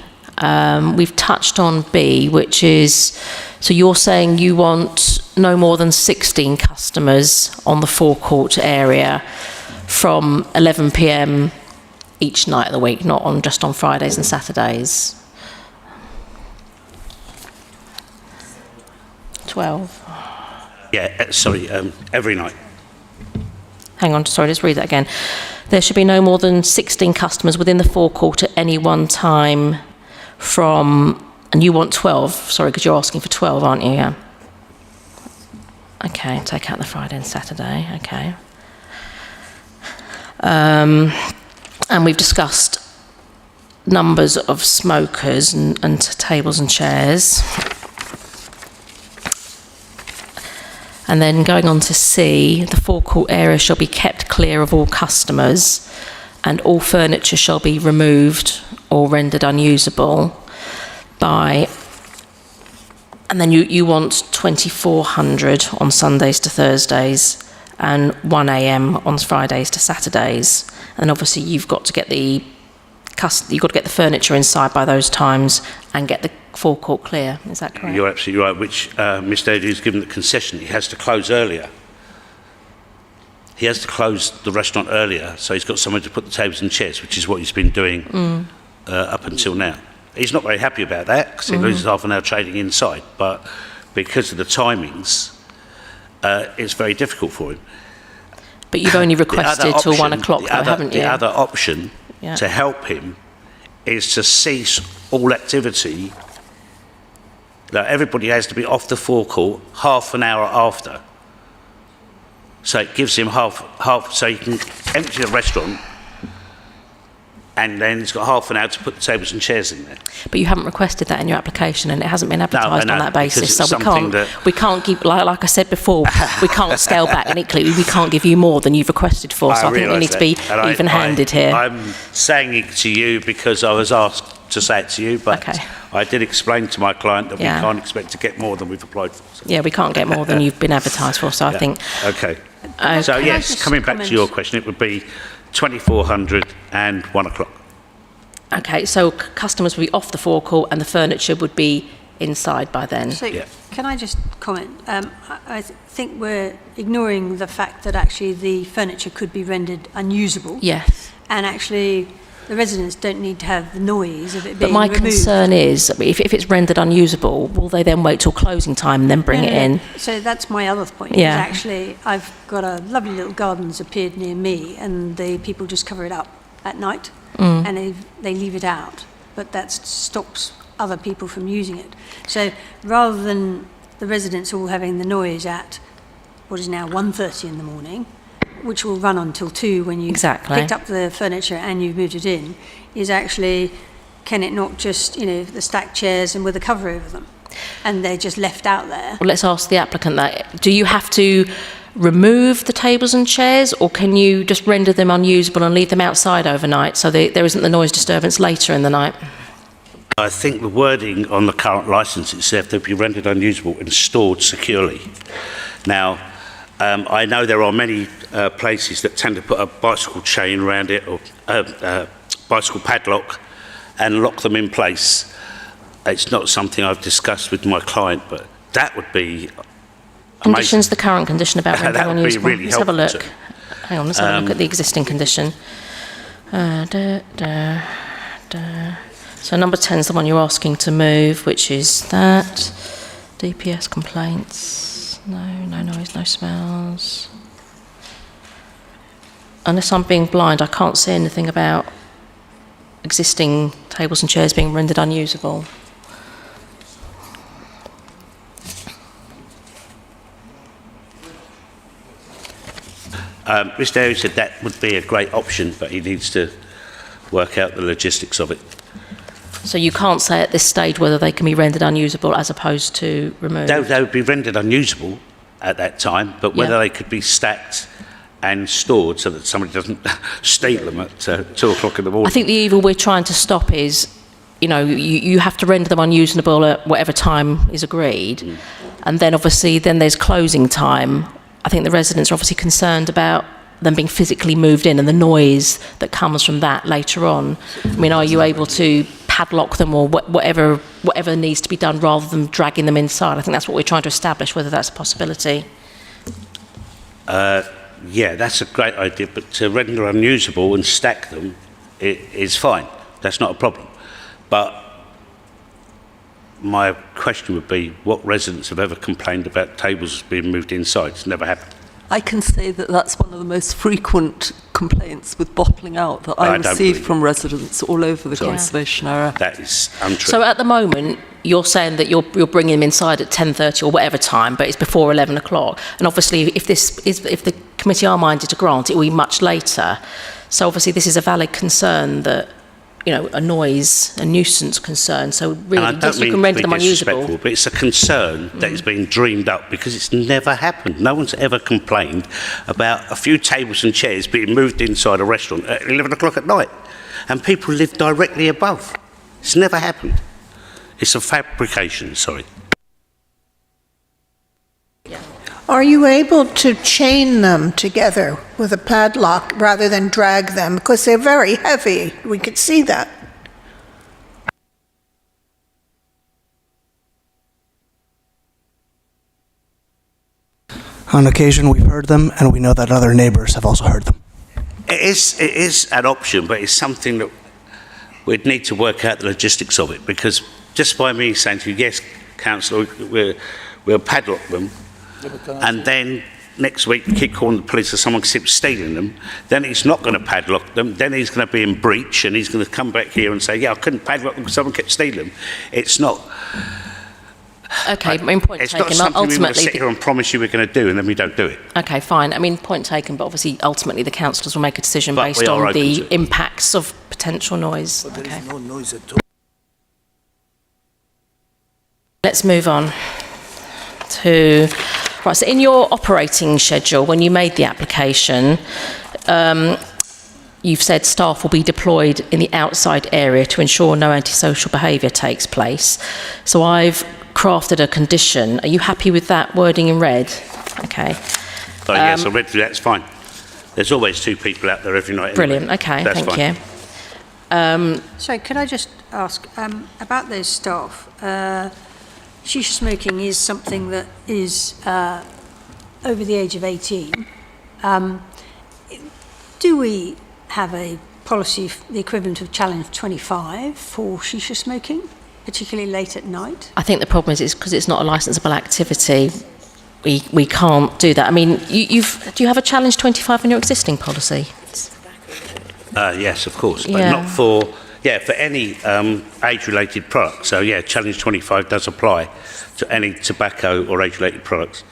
[SPEAKER 6] we've touched on B, which is, so you're saying you want no more than 16 customers on the forecourt area from 11 p.m. each night of the week, not on just on Fridays and Saturdays. 12.
[SPEAKER 4] Yeah, sorry, every night.
[SPEAKER 6] Hang on, sorry, let's read that again. There should be no more than 16 customers within the forecourt at any one time from, and you want 12, sorry, because you're asking for 12, aren't you? Yeah. Okay, take out the Friday and Saturday, okay. And we've discussed numbers of smokers and tables and chairs. And then going on to C, the forecourt area shall be kept clear of all customers and all furniture shall be removed or rendered unusable by, and then you want 2400 on Sundays to Thursdays and 1 a.m. on Fridays to Saturdays. And obviously you've got to get the furniture inside by those times and get the forecourt clear. Is that correct?
[SPEAKER 4] You're absolutely right, which Mr. Eddy has given the concession. He has to close earlier. He has to close the restaurant earlier, so he's got somewhere to put the tables and chairs, which is what he's been doing up until now. He's not very happy about that, because he loses half an hour trading inside, but because of the timings, it's very difficult for him.
[SPEAKER 6] But you've only requested till 1 o'clock, though, haven't you?
[SPEAKER 4] The other option to help him is to cease all activity. That everybody has to be off the forecourt half an hour after. So it gives him half, so he can empty the restaurant and then he's got half an hour to put the tables and chairs in there.
[SPEAKER 6] But you haven't requested that in your application and it hasn't been advertised on that basis, so
[SPEAKER 4] we
[SPEAKER 6] can't give, like I said before, we can't scale back, and equally we can't give you more than you've requested for, so I think we need to be even-handed here.
[SPEAKER 4] I'm saying it to you because I was asked to say it to you, but I did explain to my client that we can't expect to get more than we've applied for. So.
[SPEAKER 6] Yeah, we can't get more than you've been advertised for, so I think...
[SPEAKER 4] Okay. So yes, coming back to your question, it would be 2400 and 1 o'clock.
[SPEAKER 6] Okay, so customers would be off the forecourt and the furniture would be inside by then.
[SPEAKER 7] So can I just comment? I think we're ignoring the fact that actually the furniture could be rendered unusable.
[SPEAKER 6] Yes.
[SPEAKER 7] And actually the residents don't need to have the noise of it being
[SPEAKER 6] removed. But my concern is, if it's rendered unusable, will they then wait till closing time and then bring it in?
[SPEAKER 7] So that's my other point.
[SPEAKER 6] Yeah.
[SPEAKER 7] Actually, I've got a lovely little garden that's appeared near me, and the people just cover it up at night, and they leave it out. But that stops other people from using it. So rather than the residents all having the noise at what is now 1:30 in the morning, which will run until 2 when you've picked up the furniture and you've moved it in, is actually, can it not just, the stacked chairs and with a cover over them, and they're just left out there?
[SPEAKER 6] Well, let's ask the applicant that. Do you have to remove the tables and chairs, or can you just render them unusable and leave them outside overnight so there isn't the noise disturbance later in the night?
[SPEAKER 4] I think the wording on the current licence itself, they'll be rendered unusable and stored securely. Now, I know there are many places that tend to put a bicycle chain around it or bicycle padlock and lock them in place. It's not something I've discussed with my client, but that would be
[SPEAKER 6] Conditions, the current condition about rendering
[SPEAKER 4] That would be
[SPEAKER 6] unusable.
[SPEAKER 4] really
[SPEAKER 6] Let's have a look.
[SPEAKER 4] helpful
[SPEAKER 6] Hang on, let's have a look at the existing condition. So number 10 is the one you're asking to move, which is that. DPS complaints. No noise, no smells. Unless I'm being blind, I can't see anything about existing tables and chairs being rendered unusable.
[SPEAKER 4] Mr. Airy said that would be a great option, but he needs to work out the logistics of it.
[SPEAKER 6] So you can't say at this stage whether they can be rendered unusable as opposed to removed?
[SPEAKER 4] They would be rendered unusable at that time, but whether
[SPEAKER 6] Yeah.
[SPEAKER 4] they could be stacked and stored so that somebody doesn't steal them at 2 o'clock in the morning.
[SPEAKER 6] I think the evil we're trying to stop is, you have to render them unusable at whatever time is agreed. And then obviously, then there's closing time. I think the residents are obviously concerned about them being physically moved in and the noise that comes from that later on. I mean, are you able to padlock them or whatever needs to be done rather than dragging them inside? I think that's what we're trying to establish, whether that's a possibility.
[SPEAKER 4] Yeah, that's a great idea, but to render unusable and stack them is fine. That's not a problem. But my question would be, what residents have ever complained about tables being moved inside? It's never happened.
[SPEAKER 11] I can say that that's one of the most frequent complaints with bottling out that I
[SPEAKER 4] don't
[SPEAKER 11] receive
[SPEAKER 4] believe
[SPEAKER 11] from residents all over the
[SPEAKER 4] Sorry.
[SPEAKER 11] conservation area.
[SPEAKER 4] That is untrue.
[SPEAKER 6] So at the moment, you're saying that you're bringing them inside at 10:30 or whatever time, but it's before 11 o'clock. And obviously, if the committee are minded to grant, it will be much later. So obviously, this is a valid concern that, a noise, a nuisance concern. So really,
[SPEAKER 4] and I don't
[SPEAKER 6] yes, you
[SPEAKER 4] mean
[SPEAKER 6] can
[SPEAKER 4] to
[SPEAKER 6] render
[SPEAKER 4] be
[SPEAKER 6] them unusable.
[SPEAKER 4] disrespectful, but it's a concern that is being dreamed up because it's never happened. No one's ever complained about a few tables and chairs being moved inside a restaurant at 11 o'clock at night. And people live directly above. It's never happened. It's a fabrication, sorry.
[SPEAKER 1] Are you able to chain them together with a padlock rather than drag them? Because they're very heavy. We could see that.
[SPEAKER 10] On occasion, we've heard them, and we know that other neighbors have also heard them.
[SPEAKER 4] It is an option, but it's something that we'd need to work out the logistics of it, because just by me saying to you, yes, councillor, we'll padlock them, and then next week we keep calling the police if someone keeps stealing them, then he's not going to padlock them, then he's going to be in breach, and he's going to come back here and say, yeah, I couldn't padlock them because someone kept stealing them. It's not...
[SPEAKER 6] Okay, point
[SPEAKER 4] It's
[SPEAKER 6] taken.
[SPEAKER 4] not something we're going to
[SPEAKER 6] Ultimately,
[SPEAKER 4] sit here and promise you we're going to do, and then we don't do it.
[SPEAKER 6] okay, fine. Point taken, but obviously, ultimately, the councillors will make a decision
[SPEAKER 4] But
[SPEAKER 6] based
[SPEAKER 4] we are
[SPEAKER 6] on
[SPEAKER 4] open
[SPEAKER 6] the
[SPEAKER 4] to it.
[SPEAKER 6] impacts of potential noise.
[SPEAKER 8] But there
[SPEAKER 6] Okay.
[SPEAKER 8] is no noise at all.
[SPEAKER 6] Let's move on to... Right, so in your operating schedule, when you made the application, you've said staff will be deployed in the outside area to ensure no antisocial behaviour takes place. So I've crafted a condition. Are you happy with that wording in red? Okay.
[SPEAKER 4] So yes, I read through that, it's fine. There's always 2 people out there every night. Anyway.
[SPEAKER 6] Brilliant. Okay,
[SPEAKER 4] That's
[SPEAKER 6] thank
[SPEAKER 4] fine.
[SPEAKER 6] you.
[SPEAKER 7] So could I just ask about those staff? Shisha smoking is something that is over the age of 18. Do we have a policy, the equivalent of Challenge 25 for shisha smoking, particularly late at night?
[SPEAKER 6] I think the problem is because it's not a licensable activity, we can't do that. I mean, do you have a Challenge 25 in your existing policy?
[SPEAKER 4] Yes, of course, but
[SPEAKER 6] Yeah.
[SPEAKER 4] not for any age-related product. So yeah, Challenge 25 does apply to any tobacco or age-related products.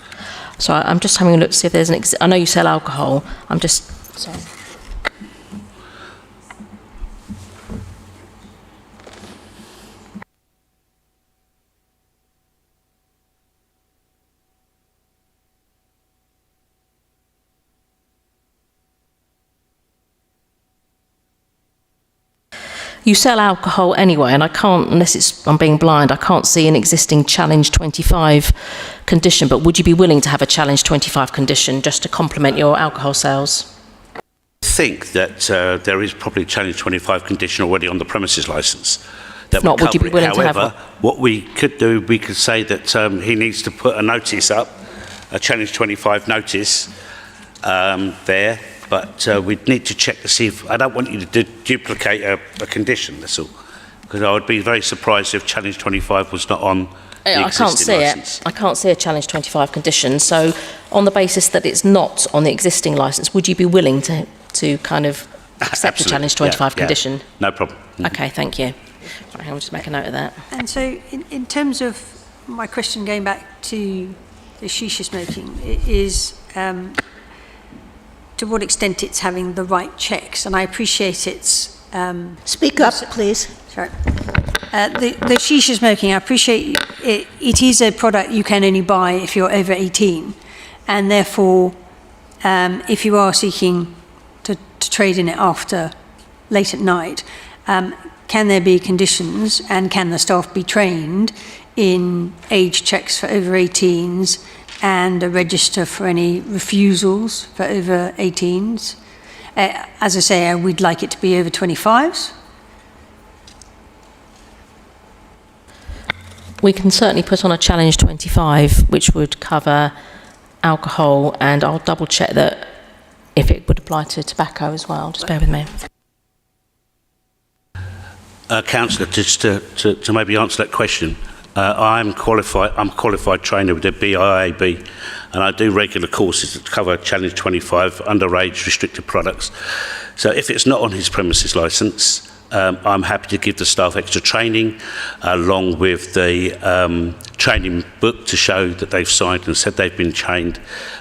[SPEAKER 6] So I'm just having a look to see if there's I know you sell alcohol. I'm just... Sorry. You sell alcohol anyway, and I can't, unless I'm being blind, I can't see an existing Challenge 25 condition, but would you be willing to have a Challenge 25 condition just to complement your alcohol sales?
[SPEAKER 4] I think that there is probably a Challenge 25 condition already on the premises licence.
[SPEAKER 6] If not, would you be willing to have
[SPEAKER 4] However,
[SPEAKER 6] one?
[SPEAKER 4] what we could do, we could say that he needs to put a notice up, a Challenge 25 notice there, but we'd need to check to see if, I don't want you to duplicate a condition, that's all. Because I would be very surprised if Challenge 25 was not on the
[SPEAKER 6] I can't
[SPEAKER 4] existing
[SPEAKER 6] see
[SPEAKER 4] licence.
[SPEAKER 6] it. I can't see a Challenge 25 condition. So on the basis that it's not on the existing licence, would you be willing to kind of accept the
[SPEAKER 4] Absolutely,
[SPEAKER 6] Challenge 25
[SPEAKER 4] yeah,
[SPEAKER 6] condition?
[SPEAKER 4] No problem.
[SPEAKER 6] Okay, thank you. Right, I'll just make a note of that.
[SPEAKER 7] And so in terms of my question going back to the shisha smoking, is to what extent it's having the right checks. And I appreciate it's...
[SPEAKER 1] Speak up, please.
[SPEAKER 7] Sorry. The shisha smoking, I appreciate it. It is a product you can only buy if you're over 18. And therefore, if you are seeking to trade in it after late at night, can there be conditions and can the staff be trained in age checks for over 18s and a register for any refusals for over 18s? As I say, we'd like it to be over 25s.
[SPEAKER 6] We can certainly put on a Challenge 25, which would cover alcohol, and I'll double check that if it would apply to tobacco as well. Just bear with me.
[SPEAKER 4] Councillor, just to maybe answer that question, I'm a qualified trainer with the BIAB, and I do regular courses that cover Challenge 25 underage restricted products. So if it's not on his premises licence, I'm happy to give the staff extra training along with the training book to show that they've signed and said they've been trained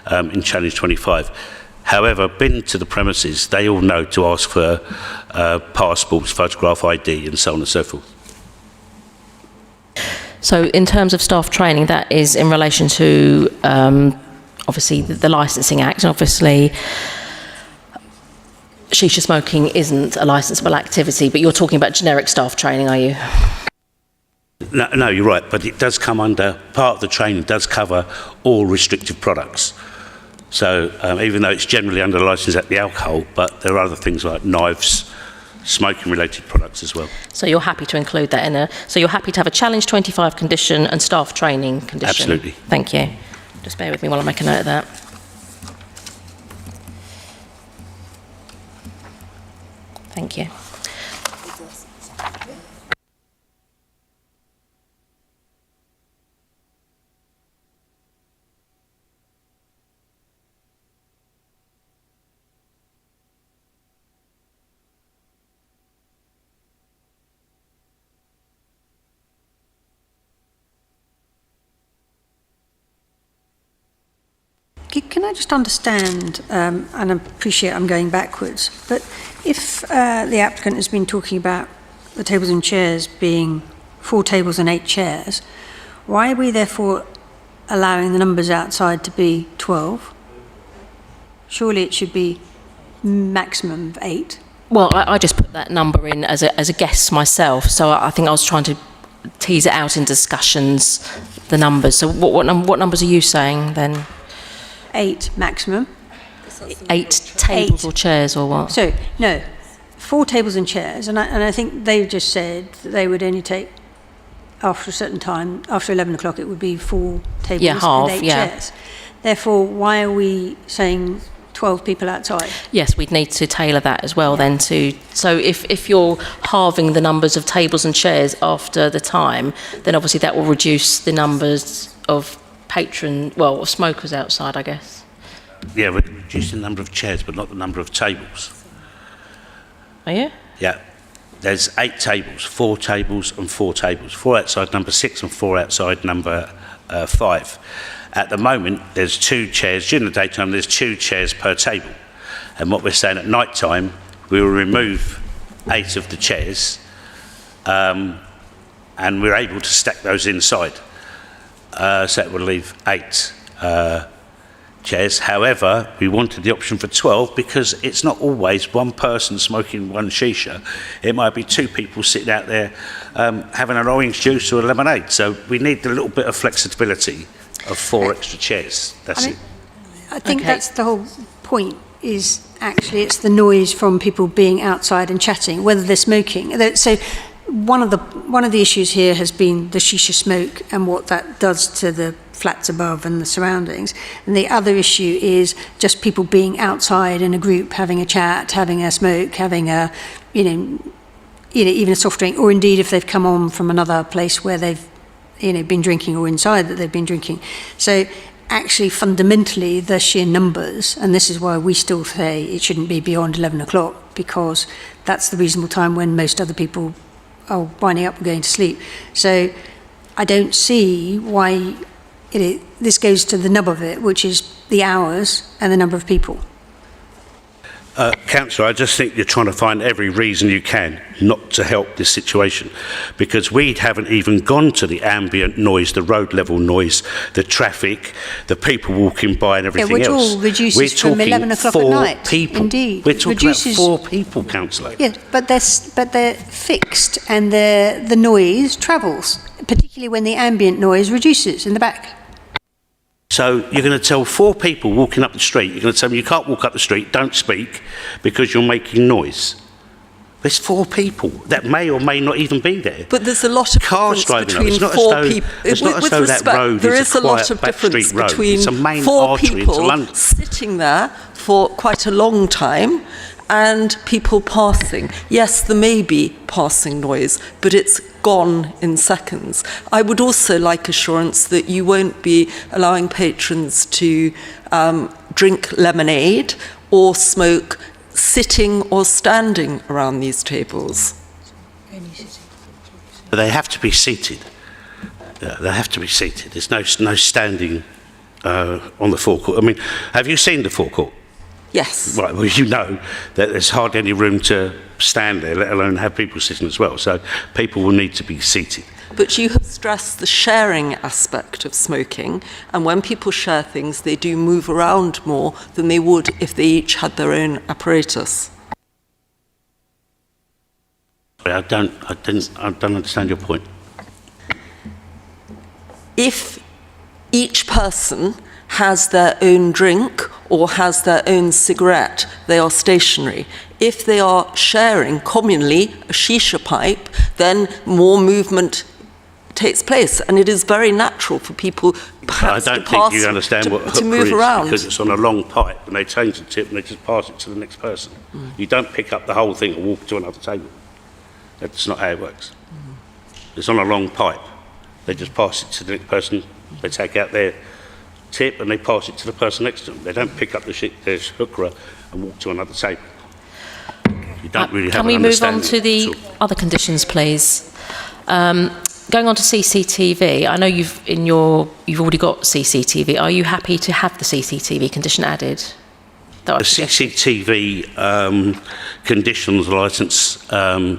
[SPEAKER 4] in Challenge 25. However, been to the premises, they all know to ask for passports, photograph ID, and so on and so forth.
[SPEAKER 6] So in terms of staff training, that is in relation to obviously the Licensing Act, and obviously shisha smoking isn't a licensable activity, but you're talking about generic staff training, are you?
[SPEAKER 4] No, you're right, but it does come under, part of the training does cover all restrictive products. So even though it's generally under licence at the alcohol, but there are other things like knives, smoking related products as well.
[SPEAKER 6] So you're happy to include that in a, so you're happy to have a Challenge 25 condition and staff training condition?
[SPEAKER 4] Absolutely.
[SPEAKER 6] Thank you. Just bear with me while I make a note of that. Thank you.
[SPEAKER 7] Can I just understand, and I appreciate I'm going backwards, but if the applicant has been talking about the tables and chairs being 4 tables and 8 chairs, why are we therefore allowing the numbers outside to be 12? Surely it should be maximum of 8.
[SPEAKER 6] Well, I just put that number in as a guess myself, so I think I was trying to tease it out in discussions, the numbers. So what numbers are you saying then?
[SPEAKER 7] 8 maximum.
[SPEAKER 6] 8 tables or chairs or what?
[SPEAKER 7] So, no, 4 tables and chairs, and I think they've just said that they would only take, after a certain time, after 11 o'clock, it would be 4 tables and 8 chairs. Therefore, why are we saying 12 people outside?
[SPEAKER 6] Yes, we'd need to tailor that as well then to, so if you're halving the numbers of tables and chairs after the time, then obviously that will reduce the numbers of of smokers outside, I guess.
[SPEAKER 4] Yeah, we're reducing the number of chairs, but not the number of tables.
[SPEAKER 6] Are you?
[SPEAKER 4] Yeah. There's 8 tables, 4 tables and 4 tables. 4 outside number 6 and 4 outside number 5. At the moment, there's 2 chairs. During the daytime, there's 2 chairs per table. And what we're saying at night time, we will remove 8 of the chairs and we're able to stack those inside. So it will leave 8 chairs. However, we wanted the option for 12 because it's not always one person smoking one shisha. It might be two people sitting out there having an orange juice or a lemonade. So we need a little bit of flexibility of 4 extra chairs. That's it.
[SPEAKER 7] I think that's the whole point, is actually it's the noise from people being outside and chatting, whether they're smoking. So one of the issues here has been the shisha smoke and what that does to the flats above and the surroundings. And the other issue is just people being outside in a group, having a chat, having a smoke, having a, even a soft drink, or indeed if they've come on from another place where they've, been drinking, or inside that they've been drinking. So actually, fundamentally, the sheer numbers, and this is why we still say it shouldn't be beyond 11 o'clock, because that's the reasonable time when most other people are winding up and going to sleep. So I don't see why this goes to the nub of it, which is the hours and the number of people.
[SPEAKER 4] Councillor, I just think you're trying to find every reason you can not to help this situation, because we haven't even gone to the ambient noise, the road level noise, the traffic, the people walking by and everything
[SPEAKER 7] which
[SPEAKER 4] else.
[SPEAKER 7] all reduces
[SPEAKER 4] We're
[SPEAKER 7] from
[SPEAKER 4] talking
[SPEAKER 7] 11 o'clock at
[SPEAKER 4] 4
[SPEAKER 7] night.
[SPEAKER 4] people.
[SPEAKER 7] Indeed.
[SPEAKER 4] We're talking
[SPEAKER 7] Reduces-
[SPEAKER 4] about 4 people, Councillor.
[SPEAKER 7] Yeah, but they're fixed, and the noise travels, particularly when the ambient noise reduces in the back.
[SPEAKER 4] So you're going to tell 4 people walking up the street, you're going to tell them you can't walk up the street, don't speak, because you're making noise. There's 4 people that may or may not even be there.
[SPEAKER 11] But there's a lot of
[SPEAKER 4] Cars
[SPEAKER 11] difference
[SPEAKER 4] driving up.
[SPEAKER 11] between
[SPEAKER 4] It's not as
[SPEAKER 11] 4
[SPEAKER 4] though-
[SPEAKER 11] people.
[SPEAKER 4] it's not as
[SPEAKER 11] With
[SPEAKER 4] though that
[SPEAKER 11] respect,
[SPEAKER 4] road
[SPEAKER 11] there
[SPEAKER 4] is
[SPEAKER 11] is
[SPEAKER 4] a
[SPEAKER 11] a lot
[SPEAKER 4] quiet
[SPEAKER 11] of
[SPEAKER 4] back
[SPEAKER 11] difference
[SPEAKER 4] street road.
[SPEAKER 11] between
[SPEAKER 4] It's a main
[SPEAKER 11] 4
[SPEAKER 4] artery into
[SPEAKER 11] people
[SPEAKER 4] London.
[SPEAKER 11] sitting there for quite a long time and people passing. Yes, there may be passing noise, but it's gone in seconds. I would also like assurance that you won't be allowing patrons to drink lemonade or smoke sitting or standing around these tables.
[SPEAKER 4] They have to be seated. They have to be seated. There's no standing on the forecourt. I mean, have you seen the forecourt?
[SPEAKER 11] Yes.
[SPEAKER 4] Right, well, you know that there's hardly any room to stand there, let alone have people sitting as well. So people will need to be seated.
[SPEAKER 11] But you have stressed the sharing aspect of smoking, and when people share things, they do move around more than they would if they each had their own apparatus.
[SPEAKER 4] I don't understand your point.
[SPEAKER 11] If each person has their own drink or has their own cigarette, they are stationary. If they are sharing communally a shisha pipe, then more movement takes place, and it is very natural for people perhaps
[SPEAKER 4] I don't
[SPEAKER 11] to pass,
[SPEAKER 4] think you understand what a
[SPEAKER 11] to
[SPEAKER 4] hooker
[SPEAKER 11] move
[SPEAKER 4] is,
[SPEAKER 11] around.
[SPEAKER 4] because it's on a long pipe and they change the tip and they just pass it to the next person. You don't pick up the whole thing and walk to another table. That's not how it works. It's on a long pipe. They just pass it to the next person. They take out their tip and they pass it to the person next to them. They don't pick up the hookah and walk to another table. You don't really have
[SPEAKER 6] Can we
[SPEAKER 4] an
[SPEAKER 6] move on
[SPEAKER 4] understanding
[SPEAKER 6] to the
[SPEAKER 4] at all.
[SPEAKER 6] other conditions, please? Going on to CCTV, I know you've already got CCTV. Are you happy to have the CCTV condition added?
[SPEAKER 4] The CCTV conditions licence are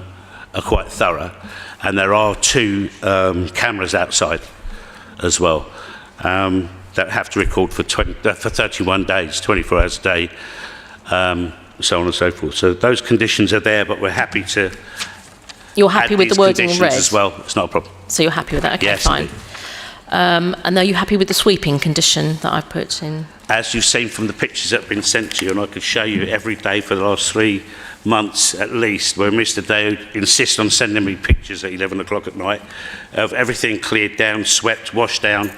[SPEAKER 4] quite thorough, and there are 2 cameras outside as well that have to record for 31 days, 24 hours a day, so on and so forth. So those conditions are there, but we're happy to
[SPEAKER 6] You're happy
[SPEAKER 4] add
[SPEAKER 6] with the
[SPEAKER 4] these
[SPEAKER 6] wording in
[SPEAKER 4] conditions
[SPEAKER 6] red?
[SPEAKER 4] as well. It's not a problem.
[SPEAKER 6] So you're happy with that? Okay,
[SPEAKER 4] Yes,
[SPEAKER 6] fine.
[SPEAKER 4] indeed.
[SPEAKER 6] And are you happy with the sweeping condition that I put in?
[SPEAKER 4] As you've seen from the pictures that have been sent to you, and I could show you every day for the last 3 months at least, where Mr. Day insists on sending me pictures at 11 o'clock at night of everything cleared down, swept, washed down,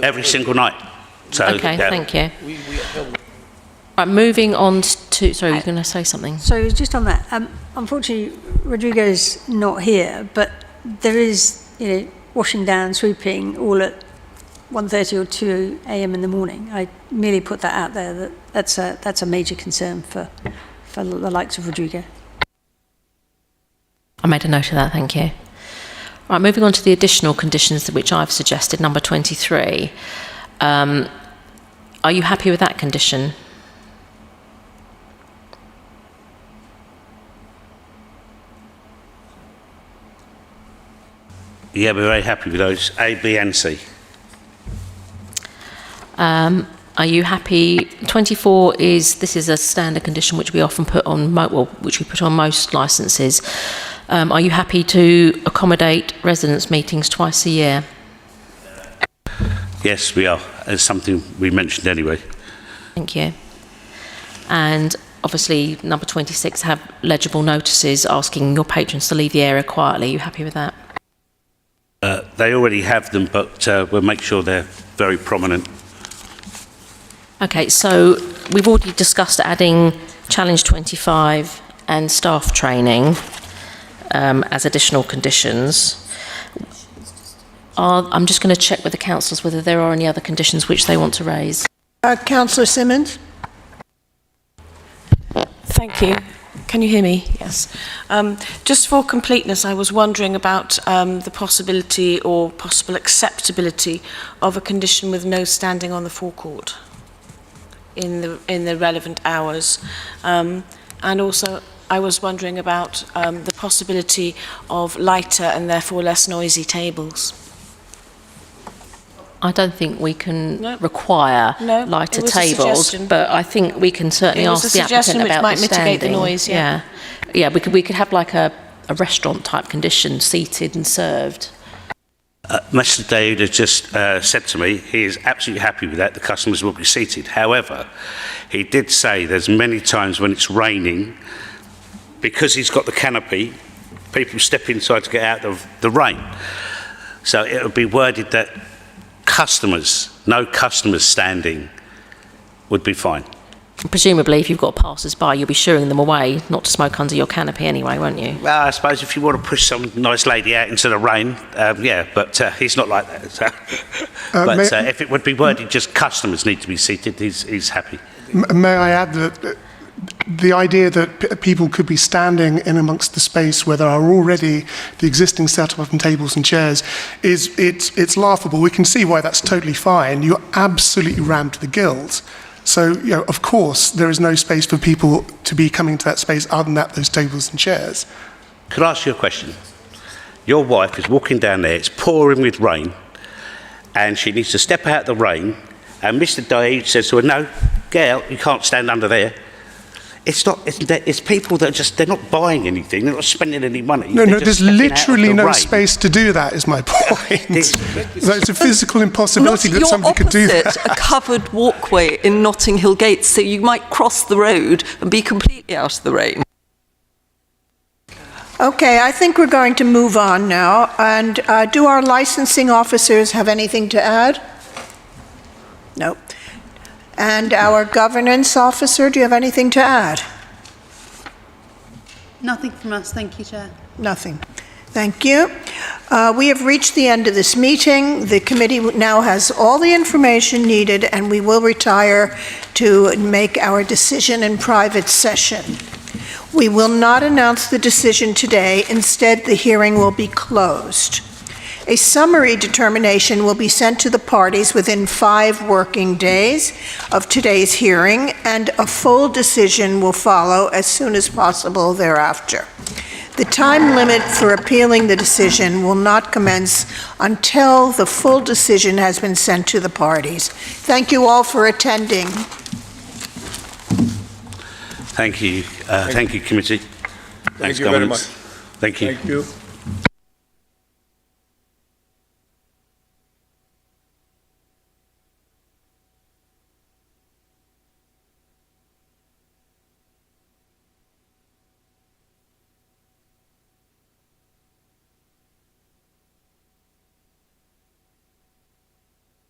[SPEAKER 4] every single night. So,
[SPEAKER 6] Okay,
[SPEAKER 4] yeah.
[SPEAKER 6] thank you. Right, moving on to... Sorry, you were going to say something?
[SPEAKER 7] So just on that, unfortunately, Rodrigo's not here, but there is, washing down, sweeping, all at 1:30 or 2 a.m. in the morning. I merely put that out there, that's a major concern for the likes of Rodrigo.
[SPEAKER 6] I made a note of that, thank you. Right, moving on to the additional conditions which I've suggested, number 23. Are you happy with that condition?
[SPEAKER 4] Yeah, we're very happy with those, A, B and C.
[SPEAKER 6] Are you happy? 24 this is a standard condition which we often put on, which we put on most licences. Are you happy to accommodate residents' meetings twice a year?
[SPEAKER 4] Yes, we are. It's something we mentioned anyway.
[SPEAKER 6] Thank you. And obviously, number 26 have legible notices asking your patrons to leave the area quietly. Are you happy with that?
[SPEAKER 4] They already have them, but we'll make sure they're very prominent.
[SPEAKER 6] Okay, so we've already discussed adding Challenge 25 and staff training as additional conditions. I'm just going to check with the councillors whether there are any other conditions which they want to raise.
[SPEAKER 1] Councillor Simmons?
[SPEAKER 5] Thank you. Can you hear me? Yes. Just for completeness, I was wondering about the possibility or possible acceptability of a condition with no standing on the forecourt in the relevant hours. And also, I was wondering about the possibility of lighter and therefore less noisy tables.
[SPEAKER 6] I don't think we can require lighter tables, but I think we can certainly ask the applicant about
[SPEAKER 5] might
[SPEAKER 6] the
[SPEAKER 5] mitigate
[SPEAKER 6] standing.
[SPEAKER 5] the noise.
[SPEAKER 6] Yeah, we could have like a restaurant type condition, seated and served.
[SPEAKER 4] Mr. Dade has just said to me he is absolutely happy with that. The customers will be seated. However, he did say there's many times when it's raining, because he's got the canopy, people step inside to get out of the rain. So it would be worded that no customers standing would be fine.
[SPEAKER 6] Presumably, if you've got passers-by, you'll be shooing them away not to smoke under your canopy anyway, won't you?
[SPEAKER 4] Well, I suppose if you want to push some nice lady out into the rain, but he's not like that. So. But if it would be worded just customers need to be seated, he's happy.
[SPEAKER 9] May I add that the idea that people could be standing in amongst the space where there are already the existing setup of tables and chairs it's laughable. We can see why that's totally fine. You're absolutely rammed to the gills. So, of course, there is no space for people to be coming to that space other than those tables and chairs.
[SPEAKER 4] Could I ask you a question? Your wife is walking down there, it's pouring with rain, and she needs to step out the rain, and Mr. Dade says to her, no, get out, you can't stand under there. It's people that they're not buying anything, they're not spending any money.
[SPEAKER 9] No, there's literally no space to do that, is my point. It's a physical impossibility that somebody could do that.
[SPEAKER 11] A covered walkway in Notting Hill Gate, so you might cross the road and be completely out of the rain.
[SPEAKER 1] Okay, I think we're going to move on now. And do our licensing officers have anything to add? No. And our governance officer, do you have anything to add?
[SPEAKER 13] Nothing from us, thank you, Chair.
[SPEAKER 1] Nothing. Thank you. We have reached the end of this meeting. The committee now has all the information needed, and we will retire to make our decision in private session. We will not announce the decision today. Instead, the hearing will be closed. A summary determination will be sent to the parties within 5 working days of today's hearing, and a full decision will follow as soon as possible thereafter. The time limit for appealing the decision will not commence until the full decision has been sent to the parties. Thank you all for attending.
[SPEAKER 4] Thank you. Thank you, committee. Thanks,
[SPEAKER 8] Thank you very much.
[SPEAKER 4] Thank you.
[SPEAKER 8] Thank you.